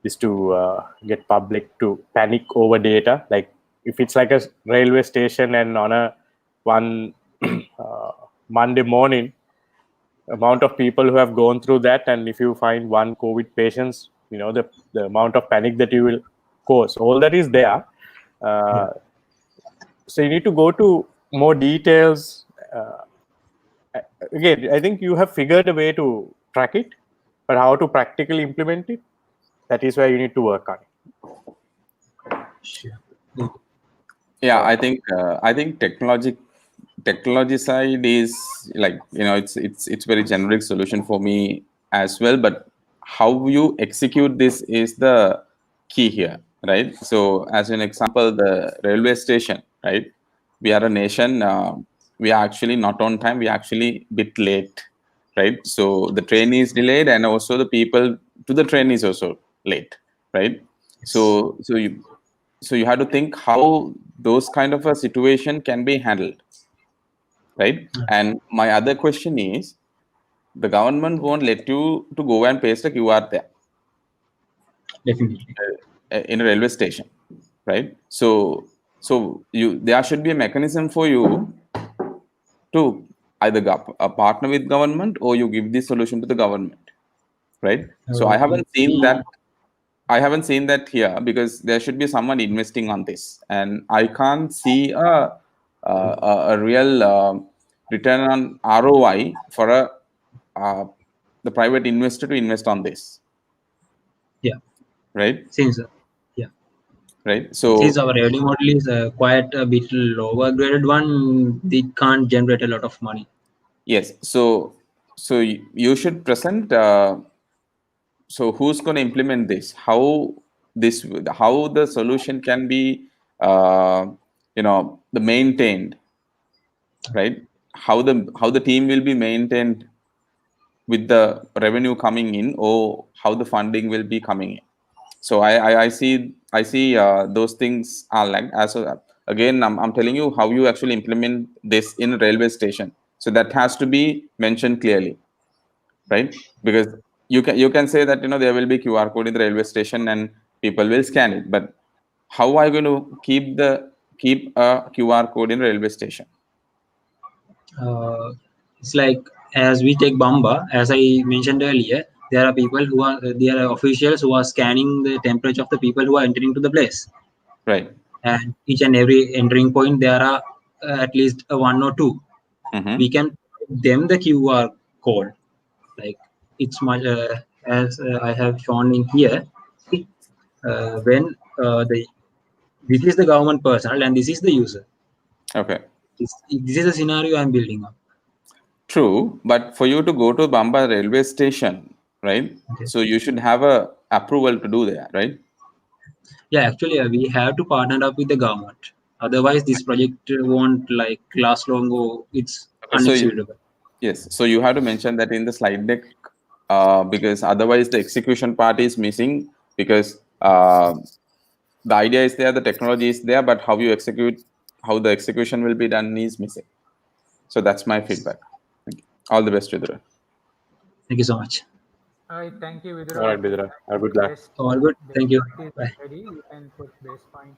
this to get public to panic over data. Like if it's like a railway station and on a one Monday morning, amount of people who have gone through that, and if you find one COVID patients, the amount of panic that you will cause, all that is there. So you need to go to more details. Again, I think you have figured a way to track it, but how to practically implement it, that is where you need to work on it. Sure. Yeah, I think technology side is like, it's very generic solution for me as well, but how you execute this is the key here, right? So as an example, the railway station, right? We are a nation, we are actually not on time, we are actually a bit late, right? So the train is delayed, and also the people to the train is also late, right? So you have to think how those kind of a situation can be handled, right? And my other question is, the government won't let you to go and paste a QR there. Definitely. In a railway station, right? So there should be a mechanism for you to either partner with government, or you give the solution to the government, right? So I haven't seen that here, because there should be someone investing on this, and I can't see a real return on ROI for the private investor to invest on this. Yeah. Right. Since right. So since our revenue model is quite a bit lower graded one, it can't generate a lot of money. Yes. So you should present. So who's going to implement this? How the solution can be the maintained, right? How the team will be maintained with the revenue coming in, or how the funding will be coming in. So I see those things are like, again, I'm telling you how you actually implement this in a railway station. So that has to be mentioned clearly, right? Because you can say that there will be QR code in the railway station and people will scan it, but how are you going to keep a QR code in railway station? It's like, as we take Bamba, as I mentioned earlier, there are officials who are scanning the temperature of the people who are entering to the place. Right. And each and every entering point, there are at least one or two. Mm-hmm. We can put them the QR code. Like it's much as I have shown in here. When this is the government personnel and this is the user. Okay. This is a scenario I'm building up. True, but for you to go to Bamba railway station, right? Okay. So you should have a approval to do that, right? Yeah, actually, we have to partner up with the government. Otherwise, this project won't last long, or it's unexecutable. Yes, so you have to mention that in the slide deck, because otherwise the execution part is missing, because the idea is there, the technology is there, but how the execution will be done is missing. So that's my feedback. Thank you. All the best, Vidura. Thank you so much. All right, thank you, All right, Vidura. Vidura. Have a good luck. All good. Base Thank you. point is Bye. ready. You can put base point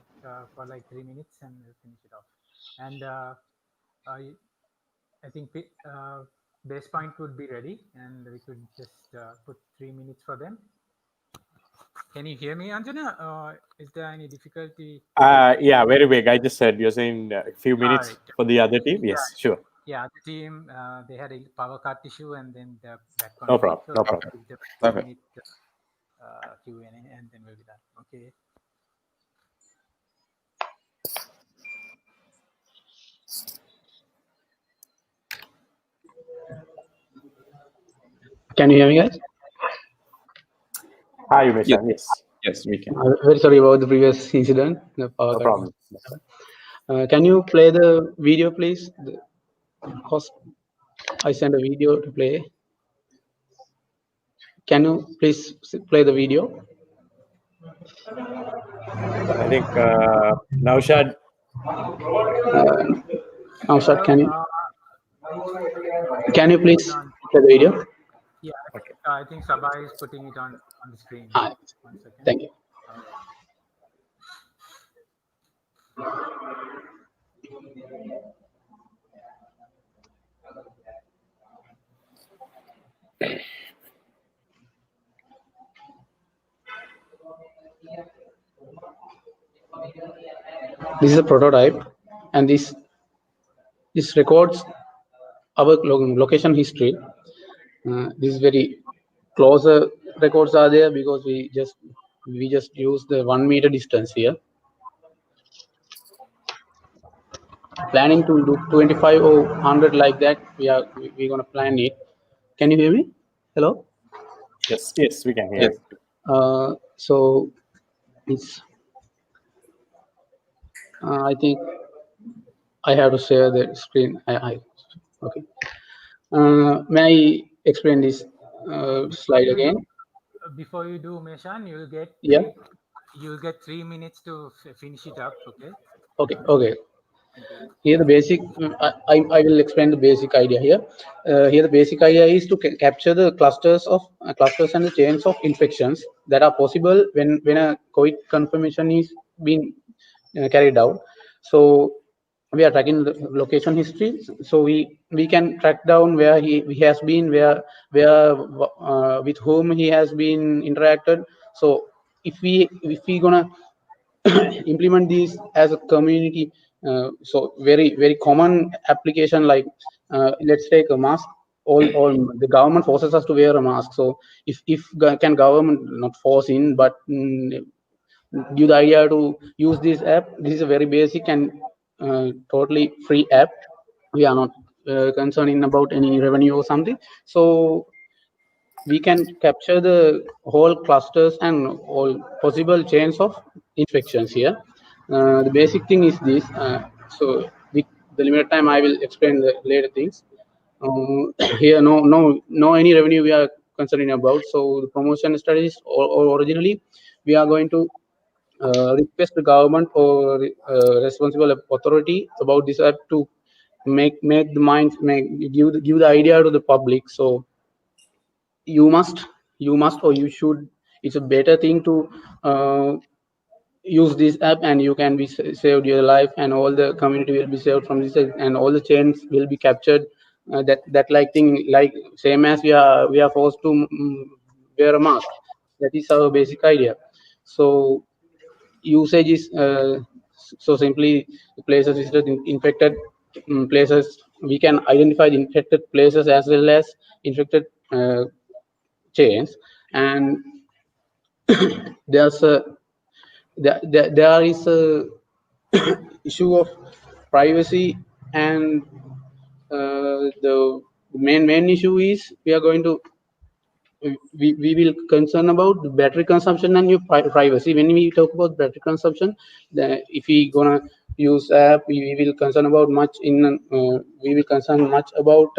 for like 3 minutes and we'll finish it off. And I think base point would be ready, and we could just put 3 minutes for them. Can you hear me, Anjana? Is there any difficulty? Yeah, very big. I just said you're saying a few minutes right. for the other team. Yeah, Yes, sure. yeah. The team they had a power cut issue, and then they're back on No board. problem. So No problem. give them a Okay. 2 minute Q&A, and then we'll be done. Okay. Can you hear me, guys? Hi, Umesh. Yes, Yes, yes, we can. Very sorry about the previous incident. The power no cut. problem. Can you play the video, please? Because I sent a video to play. Can you please play the video? I think Naushad. Naushad, Hello. can you please play the video? Yeah, I think Sabah is putting it on the screen. Ah, 1 second. thank you. This is a prototype, and this records our location history. This is very closer records are there because we just use the 1 meter distance here. Planning to do 25 or 100 like that. We're gonna plan it. Can you hear me? Hello. Yes, we can hear. Yes. So it's. I think I have to share the screen. Okay. May I explain this slide again? Before you do, Meshan, Yeah. you'll get 3 minutes to finish it up. Okay. Okay. Okay. Thank you. Here the basic. I will explain the basic idea here. Here the basic idea is to capture the clusters and the chains of infections that are possible when a COVID confirmation is being carried out. So we are tracking the location history, so we can track down where he has been, where with whom he has been interacted. So if we gonna implement these as a community, so very common application, like let's take a mask. All the government forces us to wear a mask. So if can government not force in, but give the idea to use this app. This is a very basic and totally free app. We are not concerning about any revenue or something. So we can capture the whole clusters and all possible chains of infections here. The basic thing is this. So with the limited time, I will explain the later things. Here, no any revenue we are concerning about. So the promotion strategies, or originally, we are going to request the government or responsible authority about this app to make the minds give the idea to the public. So you must or you should. It's a better thing to use this app, and you can be saved your life, and all the community will be saved from this, and all the chains will be captured. That like thing, like same as we are forced to wear a mask. That is our basic idea. So usage is so simply places visited infected places. We can identify the infected places as well as infected chains, and there's a there is a issue of privacy, and the main issue is we are going to we will concern about the battery consumption and your privacy. When we talk about battery consumption, if we gonna use app, we will concern about much we will concern much about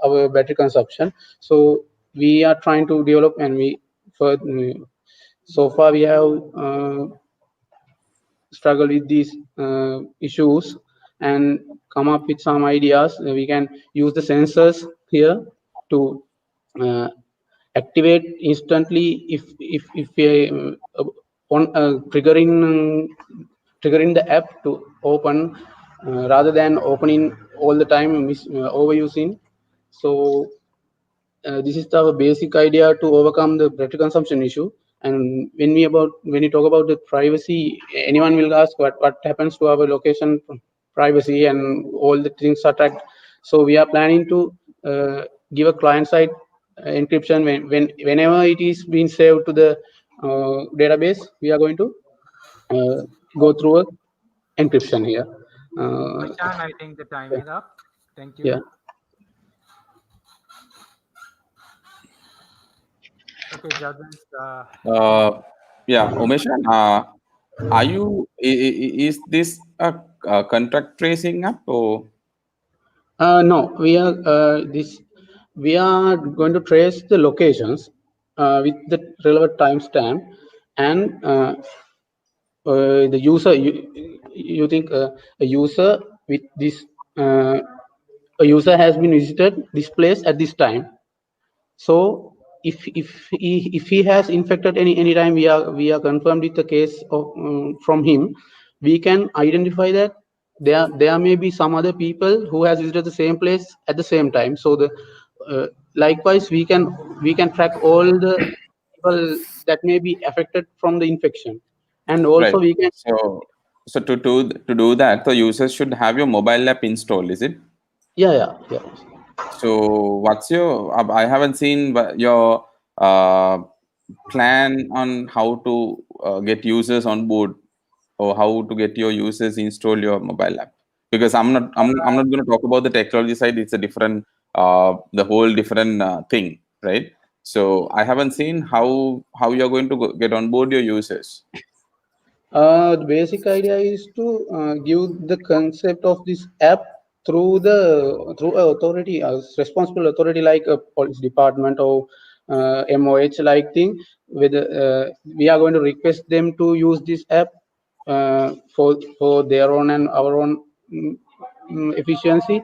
our battery consumption. So we are trying to develop, and so far we have struggled with these issues and come up with some ideas. We can use the sensors here to activate instantly if on triggering the app to open rather than opening all the time, overusing. So this is our basic idea to overcome the battery consumption issue. And when you talk about the privacy, anyone will ask what happens to our location privacy and all the things are tracked. So we are planning to give a client side encryption whenever it is being saved to the database. We are going to go through a encryption here. Mashan, I think the time is up. Thank you. Yeah. Okay, judges. Yeah, Umeshan, are you? Is this a contact tracing app or? No, we are going to trace the locations with the relevant timestamp, and the user you think a user with this a user has been visited this place at this time. So if he has infected any time we are confirmed with the case of from him, we can identify that there may be some other people who has visited the same place at the same time. So the likewise we can track all the people that may be affected from the infection, and Right. also we can. So to do that, the users should have your mobile app installed, is it? Yeah. So what's your? I haven't seen your plan on how to get users on board, or how to get your users install your mobile app. Because I'm not going to talk about the technology side. It's a different the whole different thing, right? So I haven't seen how you're going to get on board your users. The basic idea is to give the concept of this app through a authority, a responsible authority like a police department or MOH like thing. We are going to request them to use this app for their own and our own efficiency.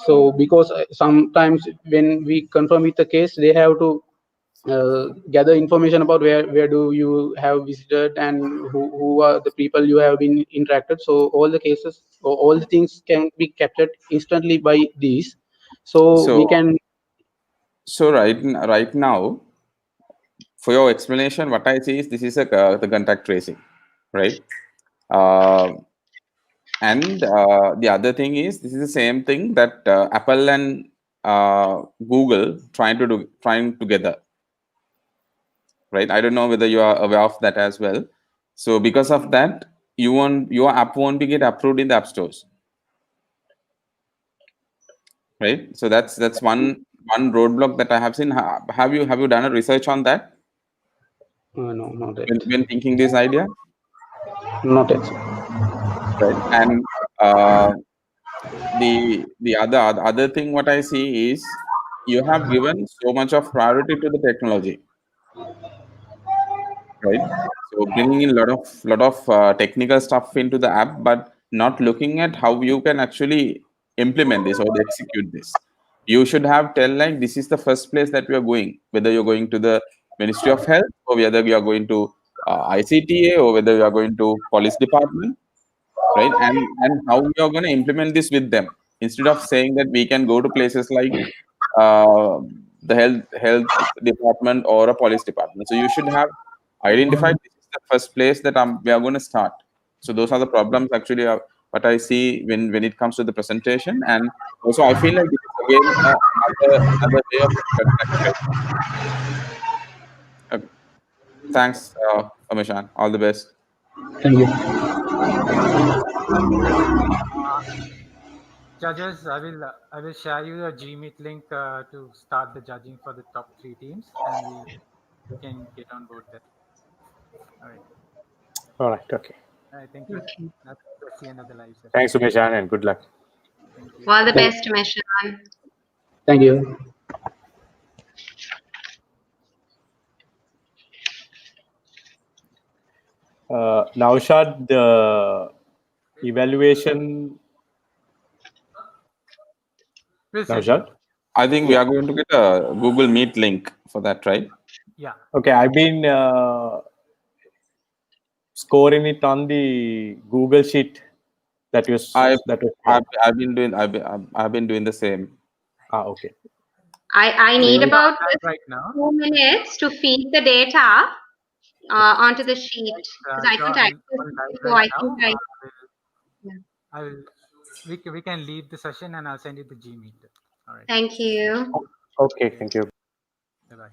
So because sometimes when we confirm with the case, they have to gather information about where do you have visited and who are the people you have been interacted. So all the cases or all the things can be captured instantly by these, so we can. So right now, for your explanation, what I see is this is the contact tracing, right? And the other thing is this is the same thing that Apple and Google trying together, right? I don't know whether you are aware of that as well. So because of that, your app won't be get approved in the app stores, right? So that's one roadblock that I have seen. Have you done a research on that? No, not yet. When thinking this idea, Not yet. right? And the other thing what I see is you have given so much of priority to the technology, right? So bringing in lot of technical stuff into the app, but not looking at how you can actually implement this or execute this. You should have tell like this is the first place that we are going, whether you're going to the Ministry of Health or whether you are going to ICTA or whether you are going to police department, right? And how we are going to implement this with them, instead of saying that we can go to places like uh, the health department or a police department. So you should have identified this is the first place that we are going to start. So those are the problems actually what I see when it comes to the presentation. And also I feel like this is again another way of contact tracing. Okay. Thanks, Amishan. All the best. Thank you. Judges, I will share you a Gmeet link to start the judging for the top 3 teams, and we can get on board that. All right. All right. Okay. All right. Thank you. That's the end of the live session. Thanks, Umeshan, and good luck. Thank you. All the best, Mashan. Thank you. Naushad, the evaluation. We'll send Naushad? I think we are going to get a Google Meet link for that, right? Yeah. Okay, I've been scoring it on the Google Sheet that was I've been doing the same. Okay. I need Maybe about online right now. 2 minutes to feed the data onto the sheet because I So can't I'm access on it. live So right I now. think Yeah. I will. We can leave the session and I'll send you the Gmeet. All right. Thank you. Okay, thank you. Bye bye.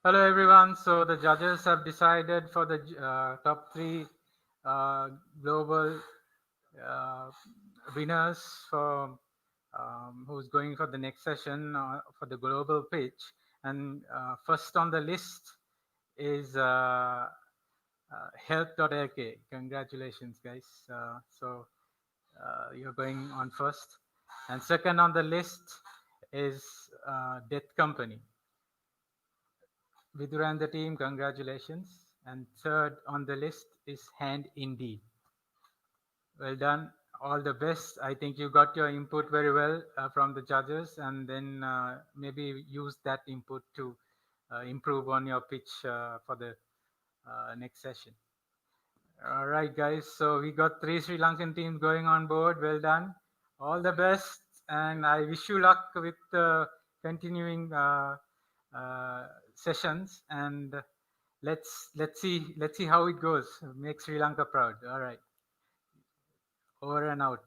Hello everyone. So the judges have decided for the top 3 global winners for who's going for the next session for the global pitch. And first on the list is help.lk. Congratulations, guys. So you're going on first. And second on the list is Death Company. Vidura and the team, congratulations. And third on the list is Hand Indeed. Well done. All the best. I think you got your input very well from the judges, and then maybe use that input to improve on your pitch for the next session. All right, guys. So we got 3 Sri Lankan teams going on board. Well done. All the best, and I wish you luck with continuing sessions. And let's see how it goes. Make Sri Lanka proud. All right. Over and out.